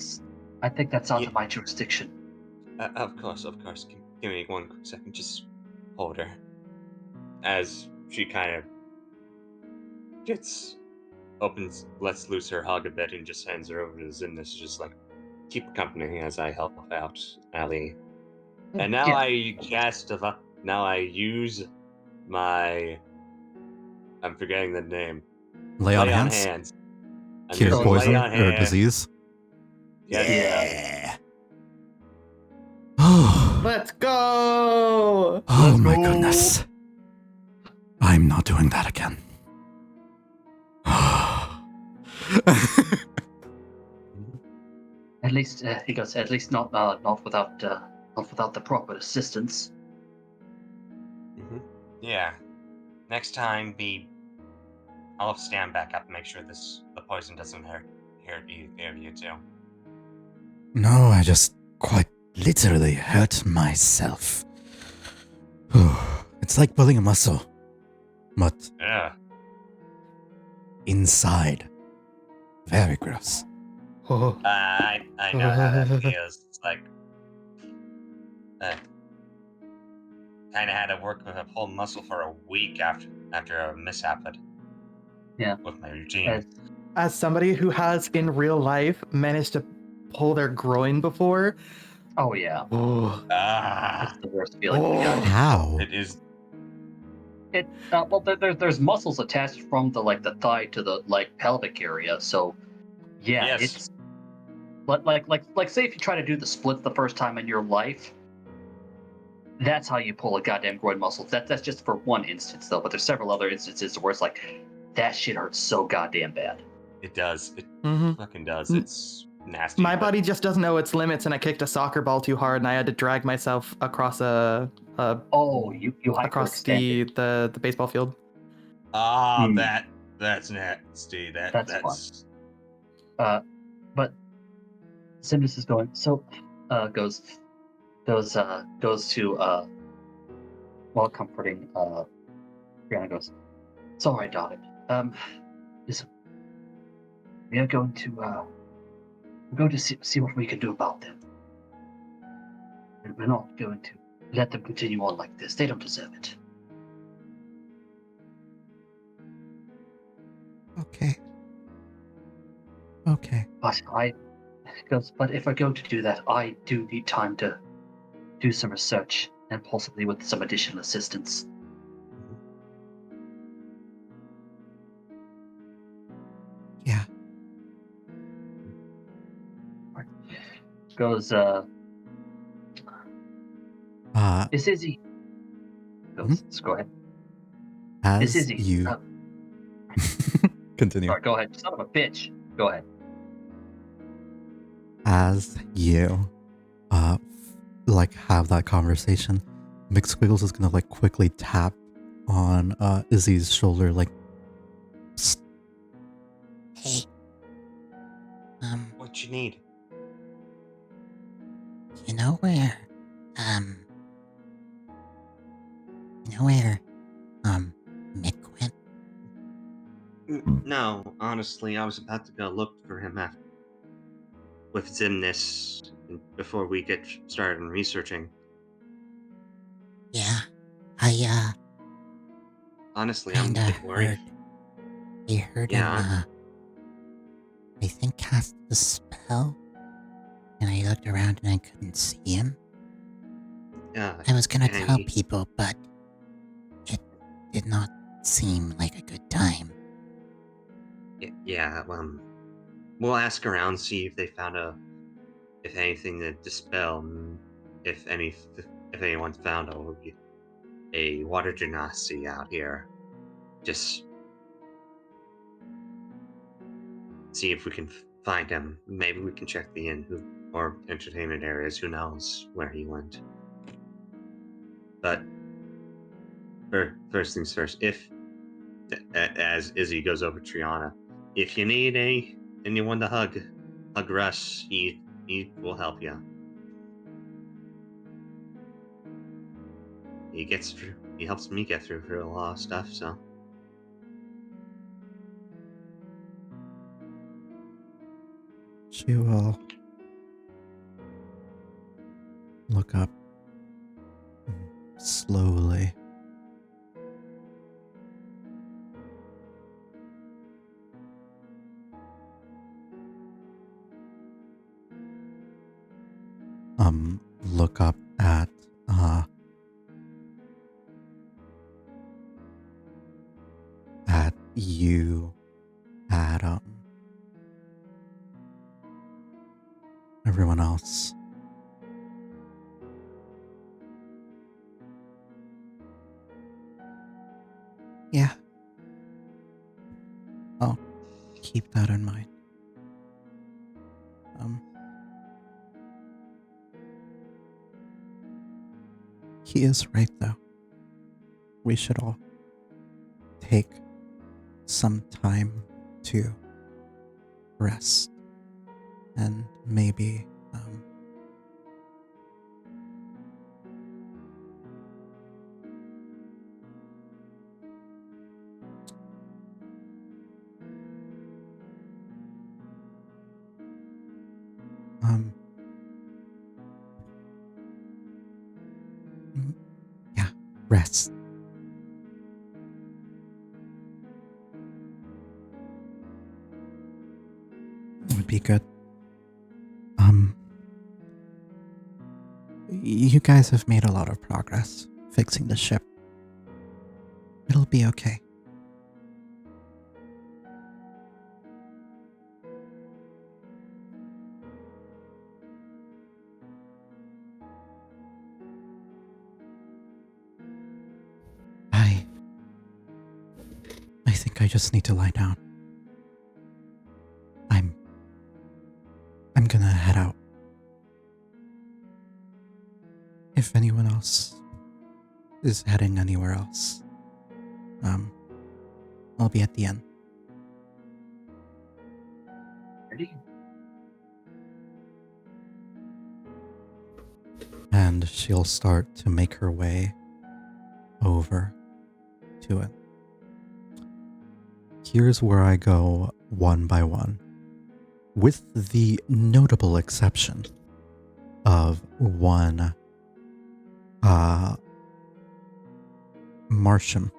think that's out of my jurisdiction. Of course. Give me 1 quick second. Just hold her. As she kind of lets loose her hug a bit and just hands her over to Zimnis, just like, keep company as I help out Ali. And now I use my, I'm forgetting the name. Lay on hands. Cure poison or disease. Yeah. Let's go! Oh my goodness. I'm not doing that again. At least he goes. At least not without the proper assistance. Mm-hmm. Yeah. Next time, I'll stand back up and make sure the poison doesn't hurt either of you too. No, I just quite literally hurt myself. It's like pulling a muscle, but inside. Very gross. I know how that feels. It's like kind of had to work with a pulled muscle for a week after a mishap. With my routine. As somebody who has in real life managed to pull their groin before. Oh yeah. It's the worst feeling. How? It is. Well, there's muscles attached from the thigh to the pelvic area. So yeah, it's like say if you try to do the splits the first time in your life. That's how you pull a goddamn groin muscle. That's just for one instance though, but there's several other instances where it's like that shit hurts so goddamn bad. It does. It fucking does. It's nasty. My body just doesn't know its limits, and I kicked a soccer ball too hard, and I had to drag myself across you across the baseball field. That's nasty. That's fun. But Simnus is going. So, goes to while comforting Brianna goes. It's all right, darling. Listen, we are going to see what we can do about them. And we're not going to let them continue on like this. They don't deserve it. Okay. Okay. But but if we're going to do that, I do need time to do some research and possibly with some additional assistance. Yeah. Goes, Is Izzy? Goes, let's go ahead. As Is Izzy? you continue. Sorry, go ahead. Son of a bitch. Go ahead. As you like have that conversation, McSquiggles is gonna like quickly tap on Izzy's shoulder, like, psst. Hey. What you need? You know where, Mick went? No, honestly, I was about to go look for him with Zimnus before we get started in researching. Yeah. Honestly, I'm a Kinda bit worried. I heard Yeah. him, I think cast the spell, and I looked around and I couldn't see him. Yeah. I was gonna and tell he- people, but it did not seem like a good time. Yeah. We'll ask around, see if they found if anything to dispel, if anyone's found a water genasi out here. Just see if we can find him. Maybe we can check the inn or entertainment areas. Who knows where he went? But first things first. If as Izzy goes over to Triana, if you need anyone to hug Russ. He will help you. He helps me get through a lot of stuff. So. She will look up slowly. Look up at you, Adam, everyone else. Yeah. I'll keep that in mind. He is right, though. We should all take some time to rest and maybe yeah, rest. Would be good. You guys have made a lot of progress fixing the ship. It'll be okay. I think I just need to lie down. I'm gonna head out. If anyone else is heading anywhere else, I'll be at the end. Ready? And she'll start to make her way over to it. Here's where I go one by one, with the notable exception of one Marsham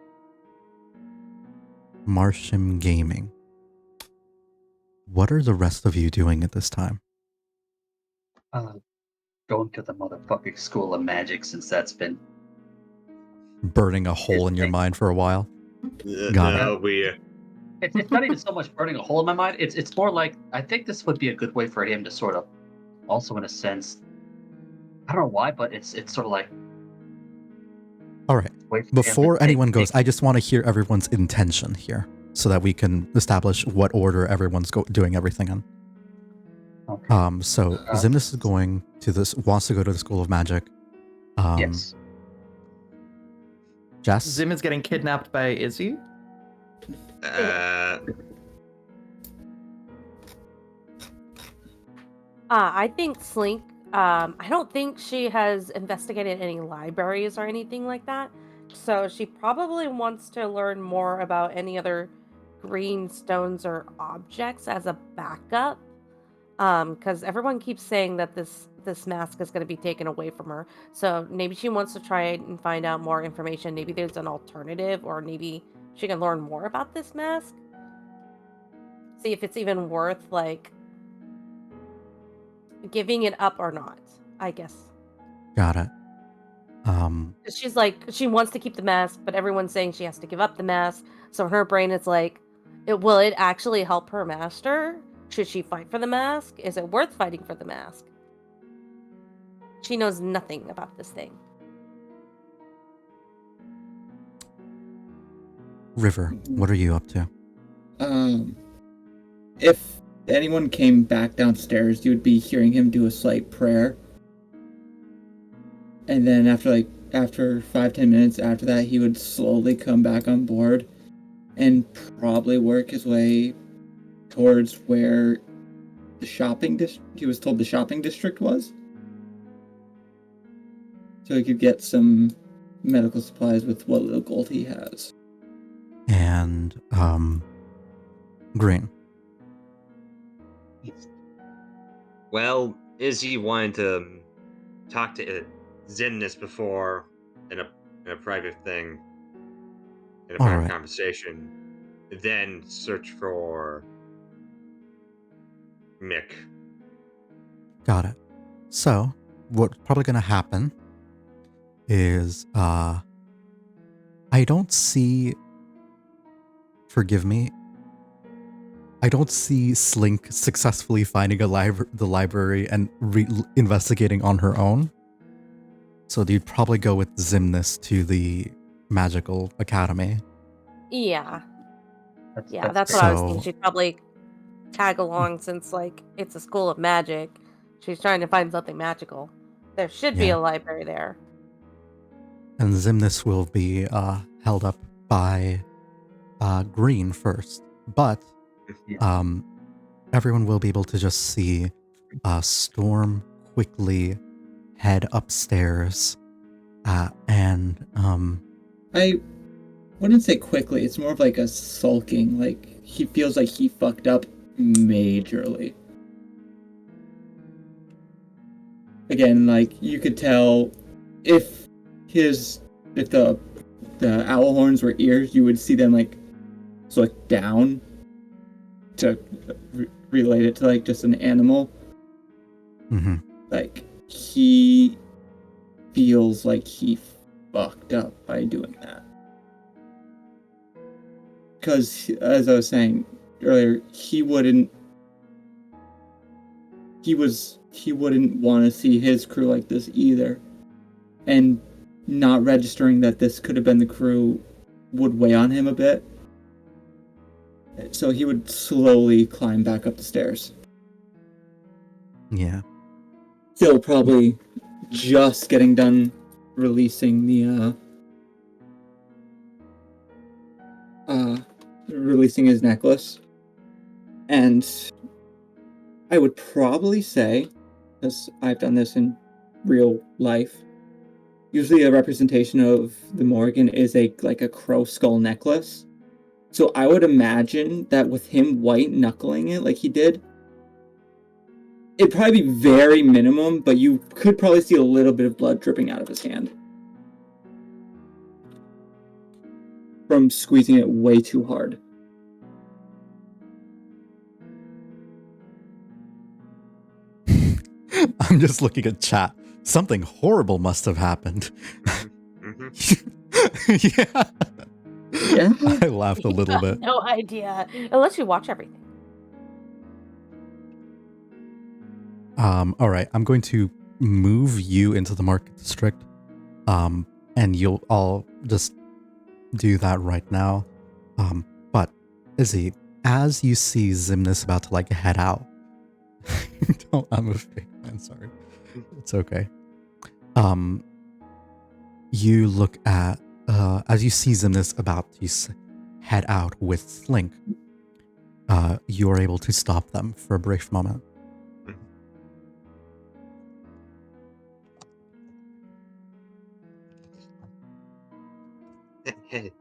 Gaming. What are the rest of you doing at this time? Going to the motherfucking School of Magic, since that's been Burning a hole in your mind for a while? Got it. No, it's not even so much burning a hole in my mind. It's more like, I think this would be a good way for him to sort of, also in a sense, I don't know why, but it's sort of like. All right. Before anyone goes, I just want to hear everyone's intention here, so that we can establish what order everyone's doing everything in. Okay. So Zimnus is wants to go to the School of Magic. Yes. Jess? Zim is getting kidnapped by Izzy. I think Slink, I don't think she has investigated any libraries or anything like that. So she probably wants to learn more about any other green stones or objects as a backup. Because everyone keeps saying that this mask is going to be taken away from her. So maybe she wants to try and find out more information. Maybe there's an alternative, or maybe she can learn more about this mask. See if it's even worth, like, giving it up or not, I guess. Got it. She's like, she wants to keep the mask, but everyone's saying she has to give up the mask. So in her brain, it's like, will it actually help her master? Should she fight for the mask? Is it worth fighting for the mask? She knows nothing about this thing. River, what are you up to? If anyone came back downstairs, you would be hearing him do a slight prayer. And then after 5-10 minutes after that, he would slowly come back on board and probably work his way towards where he was told the shopping district was. So he could get some medical supplies with what little gold he has. And, Green. Well, Izzy wanted to talk to Zimnus before in a private thing, in a private conversation, then search for Mick. Got it. So, what's probably going to happen is, I don't see, forgive me, I don't see Slink successfully finding the library and investigating on her own. So you'd probably go with Zimnus to the Magical Academy. Yeah. That's what I was thinking. She'd probably tag along since, like, it's a school of magic. She's trying to find something magical. There should be a library there. And Zimnus will be held up by Green first. But everyone will be able to just see Storm quickly head upstairs. And I wouldn't say quickly. It's more of like a sulking. Like, he feels like he fucked up majorly. Again, like, you could tell if the owl horns were ears, you would see them, like, flick down to relate it to, like, just an animal. Mm-hmm. Like, he feels like he fucked up by doing that. Because, as I was saying earlier, he wouldn't want to see his crew like this either. And not registering that this could have been the crew would weigh on him a bit. So he would slowly climb back up the stairs. Yeah. Still probably just getting done releasing releasing his necklace. And I would probably say, because I've done this in real life, usually a representation of the Morgan is a crow skull necklace. So I would imagine that with him white knuckling it like he did, it'd probably be very minimum, but you could probably see a little bit of blood dripping out of his hand. from squeezing it way too hard. I'm just looking at chat. Something horrible must have happened. Yeah. Yeah. I laughed a little bit. No idea. Unless you watch everything. All right, I'm going to move you into the market district. And I'll just do that right now. But Izzy, as you see Zimnis about to like head out, I'm a fake fan, sorry. It's okay. You look at as you see Zimnis about to head out with Slink, you're able to stop them for a brief moment.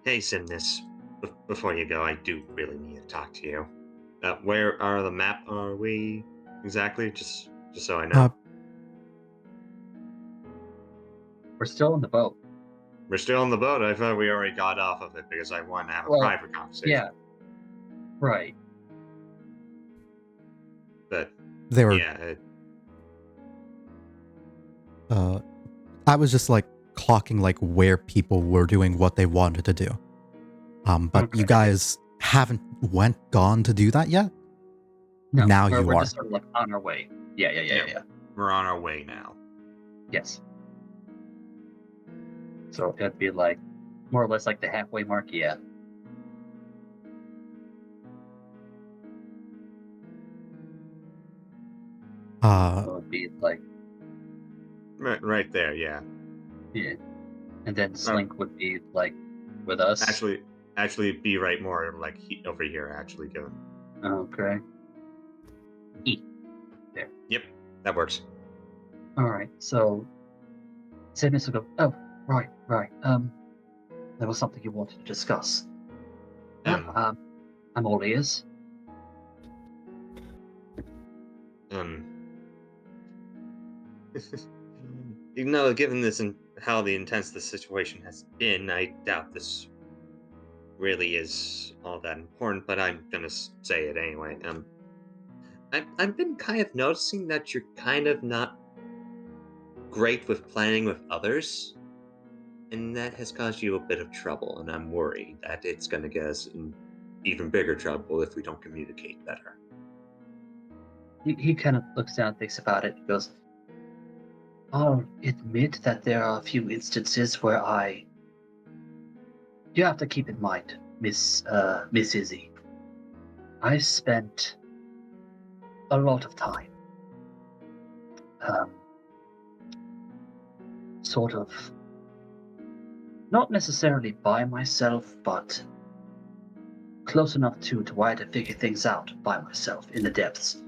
Hey, Simnus. Before you go, I do really need to talk to you. Where are the map are we exactly? Just so I know. We're still in the boat. We're still on the boat. I thought we already got off of it because I wanted to have a private conversation. Yeah. Right. But They were. yeah. I was just like clocking like where people were doing what they wanted to do. But Okay. you guys haven't gone to do that yet? No. Now we're you are. just sort of like on our way. Yeah. We're on our way now. Yes. So it'd be like more or less like the halfway mark, yeah. So it'd be like Right there, yeah. yeah. And then Slink would be like with us. Actually be right more like over here actually given. Okay. There. Yep, that works. Alright, so Sidnus will go, oh, right. There was something you wanted to discuss. I'm all ears. Given this and how intense the situation has been, I doubt this really is all that important, but I'm gonna say it anyway. I've been kind of noticing that you're kind of not great with planning with others, and that has caused you a bit of trouble, and I'm worried that it's gonna get us in even bigger trouble if we don't communicate better. He kind of looks down and thinks about it and goes, I'll admit that there are a few instances where you have to keep in mind, Miss Izzy. I spent a lot of time sort of not necessarily by myself, but close enough to where I had to figure things out by myself in the depths.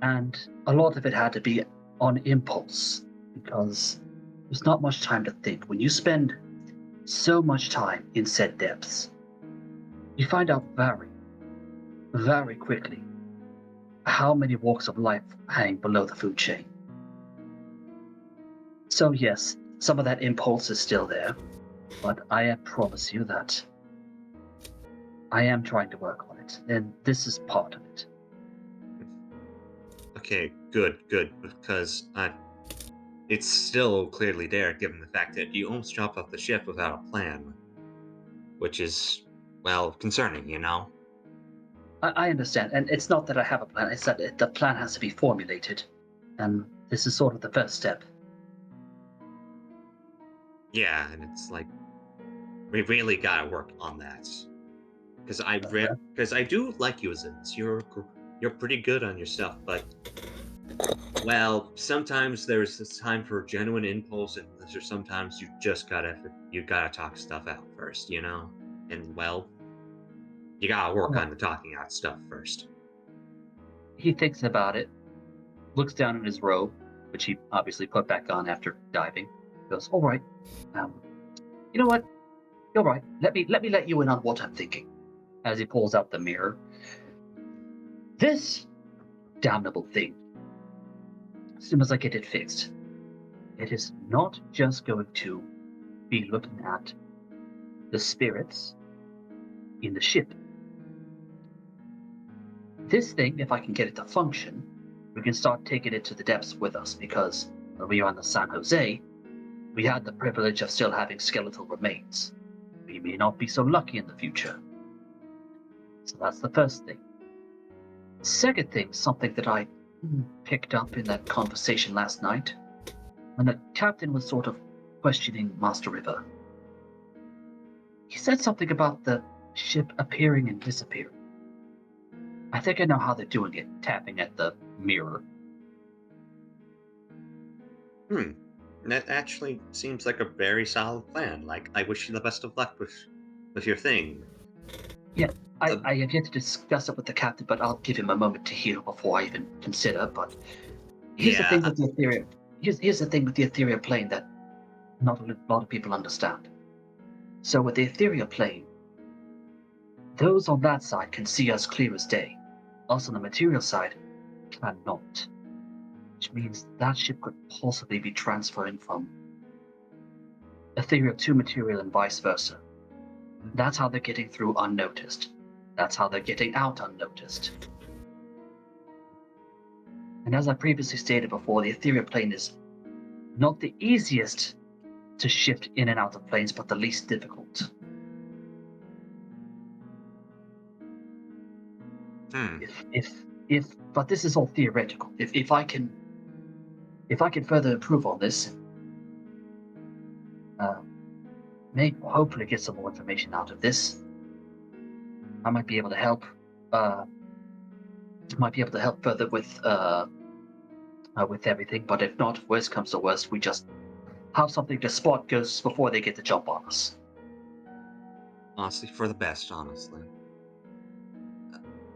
And a lot of it had to be on impulse, because there's not much time to think. When you spend so much time in said depths, you find out very, very quickly how many walks of life hang below the food chain. So yes, some of that impulse is still there, but I promise you that I am trying to work on it, and this is part of it. Okay, good, because it's still clearly there, given the fact that you almost dropped off the ship without a plan, which is, well, concerning, you know? I understand, and it's not that I have a plan, it's that the plan has to be formulated, and this is sort of the first step. Yeah, and it's like, we really gotta work on that. Because I do like you as this. You're pretty good on yourself, but well, sometimes there's this time for genuine impulse, and there's sometimes you just gotta talk stuff out first, you know. And well, you gotta work on the talking out stuff first. He thinks about it, looks down at his robe, which he obviously put back on after diving. Goes, all right. You know what? You're right. Let me let you in on what I'm thinking. As he pulls out the mirror. This damnable thing, as soon as I get it fixed, it is not just going to be looking at the spirits in the ship. This thing, if I can get it to function, we can start taking it to the depths with us, because when we were on the San Jose, we had the privilege of still having skeletal remains. We may not be so lucky in the future. So that's the first thing. The second thing, something that I picked up in that conversation last night, when the captain was sort of questioning Master River. He said something about the ship appearing and disappearing. I think I know how they're doing it, tapping at the mirror. That actually seems like a very solid plan. Like, I wish you the best of luck with your thing. Yeah, I have yet to discuss it with the captain, but I'll give him a moment to heal before I even consider. But here's the thing with the ethereal. Here's the thing with the ethereal plane that not a lot of people understand. So with the ethereal plane, those on that side can see us clear as day. Us on the material side cannot. Which means that ship could possibly be transferring from ethereal to material and vice versa. That's how they're getting through unnoticed. That's how they're getting out unnoticed. And as I previously stated before, the ethereal plane is not the easiest to shift in and out of planes, but the least difficult. But this is all theoretical. If I can further improve on this, maybe hopefully get some more information out of this, I might be able to help. Might be able to help further with everything. But if not, worst comes to worst, we just have something to spot ghosts before they get to jump on us. Honestly, for the best, honestly.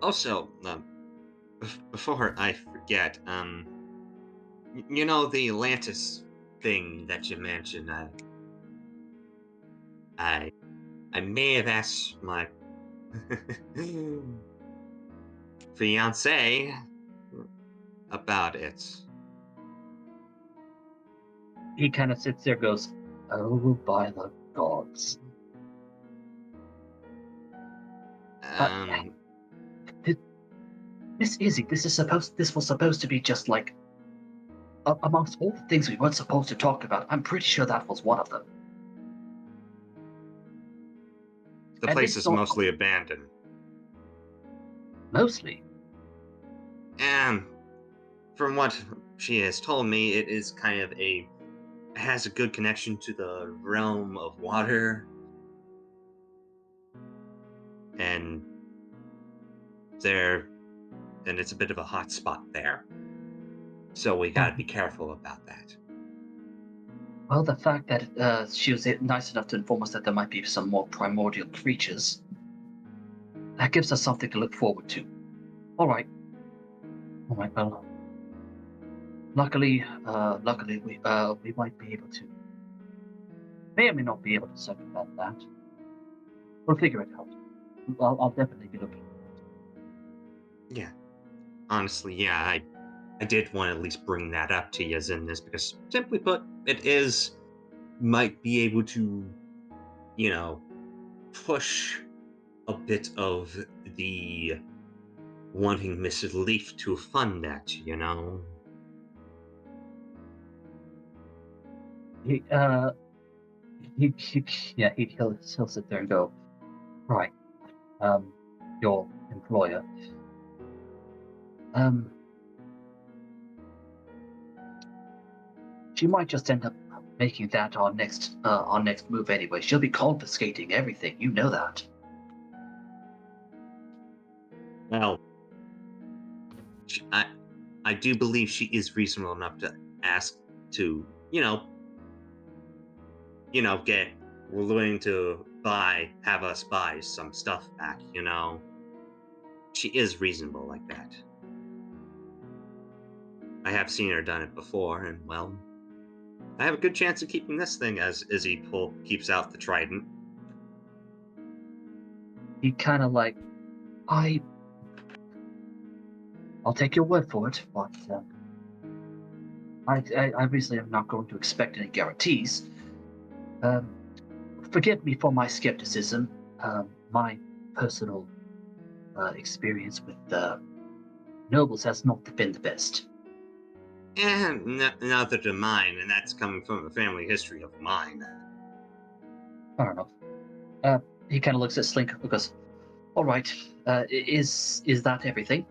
Also, before I forget, you know the Atlantis thing that you mentioned. I may have asked my fiance about it. He kind of sits there, goes, "Oh, by the gods." Miss Izzy, this was supposed to be just like amongst all the things we weren't supposed to talk about. I'm pretty sure that was one of them. The place is mostly abandoned. Mostly? And from what she has told me, it is kind of has a good connection to the realm of water. And it's a bit of a hot spot there. So we gotta be careful about that. Well, the fact that she was nice enough to inform us that there might be some more primordial creatures, that gives us something to look forward to. All right, well, luckily we might be able to, may or may not be able to circumvent that. We'll figure it out. I'll definitely be looking. Yeah. Honestly, yeah, I did want to at least bring that up to you in this, because simply put, it might be able to, push a bit of the wanting Mrs. Leaf to fund that, He'll sit there and go, right, your employer, she might just end up making that our next move anyway. She'll be confiscating everything, you know that. Well, I do believe she is reasonable enough to ask to, get willing to have us buy some stuff back, She is reasonable like that. I have seen her done it before, and well, I have a good chance of keeping this thing as Izzy keeps out the trident. He kind of like, I'll take your word for it, but I obviously am not going to expect any guarantees. forgive me for my skepticism. My personal experience with nobles has not been the best. And neither do mine, and that's coming from a family history of mine. I don't know. He kind of looks at Slink and goes, "All right, is that everything?"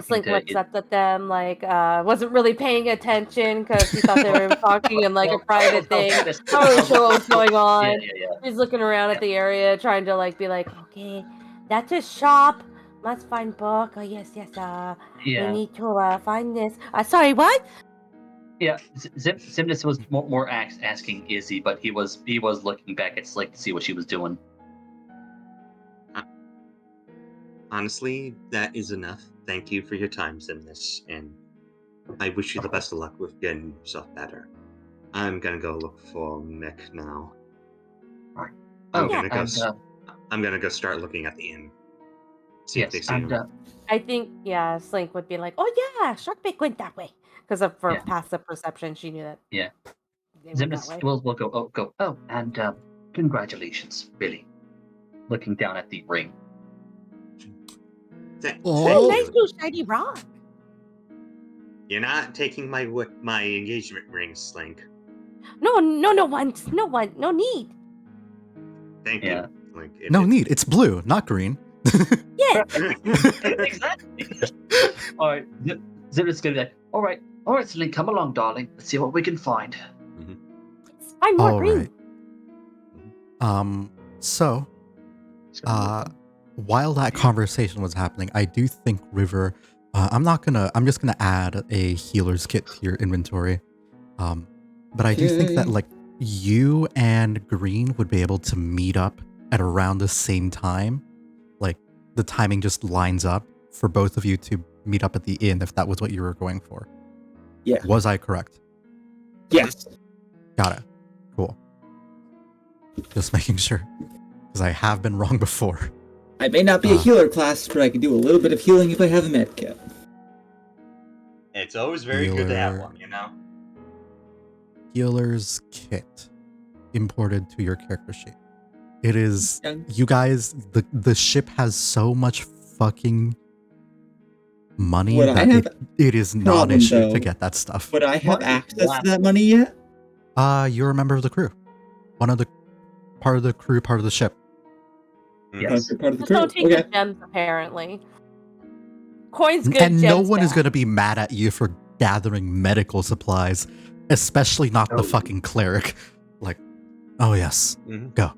Slink looks up at them like wasn't really paying attention because he thought they were talking in like a private thing. Not really sure what was going on. Yeah. He's looking around at the area, trying to like be like, okay, that's a shop. Must find book. Oh yes. We need to find this. Sorry, what? Yeah, Zimnus was more asking Izzy, but he was looking back at Slink to see what she was doing. Honestly, that is enough. Thank you for your time, Zimnus, and I wish you the best of luck with getting yourself better. I'm gonna go look for Mick now. Right. I'm gonna go start looking at the inn. See if they see him. I think Slink would be like, oh yeah, Sharkbait went that way because of passive perception. She knew that. Yeah. Zimnus will go. Oh, and congratulations, really. Looking down at the ring. Oh, nice new shiny rock. You're not taking my engagement ring, Slink. No one, no need. Thank you. Slink. No need. It's blue, not green. Yeah. Exactly. All right. Zimnus gonna be like, all right, Slink, come along, darling. Let's see what we can find. Find more green. Right. So, while that conversation was happening, I do think River, I'm just gonna add a healer's kit to your inventory. But I do think that like you and Green would be able to meet up at around the same time. Like the timing just lines up for both of you to meet up at the inn if that was what you were going for. Yeah. Was I correct? Yes. Got it. Cool. Just making sure. Because I have been wrong before. I may not be a healer class, but I can do a little bit of healing if I have a med kit. It's always very good to have one, you know? Healer's kit imported to your character sheet. It is, you guys, the ship has so much fucking money that it is not an issue to get that stuff. Would I have access to that money yet? You're a member of the crew. Part of the crew, part of the ship. Yes. Part of the crew. Don't take the gems, apparently. Coin's good. And no one is going to be mad at you for gathering medical supplies, especially not the fucking cleric. Like, oh yes, go.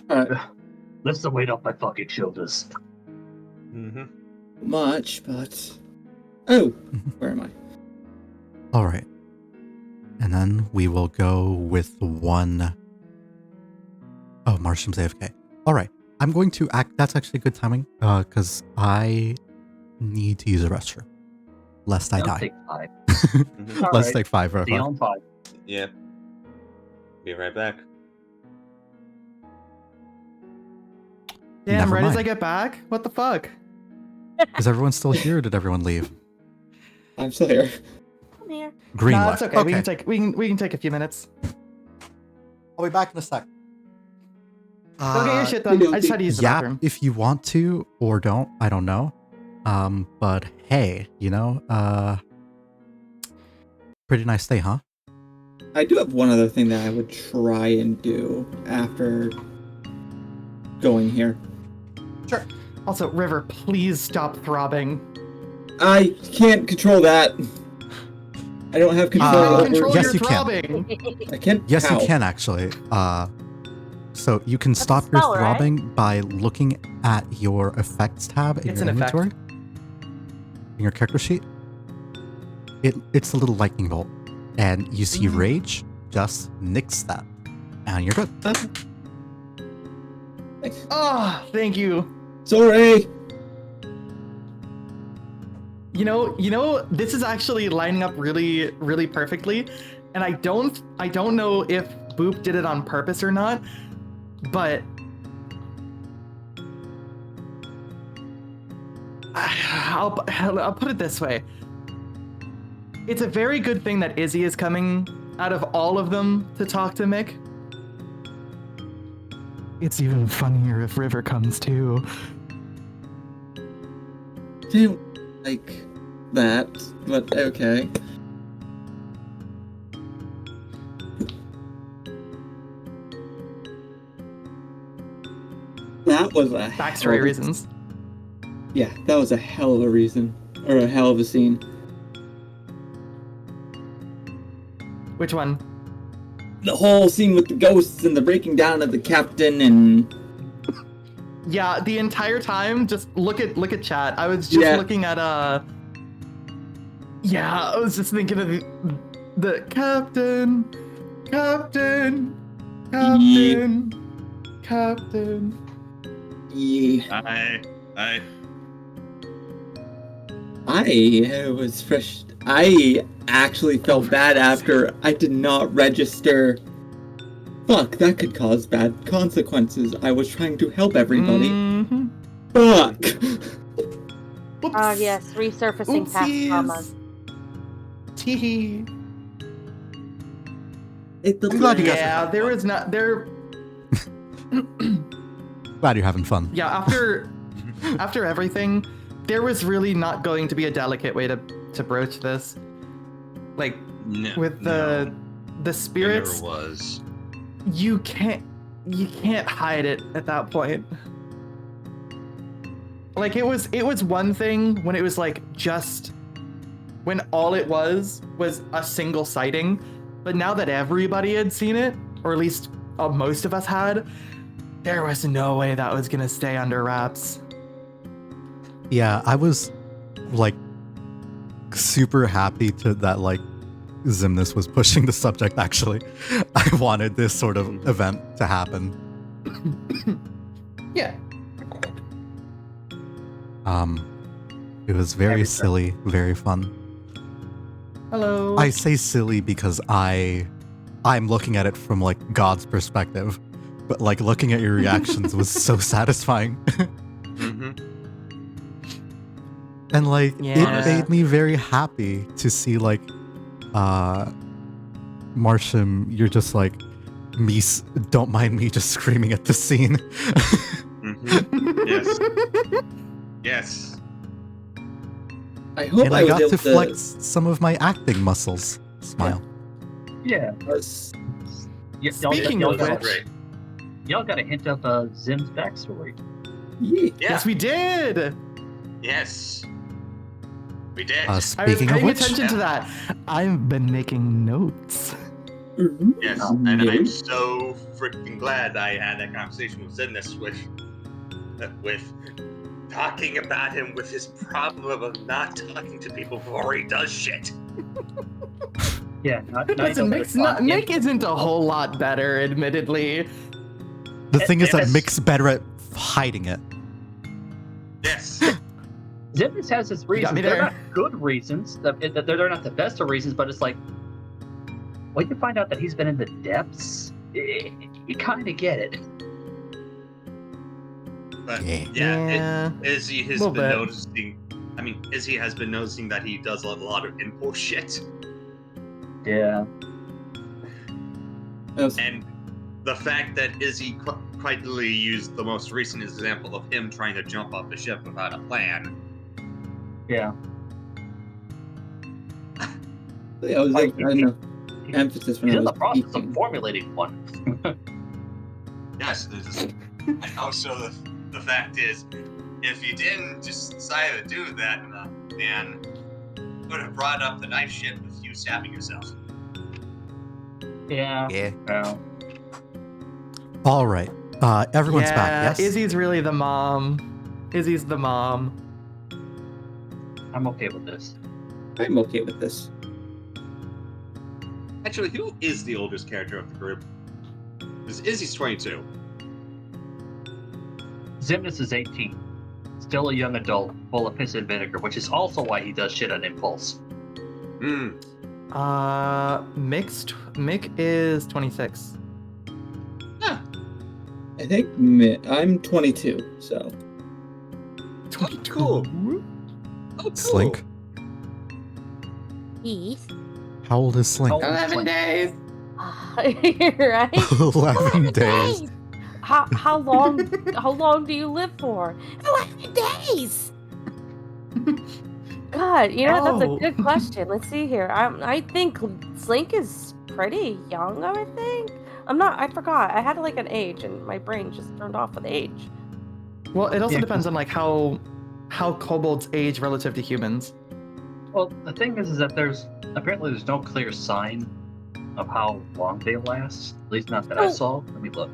Alright, let's wait up my fucking shoulders. Much, but where am I? All right, and then we will go with one. Oh, Marsham's AFK. All right, I'm going to act. That's actually good timing, because I need to use a restroom, lest I die. Take 5. Let's take 5. Right? On 5. Yeah. Be right back. Damn, Never right as mind. I get back? What the fuck? Is everyone still here or did everyone leave? I'm still here. Come here. Green No, left. it's okay. We can take a few minutes. I'll be back in a sec. Go get your shit done. I just had to use the bathroom. If you want to or don't, I don't know. But hey, pretty nice day, huh? I do have one other thing that I would try and do after going here. Sure. Also, River, please stop throbbing. I can't control that. I don't have control over. Yes, you can. I can. Yes, How? you can actually. So you can stop your throbbing by looking at your effects tab in your inventory, in your character sheet. It's a little lightning bolt, and you see rage. Just nix that, and you're good. Oh, thank you. Sorry. You know, this is actually lining up really, really perfectly, and I don't know if Boop did it on purpose or not, but I'll put it this way. It's a very good thing that Izzy is coming out of all of them to talk to Mick. It's even funnier if River comes too. Didn't like that, but okay. That was a Backstory reasons. Yeah, that was a hell of a reason. Or a hell of a scene. Which one? The whole scene with the ghosts and the breaking down of the captain and... Yeah, the entire time, just look at chat. I was just looking at Yeah, I was just thinking of the captain. Yeah. I was fresh. I actually felt bad after I did not register. Fuck, that could cause bad consequences. I was trying to help everybody. Mm-hmm. Fuck. Yes, resurfacing past traumas. Teehee. I'm glad you guys Yeah, there was not there. Glad you're having fun. Yeah, after everything, there was really not going to be a delicate way to broach this. Like with the spirits, There never was. you can't hide it at that point. Like it was one thing when it was like just when all it was a single sighting, but now that everybody had seen it, or at least most of us had, there was no way that was gonna stay under wraps. Yeah, I was like super happy that like Zimnus was pushing the subject. Actually, I wanted this sort of event to happen. Yeah. It was very silly, very fun. Hello. I say silly because I'm looking at it from like God's perspective, but like looking at your reactions was so satisfying. And like it made me very happy to see like Marsham, you're just like me, don't mind me just screaming at the scene. Yes. Yes. I hope and I I was got able to flex some of my acting muscles. Smile. Yeah. Speaking of which, y'all got a hint of Zim's backstory. Yeah. yes, we did. Yes. We did. I was Speaking of paying which, attention to that. I've been making notes. Yes, and I'm so freaking glad I had that conversation with Zimnus with talking about him with his problem of not talking to people before he does shit. Yeah, Listen, Mick isn't a whole lot better, admittedly. the thing is that Mick's better at hiding it. Yes. Zimnus has his reasons. me They're there. not good reasons. They're not the best of reasons, but it's like when you find out that he's been in the depths, you kind of get it. But Yeah. Izzy has Little been bit. noticing. I mean, Izzy has been noticing that he does a lot of info shit, Yeah. and the fact that Izzy quite literally used the most recent example of him trying to jump off the ship without a plan. Yeah. I was like, I don't know. Emphasis when He's I in was the process speaking. of formulating one. Yes, and also the fact is, if you didn't just decide to do that, then would have brought up the knife shit with you stabbing yourself. Yeah. Yeah. All right. Everyone's back. Yes. Izzy's really the mom. Izzy's the mom. I'm okay with this. I'm okay with this. Actually, who is the oldest character of the group? Because Izzy's 22. Zimnus is 18. Still a young adult, full of piss and vinegar, which is also why he does shit on impulse. Mick is 26. I think I'm 22, so. 22. Cool. Oh, cool. Slink. Heath. How old is Slink? 11 days. Right? 11 days. How long? How long do you live for? 11 days. God, that's a good question. Let's see here. I think Slink is pretty young. I would think. I forgot. I had like an age, and my brain just turned off with age. Well, it also depends on like how kobolds age relative to humans. Well, the thing is that there's no clear sign of how long they last. At least not that I saw. Let me look.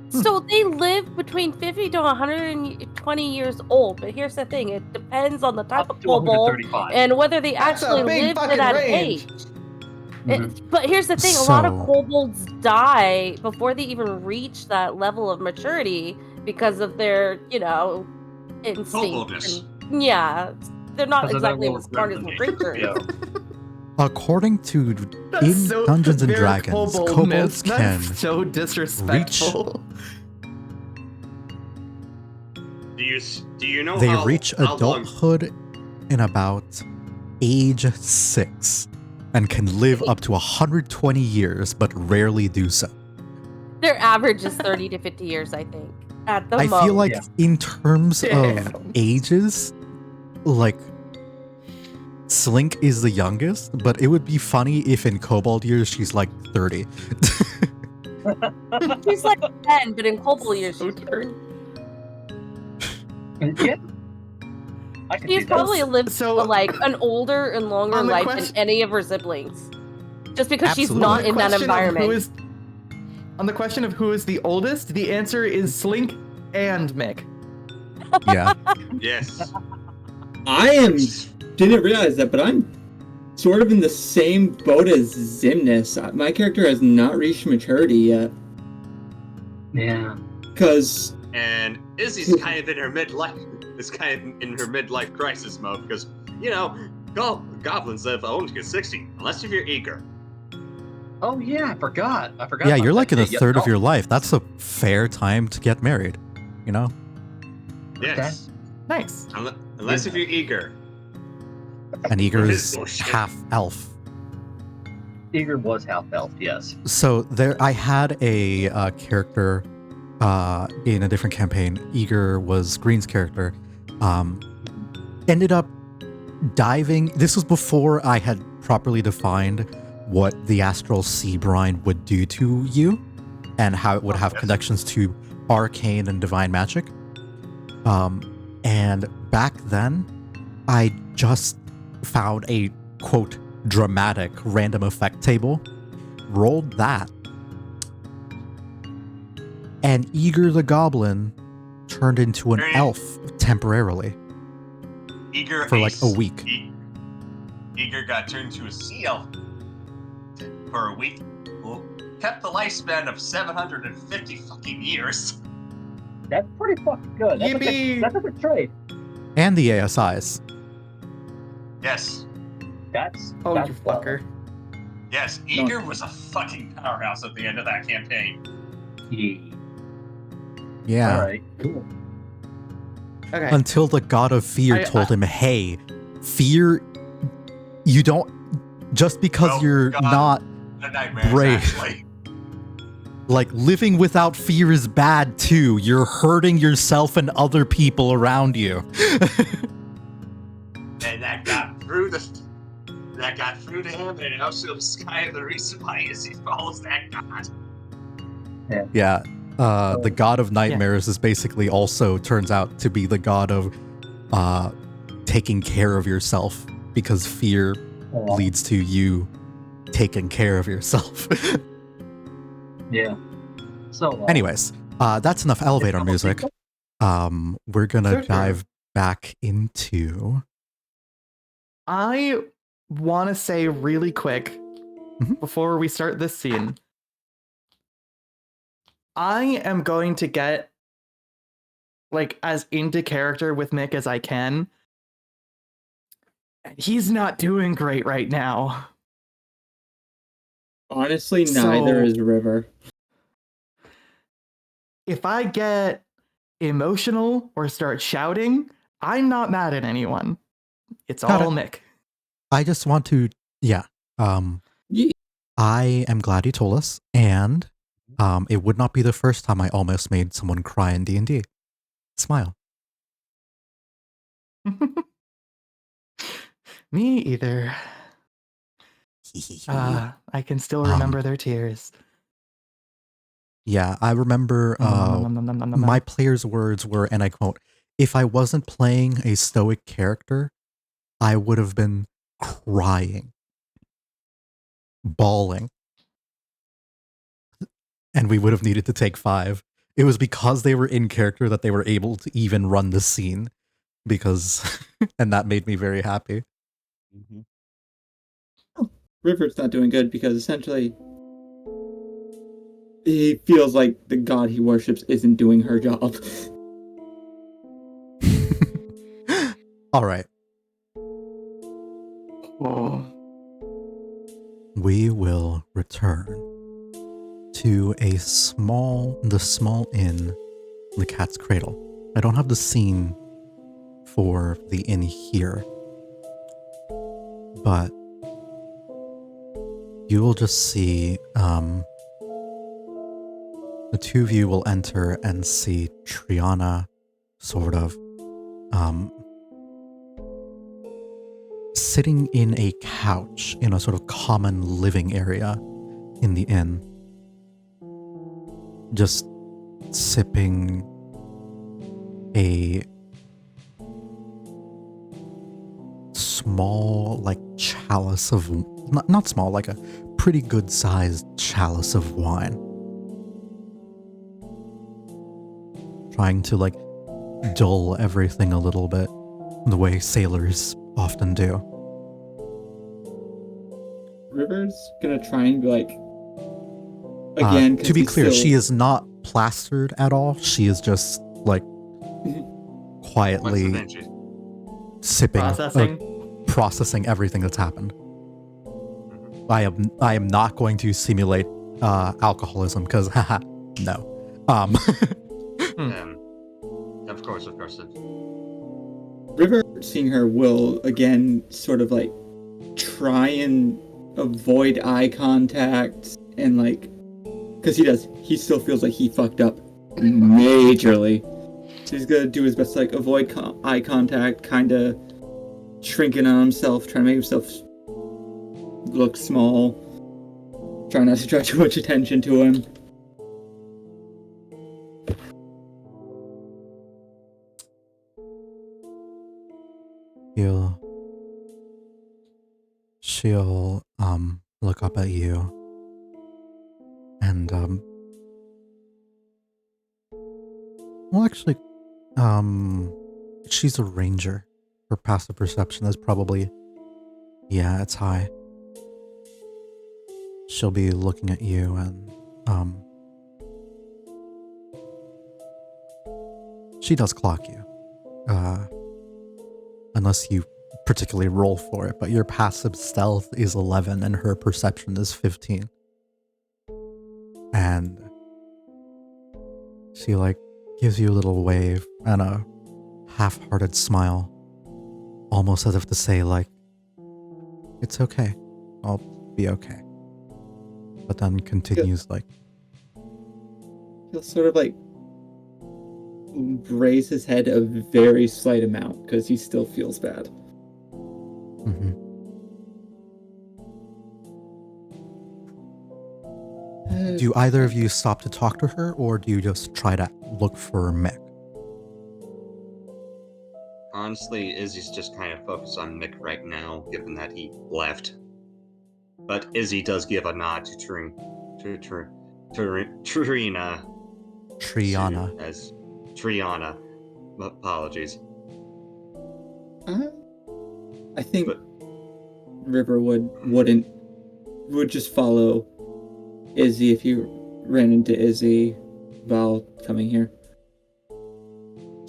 So they live between 50 to 120 years old. But here's the thing: it depends on the type of kobold and whether they actually live to that age. But here's the thing: a lot of kobolds die before they even reach that level of maturity because of their, instinct. Koboldness. Yeah, they're not exactly as smart as the creatures. According to Dungeons and Dragons, kobolds can so disrespectful. Do you know they how, reach how adulthood in about age 6 and can live up to 120 years, but rarely do so. Their average is 30 to 50 years, I think. At the most. I feel like in terms of ages, like Slink is the youngest, but it would be funny if in kobold years she's like 30. She's like 10, but in kobold years she's 30. Yeah. She's probably lived like an older and longer life than any of her siblings. Just because she's not in that environment. On the question of who is the oldest, the answer is Slink and Mick. Yeah. Yes. Didn't realize that, but I'm sort of in the same boat as Zimnis. My character has not reached maturity yet. Yeah. And Izzy's kind of in her midlife. Is kind of in her midlife crisis mode because goblins live only to 60 unless if you're eager. Oh yeah, I forgot. Yeah, you're like in a third of your life. That's a fair time to get married. Yes. Okay. Nice. Unless if you're eager. And Eager is half elf. Eager was half elf, yes. So I had a character in a different campaign. Eager was Green's character. Ended up diving. This was before I had properly defined what the astral sea brine would do to you and how it would have connections to arcane and divine magic. And back then, I just found a, quote, dramatic random effect table, rolled that, and Eager the Goblin turned into an elf temporarily. Eager for like a week. Eager got turned to a sea elf for a week. Well, kept the lifespan of 750 fucking years. That's pretty fucking good. That's a good trade. And the ASIs. Yes. That's you fucker. Yes, Eager was a fucking powerhouse at the end of that campaign. Yeah. All right. Cool. Okay. Until the god of fear told him, hey, fear, you don't, just because you're not brave. Like, living without fear is bad too. You're hurting yourself and other people around you. And that got through to him, and also was kind of the reason why he follows that god. Yeah. The god of nightmares is basically also turns out to be the god of taking care of yourself, because fear leads to you taking care of yourself. Yeah. So anyways, that's enough elevator music. We're gonna dive back into... I want to say really quick before we start this scene, I am going to get like as into character with Mick as I can. He's not doing great right now. Honestly, neither is River. If I get emotional or start shouting, I'm not mad at anyone. It's Got all it. Mick. I just want to, yeah. Yeah. I am glad you told us, and it would not be the first time I almost made someone cry in D&D. Smile. Me either. I can still remember their tears. Yeah, I remember my player's words were, and I quote, "If I wasn't playing a stoic character, I would have been crying, bawling, and we would have needed to take 5. It was because they were in character that they were able to even run the scene, because, and that made me very happy." River's not doing good because essentially he feels like the god he worships isn't doing her job. All right. Oh. We will return to the small inn, the Cat's Cradle. I don't have the scene for the inn here, but you will just see the two of you will enter and see Triana sort of sitting in a couch in a sort of common living area in the inn, just sipping a small, like, chalice of, not small, like a pretty good sized chalice of wine. Trying to, like, dull everything a little bit, the way sailors often do. River's gonna try and be like, again, to be clear, she is not plastered at all. She is just, like, quietly sipping, processing everything that's happened. I am not going to simulate alcoholism because, haha, no. Of course. River, seeing her, will again sort of like try and avoid eye contact and like, because he still feels like he fucked up majorly. So he's gonna do his best to like avoid eye contact, kind of shrinking on himself, trying to make himself look small, trying not to draw too much attention to him. She'll look up at you and well, actually, she's a ranger. Her passive perception is probably, yeah, it's high. She'll be looking at you and she does clock you, unless you particularly roll for it, but your passive stealth is 11 and her perception is 15. And she, like, gives you a little wave and a half-hearted smile, almost as if to say, like, it's okay, I'll be okay. But then continues, like, he'll sort of like raise his head a very slight amount because he still feels bad. Do either of you stop to talk to her, or do you just try to look for Mick? Honestly, Izzy's just kind of focused on Mick right now, given that he left. But Izzy does give a nod to Triana. As Triana. Apologies. I think River would just follow Izzy if you ran into Izzy while coming here.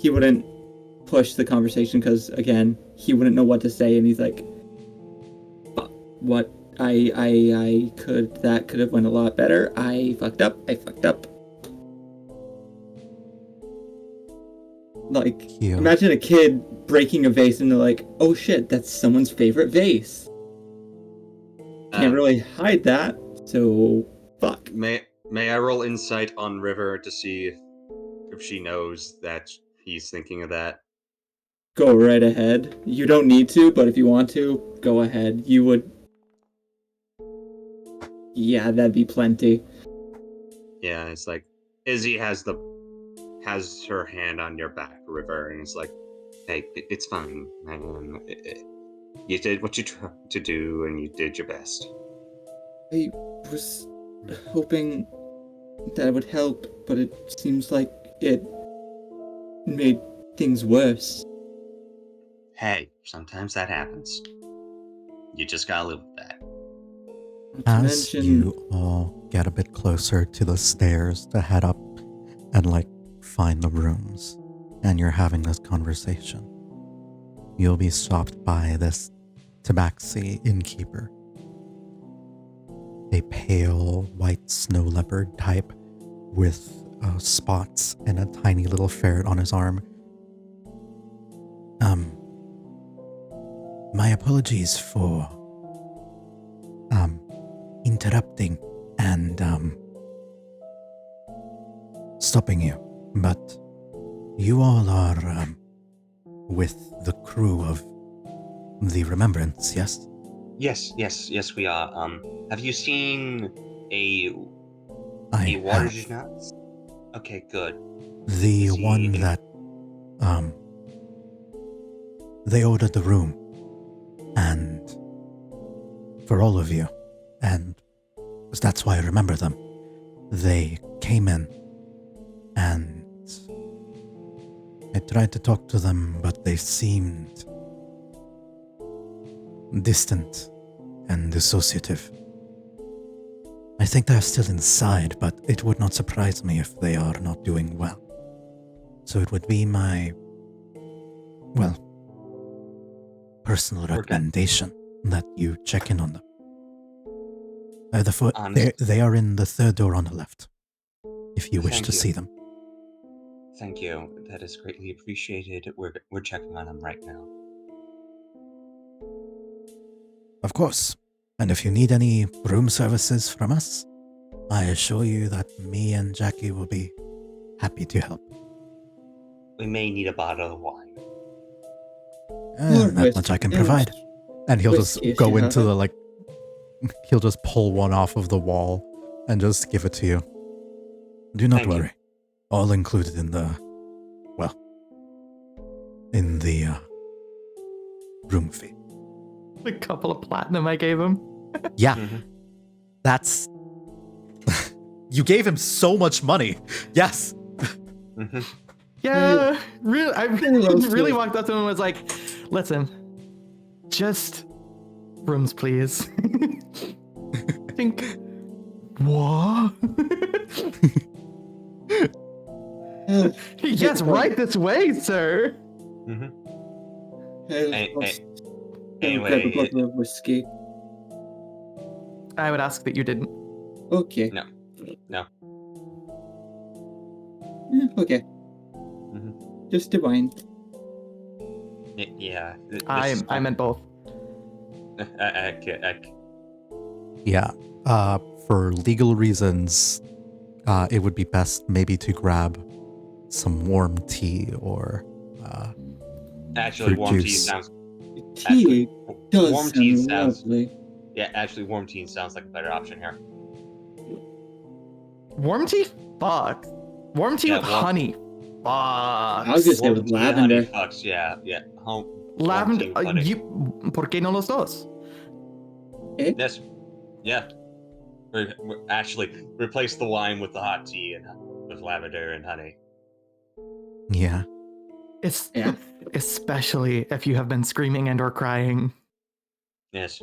He wouldn't push the conversation because, again, he wouldn't know what to say, and he's like, "What? That could have went a lot better. I fucked up. Like, Cute. imagine a kid breaking a vase and they're like, oh shit, that's someone's favorite vase. Can't really hide that, so fuck. May I roll insight on River to see if she knows that he's thinking of that? Go right ahead. You don't need to, but if you want to, go ahead. You would... Yeah, that'd be plenty. Yeah, it's like Izzy has her hand on your back, River, and it's like, hey, it's fine, man. You did what you tried to do, and you did your best. I was hoping that would help, but it seems like it made things worse. Hey, sometimes that happens. You just gotta live with that. Not to As mention, you all get a bit closer to the stairs to head up and like find the rooms, and you're having this conversation, you'll be stopped by this tabaxi innkeeper. A pale white snow leopard type with spots and a tiny little ferret on his arm. My apologies for interrupting and stopping you, but you all are with the crew of the Remembrance, yes? Yes, we are. Have you seen a I water have. nuts? Okay, good. The Is he one in- that they ordered the room and for all of you, and that's why I remember them. They came in and I tried to talk to them, but they seemed distant and dissociative. I think they're still inside, but it would not surprise me if they are not doing well. So it would be my, well, personal recommendation that you check in on them. They are in the third door on the left, if you wish Thank to you. see them. Thank you. That is greatly appreciated. We're checking on them right now. Of course. And if you need any room services from us, I assure you that me and Jackie will be happy to help. We may need a bottle of wine. That much I can provide. And he'll Whiskey, just if go you have into it. the like, he'll just pull one off of the wall and just give it to you. Do not Thank you. worry. All included in the, well, in the room fee. The couple of platinum I gave him. Yeah, Mhm. that's. You gave him so much money. Yes. Mhm. Yeah, really. I loves really you. walked up to him and was like, "Listen, just rooms, please." Think what? Yes, right this way, sir. Mhm. Hey, Anyway, grab a bottle of whiskey. I would ask that you didn't. Okay. No. Okay. Mhm. Just the wine. Yeah. I meant both. Yeah. For legal reasons, it would be best maybe to grab some warm tea or Actually, fruit warm tea juice. sounds. Tea does warm tea sound sounds. lovely. Yeah, actually, warm tea sounds like a better option here. Warm tea? Fuck. Warm tea Yeah, with warm- honey. Fuck. I was just Warm with tea and honey lavender. fucks. Yeah. Warm Lavender. tea with honey. ¿Por qué no los dos? Yes. Yeah. Actually, replace the wine with the hot tea and with lavender and honey. Yeah. It's Yeah. especially if you have been screaming and or crying. Yes.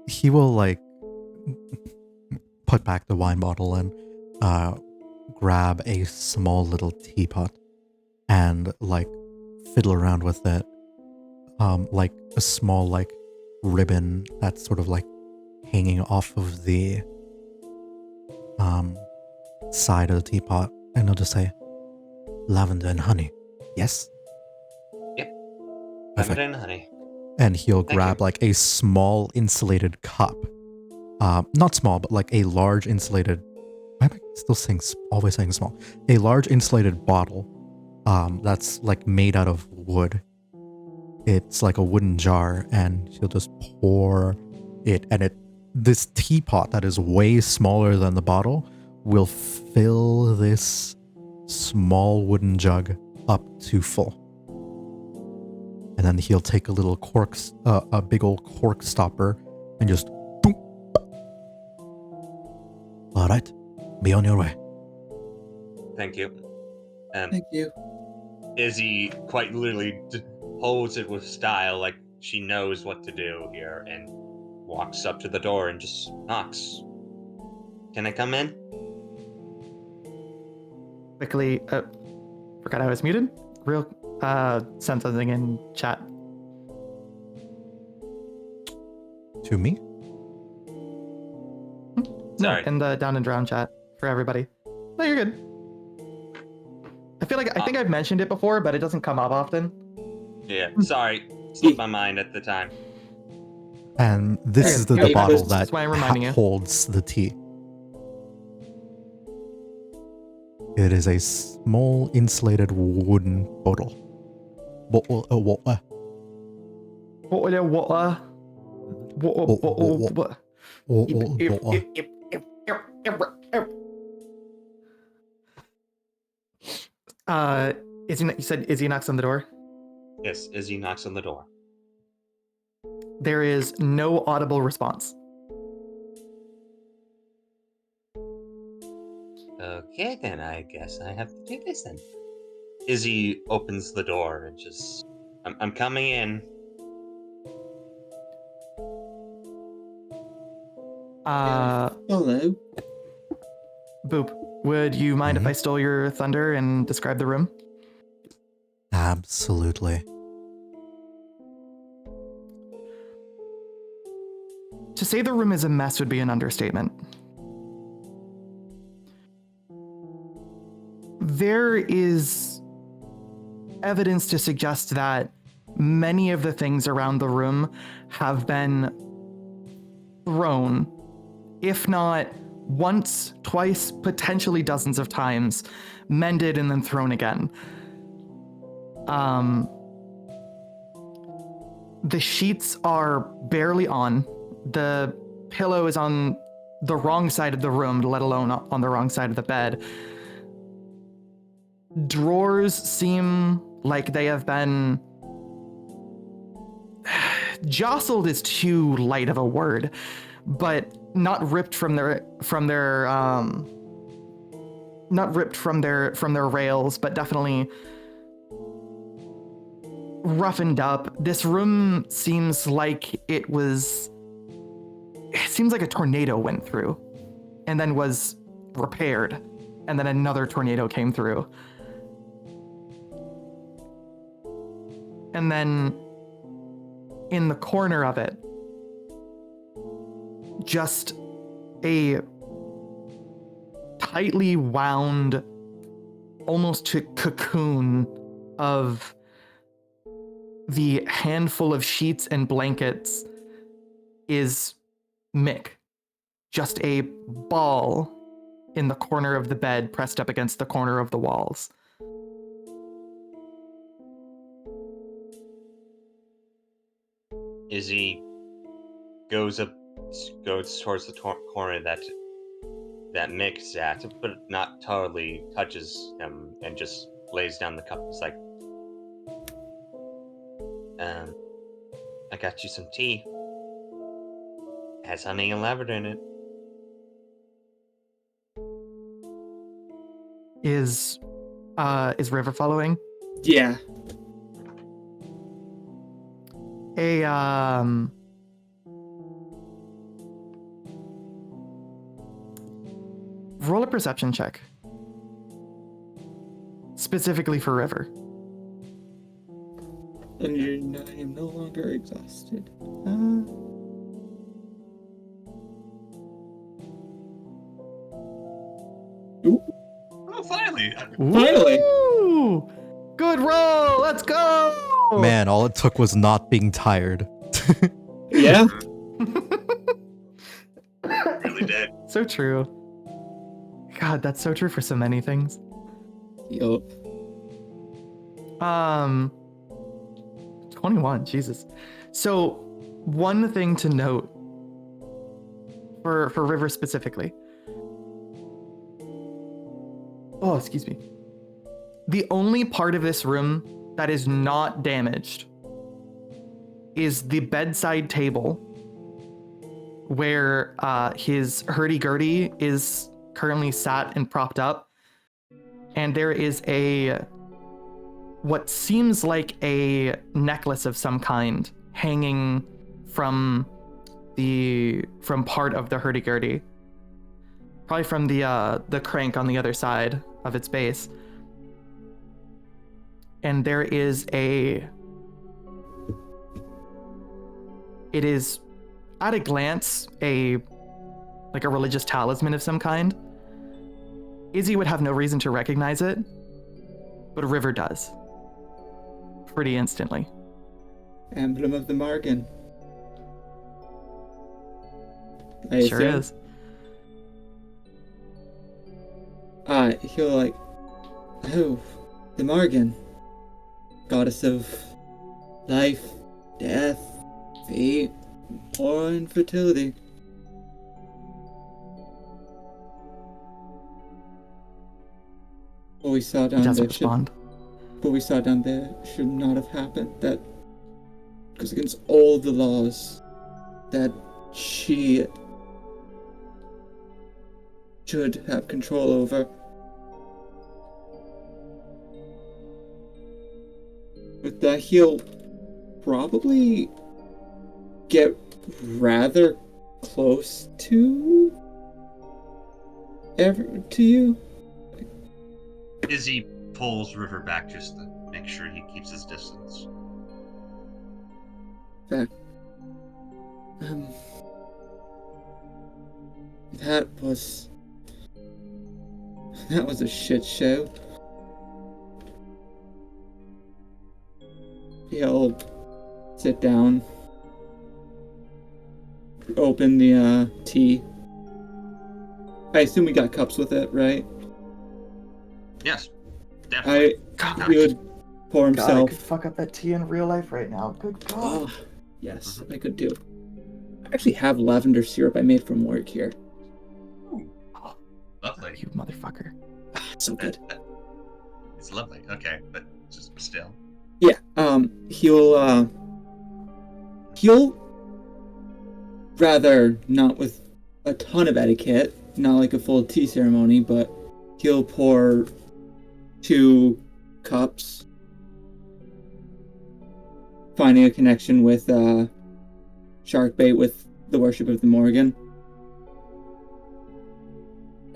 He will like put back the wine bottle and grab a small little teapot and like fiddle around with it. Like a small like ribbon that's sort of like hanging off of the side of the teapot, and he'll just say, lavender and honey. Yes? Yep. Perfect. Lavender and honey. And he'll Thank grab you. like a small insulated cup. Not small, but like a large insulated. Why am I still saying always saying small? A large insulated bottle. That's like made out of wood. It's like a wooden jar, and she'll just pour it, and this teapot that is way smaller than the bottle will fill this small wooden jug up to full. And then he'll take a little a big old cork stopper, and just boom. All right, be on your way. Thank you. Thank you. Izzy quite literally holds it with style, like she knows what to do here, and walks up to the door and just knocks. Can I come in? Quickly, forgot I was muted. Sent something in chat. To me? Sorry. No, in the Down and Drown chat for everybody. No, you're good. I feel like I think I've mentioned it before, but it doesn't come up often. Yeah, sorry. Slipped my mind at the time. And this is the Yeah, bottle that's that why I'm reminding you. holds the tea. It is a small insulated wooden bottle. Bottle of water. You said Izzy knocks on the door? Yes, Izzy knocks on the door. There is no audible response. Okay, then I guess I have to do this then. Izzy opens the door and just... I'm coming in. Hello. Boop. Would you mind if I stole your thunder and describe the room? Absolutely. To say the room is a mess would be an understatement. There is evidence to suggest that many of the things around the room have been thrown, if not once, twice, potentially dozens of times, mended and then thrown again. The sheets are barely on. The pillow is on the wrong side of the room, let alone on the wrong side of the bed. Drawers seem like they have been jostled is too light of a word, but not ripped from their rails, but definitely roughened up. This room seems like it seems like a tornado went through and then was repaired, and then another tornado came through. And then in the corner of it, just a tightly wound, almost to cocoon of the handful of sheets and blankets is Mick. Just a ball in the corner of the bed, pressed up against the corner of the walls. Izzy goes towards the corner that Mick's at, but not totally touches him, and just lays down the cup. It's like, I got you some tea. It has honey and lavender in it. Is River following? Yeah. Roll a perception check. Specifically for River. And I am no longer exhausted. Oh, finally! Finally! Good roll. Let's go. Man, all it took was not being tired. Yeah. Really did. So true. God, that's so true for so many things. Yup. 21, Jesus. So, one thing to note for River specifically. Oh, excuse me. The only part of this room that is not damaged is the bedside table where his hurdy-gurdy is currently sat and propped up. And there is what seems like a necklace of some kind hanging from part of the hurdy-gurdy. Probably from the crank on the other side of its base. And there is it is at a glance like a religious talisman of some kind. Izzy would have no reason to recognize it, but River does. Pretty instantly. Emblem of the Morgan. I Sure assume. is. He'll like, oh, the Morgan. Goddess of life, death, fate, or infertility. What we saw down Doesn't there respond. should not have happened. That goes against all the laws that she should have control over. With that, he'll probably get rather close to you. Izzy pulls River back just to make sure he keeps his distance. That was a shit show. He'll sit down, open the tea. I assume we got cups with it, right? Yes, definitely. He would pour God, I himself. could fuck up that tea in real life right now. Good God. Oh, yes, I could do. I actually have lavender syrup I made from work here. Lovely. You motherfucker. So good. It's lovely. Okay, but just still. Yeah, he'll rather not with a ton of etiquette, not like a full tea ceremony, but he'll pour 2 cups, finding a connection with Sharkbait with the worship of the Morgan.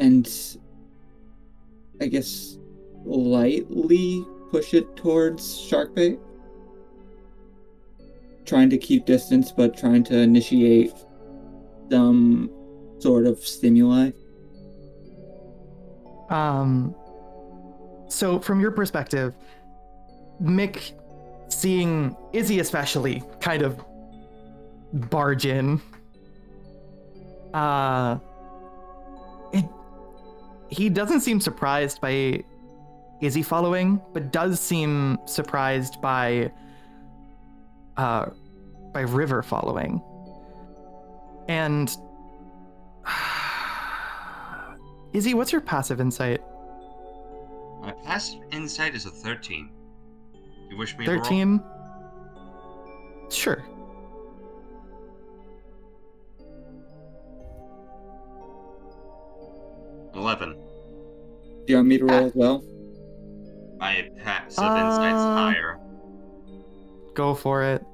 And I guess lightly push it towards Sharkbait. Trying to keep distance, but trying to initiate some sort of stimuli. So from your perspective, Mick, seeing Izzy especially kind of barge in, he doesn't seem surprised by Izzy following, but does seem surprised by River following. And Izzy, what's your passive insight? My passive insight is a 13. You wish me to roll? 13? Sure. Do you want me to roll as well? My passive insight's higher. Go for it.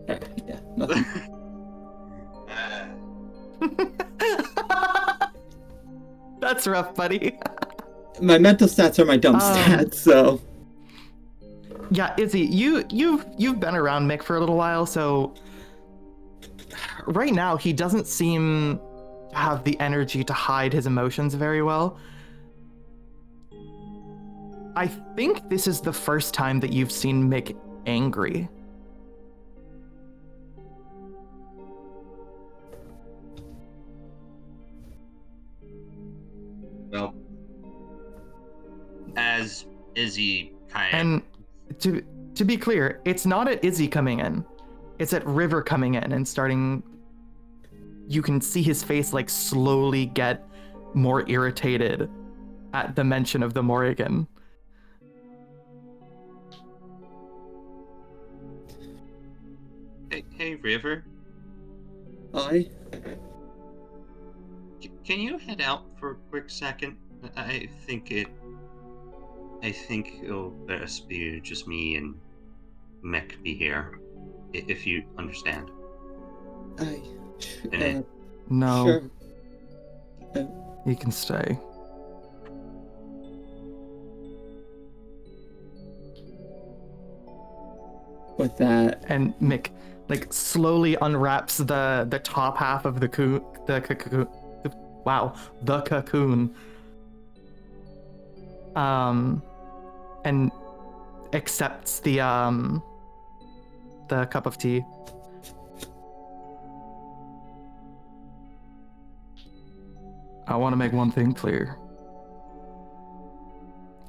Yeah, nothing. That's rough, buddy. My mental stats are my dumb stats, so. Yeah, Izzy, you've been around Mick for a little while, so right now he doesn't seem have the energy to hide his emotions very well. I think this is the first time that you've seen Mick angry. Well, as Izzy kind of... And to be clear, it's not at Izzy coming in. It's at River coming in and starting... You can see his face like slowly get more irritated at the mention of the Morrigan. Hey, River. I? Can you head out for a quick second? I think it'll best be just me and Mech be here, if you understand. No, Sure. you can stay. With that, And Mick like slowly unwraps the top half of the cocoon. The cocoon. And accepts the cup of tea. I want to make one thing clear.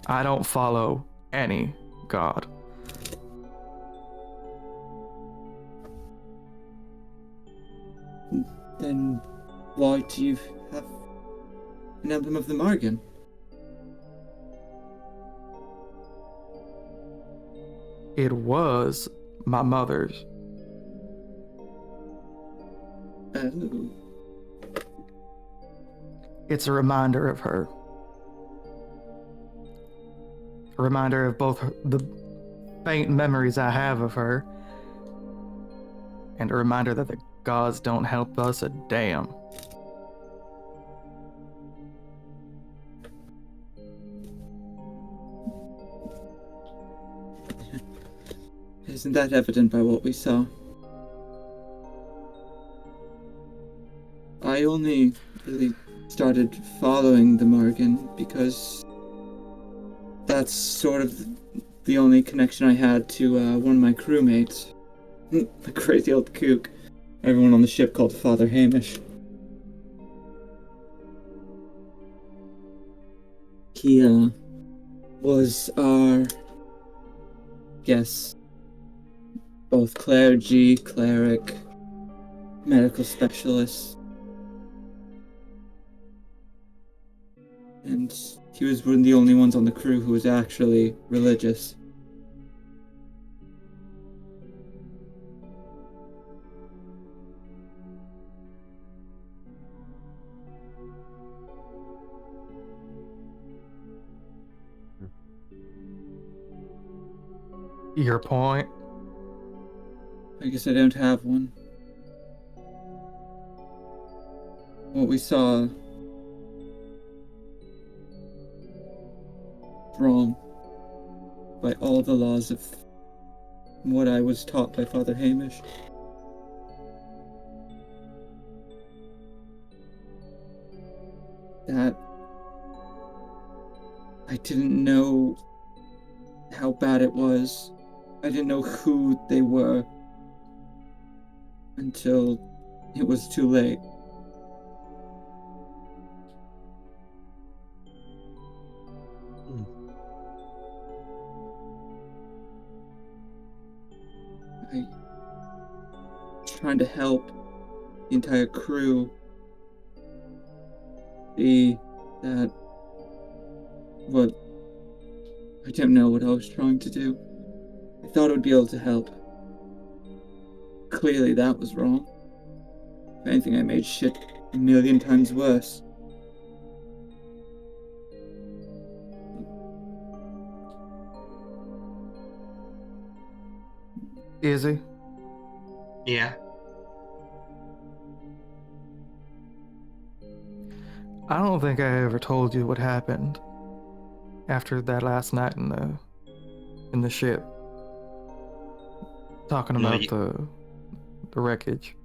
I don't follow any god. then why do you have an emblem of the Morrigan? It was my mother's. Oh. It's a reminder of her. A reminder of both the faint memories I have of her, and a reminder that the gods don't help us a damn. Isn't that evident by what we saw? I only really started following the Morrigan because that's sort of the only connection I had to one of my crewmates. The crazy old kook. Everyone on the ship called Father Hamish. He, was our... Yes. Both clergy, cleric, medical specialist. And he was one of the only ones on the crew who was actually religious. Your point? I guess I don't have one. What we saw... wrong. By all the laws of what I was taught by Father Hamish. That... I didn't know how bad it was. I didn't know who they were until it was too late. I was trying to help the entire crew see that what I don't know what I was trying to do. I thought I would be able to help. Clearly that was wrong. If anything, I made shit a million times worse. Izzy? Yeah. I don't think I ever told you what happened after that last night in the ship. Talking No, about the wreckage.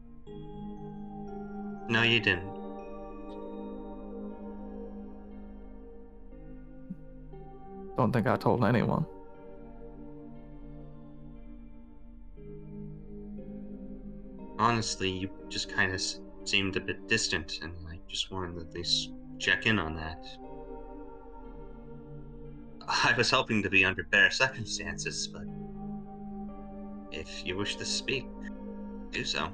No, you didn't. Don't think I told anyone. Honestly, you just kind of seemed a bit distant, and I just wanted to at least check in on that. I was hoping to be under better circumstances, but if you wish to speak, do so.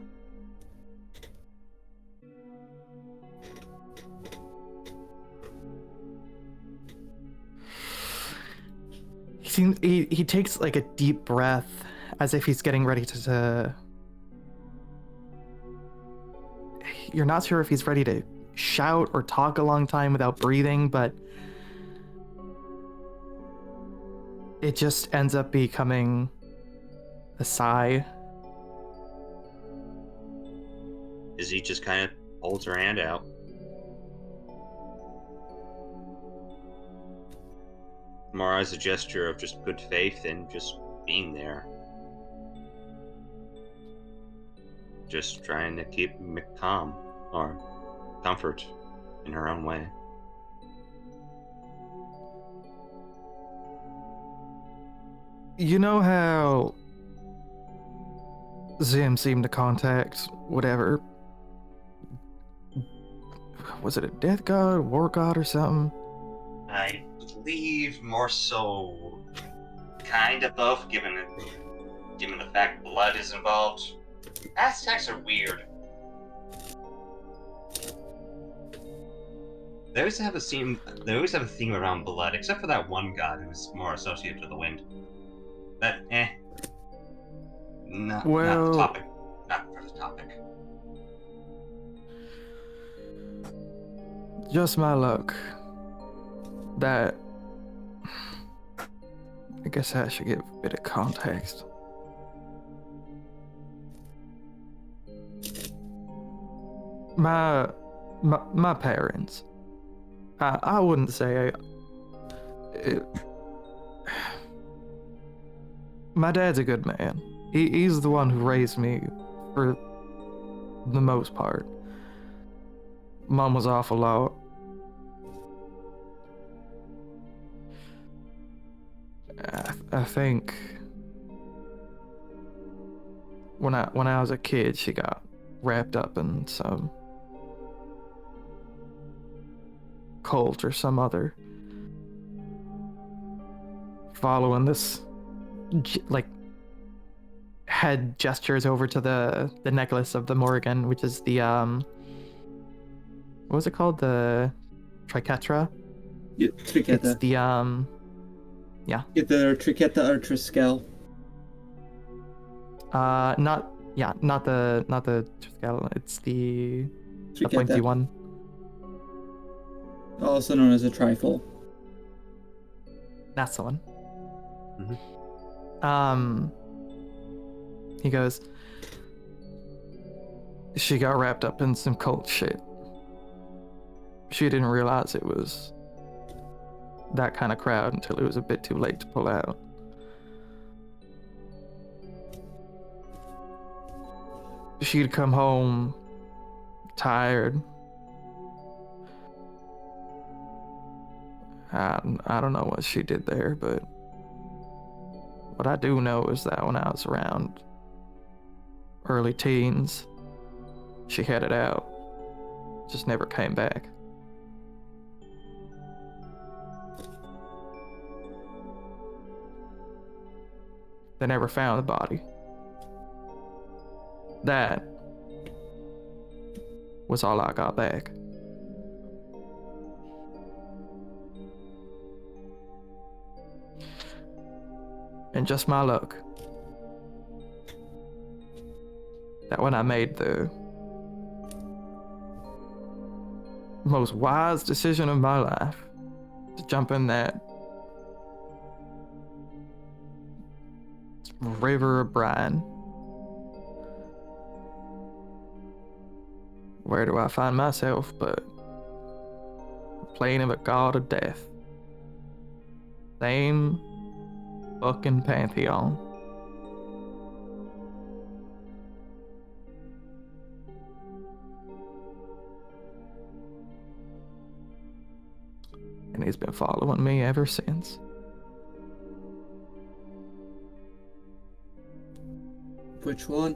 He takes like a deep breath as if he's getting ready to you're not sure if he's ready to shout or talk a long time without breathing, but it just ends up becoming a sigh. Is he just kind of holds her hand out? More as a gesture of just good faith and just being there. Just trying to keep Mick calm, or comfort, in her own way. You know how Zim seemed to contact whatever, was it a death god, war god, or something? I believe more so kind of both, given the fact blood is involved. Aztecs are weird. They always have a theme around blood, except for that one god who's more associated to the wind. That not the topic. Not for the topic. Just my luck that I guess I should give a bit of context. My parents, I wouldn't say my dad's a good man. He's the one who raised me for the most part. Mom was off a lot. I think when I was a kid, she got wrapped up in some cult or some other, following this like head gestures over to the necklace of the Morrigan, which is the what was it called, the triquetra? Yeah, triqueta. It's the yeah. Either triqueta or triskel. Not the triskel. It's the Triqueta. pointy one. Also known as a trifle. That's the one. Mm-hmm. He goes, she got wrapped up in some cult shit. She didn't realize it was that kind of crowd until it was a bit too late to pull out. She'd come home tired. I don't know what she did there, but what I do know is that when I was around early teens, she headed out. Just never came back. They never found the body. That was all I got back. And just my luck that when I made the most wise decision of my life to jump in that river of brine, where do I find myself but playing of a god of death? Same fucking pantheon. And he's been following me ever since. Which one?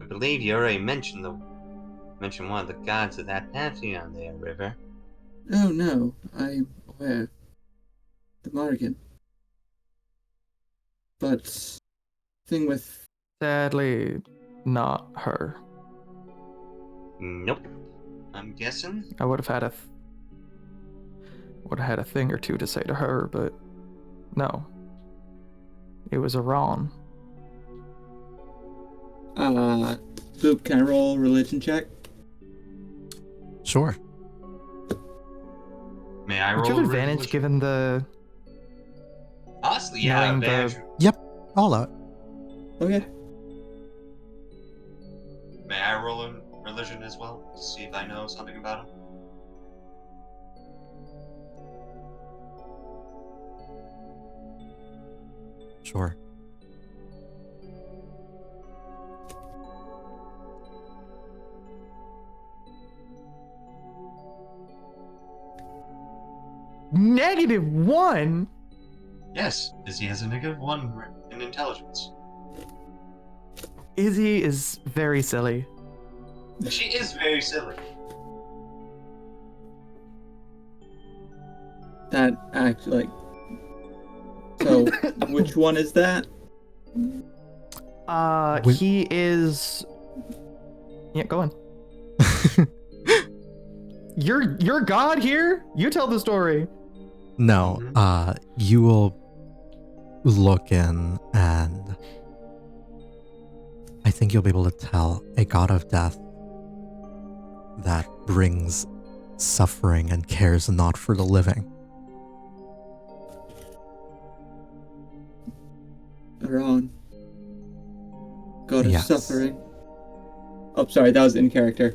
I believe you already mentioned one of the gods of that pantheon there, River. Oh no, I'm aware. The Morrigan. But thing with Sadly, not her. Nope. I'm guessing. I would have had a thing or two to say to her, but no. It was Iran. Luke, can I roll a religion check? Sure. May I Would roll you have a advantage religion? given the Honestly, yeah, knowing the- advantage. All out. Okay. May I roll a religion as well to see if I know something about him? Sure. -1? Yes, Izzy has a -1 in intelligence. Izzy is very silly. She is very silly. That actually, like. So, which one is that? He is. Yeah, go on. You're God here? You tell the story. No, you will look in and I think you'll be able to tell a god of death that brings suffering and cares not for the living. Iran. God of Yes. suffering. Oh, sorry, that was in character.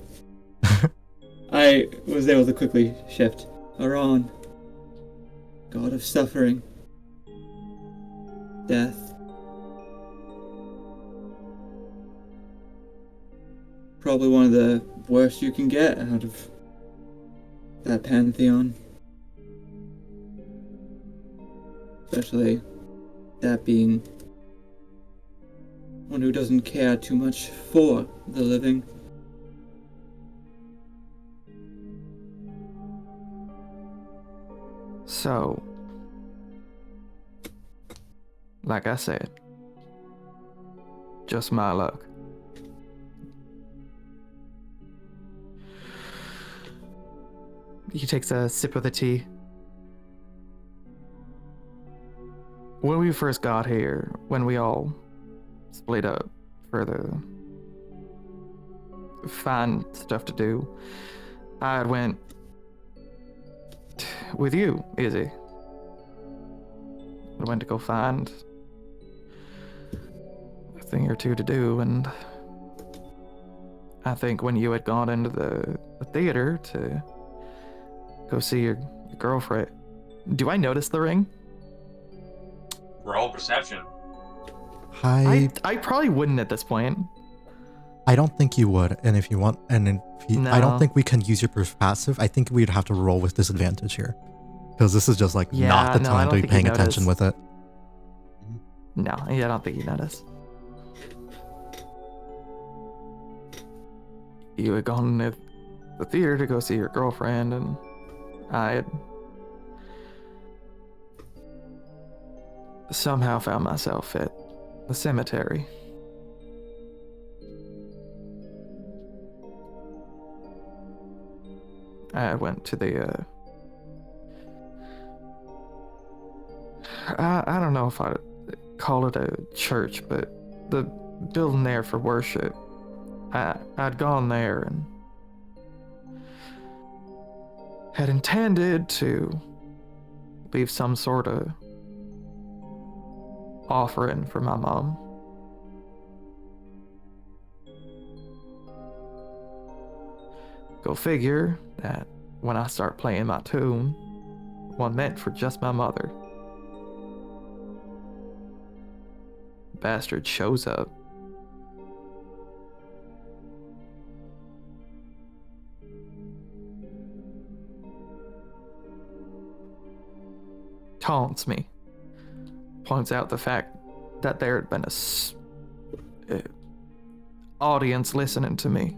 I was able to quickly shift. Iran. God of suffering. Death. Probably one of the worst you can get out of that pantheon. Especially that being one who doesn't care too much for the living. So, like I said, just my luck. He takes a sip of the tea. When we first got here, when we all split up for the fun stuff to do, I went with you, Izzy. I went to go find a thing or two to do, and I think when you had gone into the theater to go see your girlfriend, do I notice the ring? Roll perception. I probably wouldn't at this point. I don't think you would, and if you want, and if you, I don't No. think we can use your passive. I think we'd have to roll with disadvantage here, because this is just like Yeah, not the no, I time don't to be think paying you attention with noticed. it. No, yeah, I don't think you noticed. You had gone to the theater to go see your girlfriend, and I had somehow found myself at the cemetery. I went to the, I don't know if I'd call it a church, but the building there for worship. I'd gone there and had intended to leave some sort of offering for my mom. Go figure that when I start playing my tune, one meant for just my mother. Bastard shows up. Taunts me. points out the fact that there had been a audience listening to me.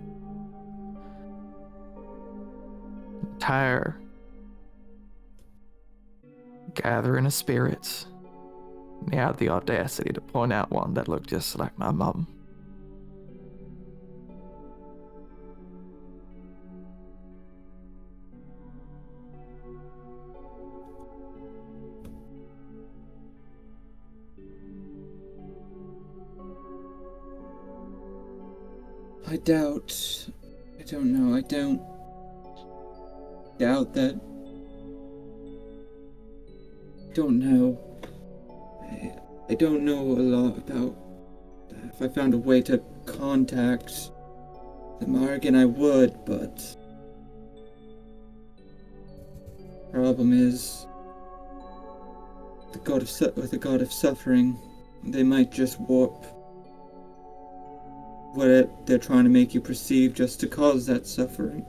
Entire gathering of spirits. And he had the audacity to point out one that looked just like my mom. I don't know, I don't doubt that. Don't know. I don't know a lot about that. If I found a way to contact the Morrigan, I would, but problem is the god of suffering. They might just warp what they're trying to make you perceive just to cause that suffering.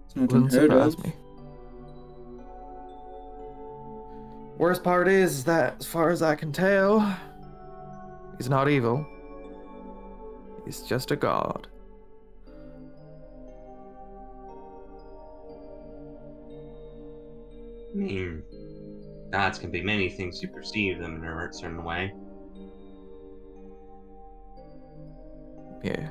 It's not Wouldn't unheard surprise of. me. Worst part is that, as far as I can tell, he's not evil. He's just a god. I mean, gods can be many things. You perceive them in a certain way. Yeah.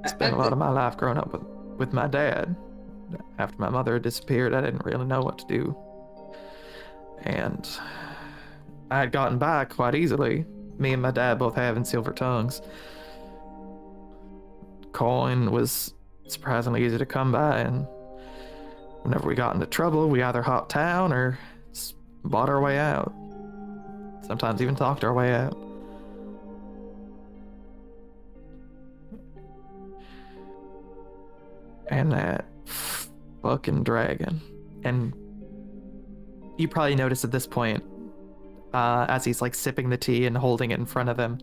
Spent a lot of my life growing up with my dad. After my mother had disappeared, I didn't really know what to do. And I had gotten by quite easily. Me and my dad both having silver tongues. Coin was surprisingly easy to come by, and whenever we got into trouble, we either hopped town or bought our way out. Sometimes even talked our way out. And that fucking dragon. And you probably noticed at this point, as he's like sipping the tea and holding it in front of him,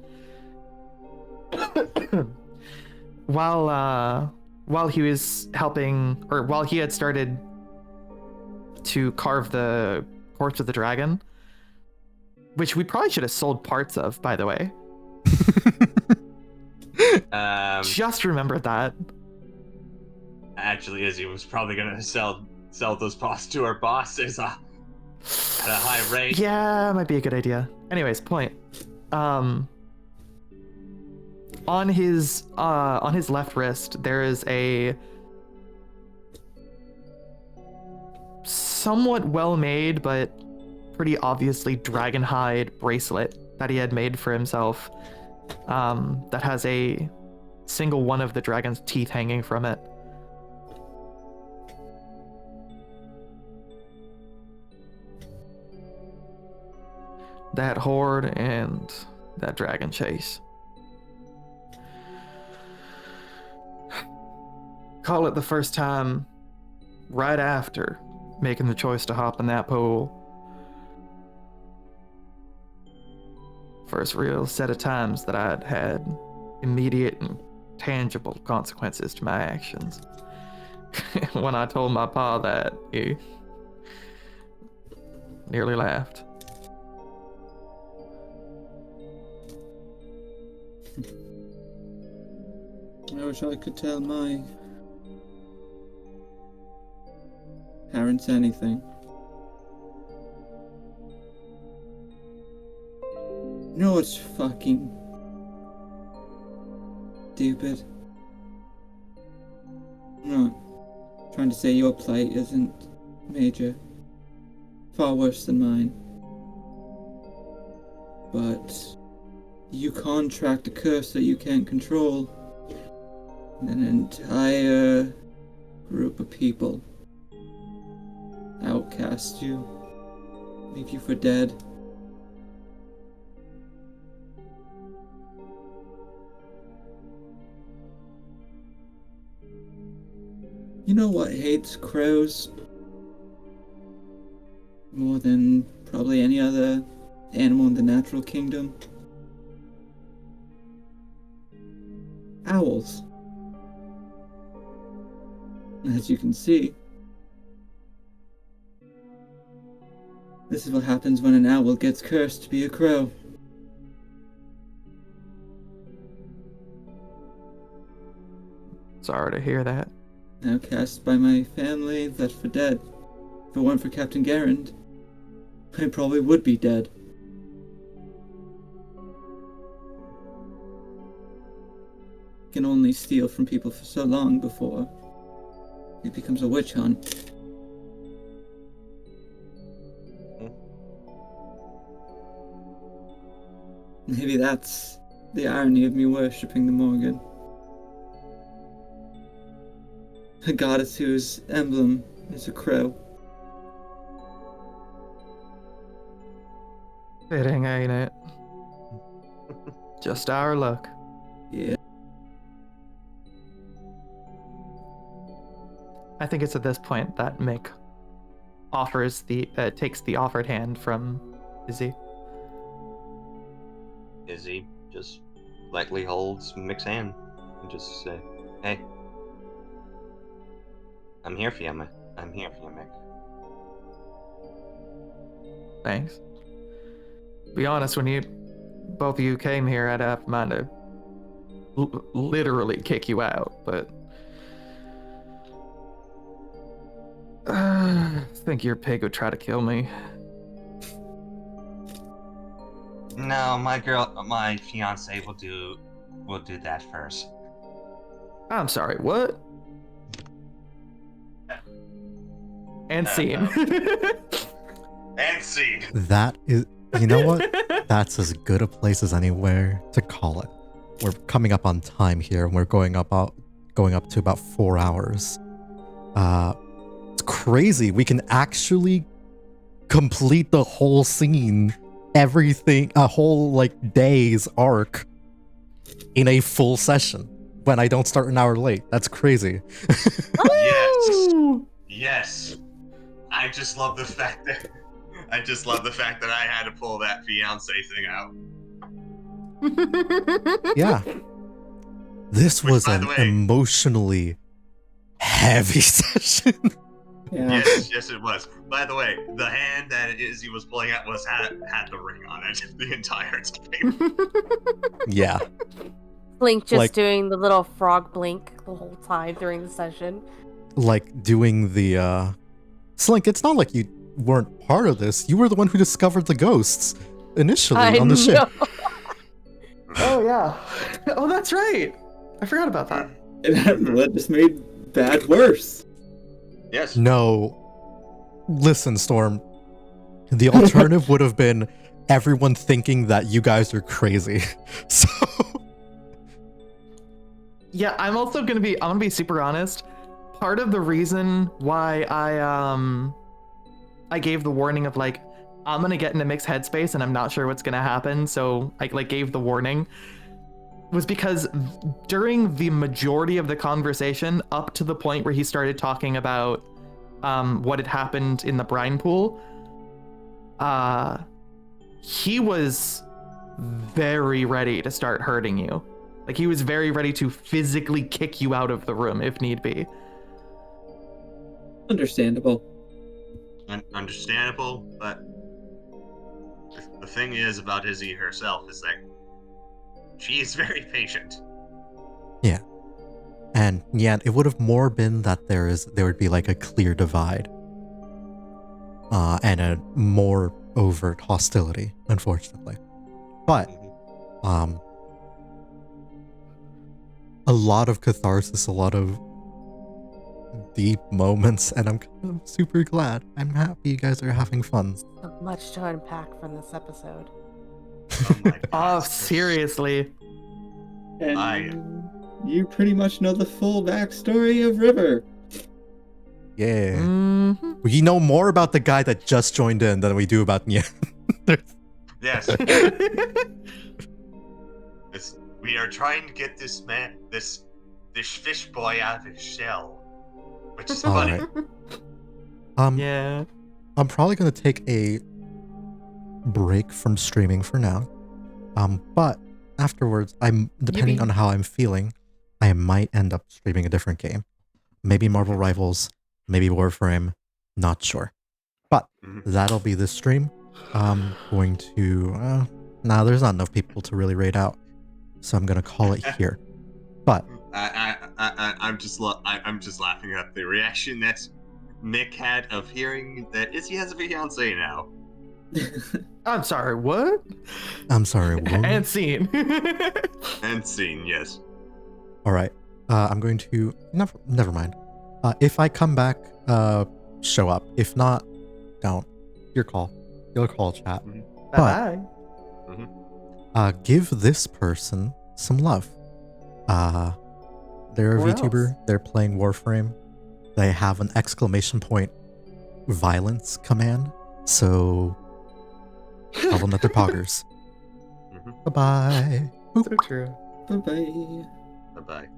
while he was helping, or while he had started to carve the corpse of the dragon, which we probably should have sold parts of, by the way. Just remembered that. Actually, Izzy was probably gonna sell those parts to our bosses at a high rate. Yeah, might be a good idea. Anyways, point. On his left wrist, there is a somewhat well-made but pretty obviously dragonhide bracelet that he had made for himself. That has a single one of the dragon's teeth hanging from it. That horde and that dragon chase. Call it the first time right after making the choice to hop in that pool. First real set of times that I'd had immediate and tangible consequences to my actions. When I told my pa that, he nearly laughed. I wish I could tell my parents anything. You know what's fucking stupid? I'm not trying to say your plight isn't major. Far worse than mine. But you contract a curse that you can't control. And an entire group of people outcast you, leave you for dead. You know what hates crows more than probably any other animal in the natural kingdom? Owls. As you can see, this is what happens when an owl gets cursed to be a crow. Sorry to hear that. Outcast by my family, left for dead. If it weren't for Captain Garand, I probably would be dead. Can only steal from people for so long before it becomes a witch hunt. Maybe that's the irony of me worshipping the Morgan. A goddess whose emblem is a crow. Fitting, ain't it? Just our luck. Yeah. I think it's at this point that Mick takes the offered hand from Izzy. Izzy just lightly holds Mick's hand and just say, "Hey, I'm here for you, I'm here for you, Mick." Thanks. Be honest, when both of you came here, I'd have mind to literally kick you out, but I think your pig would try to kill me. No, my fiance will do that first. I'm sorry, what? And scene. And scene. That is, you know what? That's as good a place as anywhere to call it. We're coming up on time here, and we're going up to about 4 hours. It's crazy. We can actually complete the whole scene, everything, a whole like day's arc in a full session when I don't start an hour late. That's crazy. Yes. I just love the fact that I had to pull that fiance thing out. Yeah. This was by an the way- emotionally heavy session. Yeah. Yes, it was. By the way, the hand that Izzy was pulling at had the ring on it the entire time. Yeah. Blink just Like- doing the little frog blink the whole time during the session. Like doing the Slink, it's not like you weren't part of this. You were the one who discovered the ghosts initially on the ship. Oh yeah. Oh, that's right. I forgot about that. And that just made bad worse. Yes. No. Listen, Storm. The alternative would have been everyone thinking that you guys are crazy. So Yeah, I'm gonna be super honest. Part of the reason why I gave the warning of like, I'm gonna get into Mick's headspace and I'm not sure what's gonna happen, so I like gave the warning, was because during the majority of the conversation, up to the point where he started talking about what had happened in the brine pool, he was very ready to start hurting you. Like, he was very ready to physically kick you out of the room if need be. Understandable. Understandable, but the thing is about Izzy herself is that she is very patient. yeah. And yeah, it would have more been that there would be like a clear divide. And a more overt hostility, unfortunately. But a lot of catharsis, a lot of deep moments, and I'm kind of super glad. I'm happy you guys are having fun. So much to unpack from this episode. Oh my God. Oh, seriously. And you pretty much know the full backstory of River. Yeah. Mm-hmm. We know more about the guy that just joined in than we do about Nya. Yes. We are trying to get this man, this fish boy out of his shell, which is funny. Alright. Yeah. I'm probably gonna take a break from streaming for now. But afterwards, depending on how I'm feeling, I might end up streaming a different game. Maybe Marvel Rivals, maybe Warframe, not sure. But that'll be this stream. I'm going to... there's not enough people to really raid out, so I'm going to call it here. But... I'm just laughing at the reaction that Nick had of hearing that Izzy has a fiance now. I'm sorry, what? I'm sorry, what? And scene. And scene, yes. Alright, I'm going to... Never mind. If I come back, show up. If not, don't. Your call. Your call, chat. Bye-bye. Give this person some love. They're a Or VTuber. else. They're playing Warframe. They have an exclamation point violence command. So tell them that they're poggers. Bye-bye. So true. Bye-bye. Bye-bye.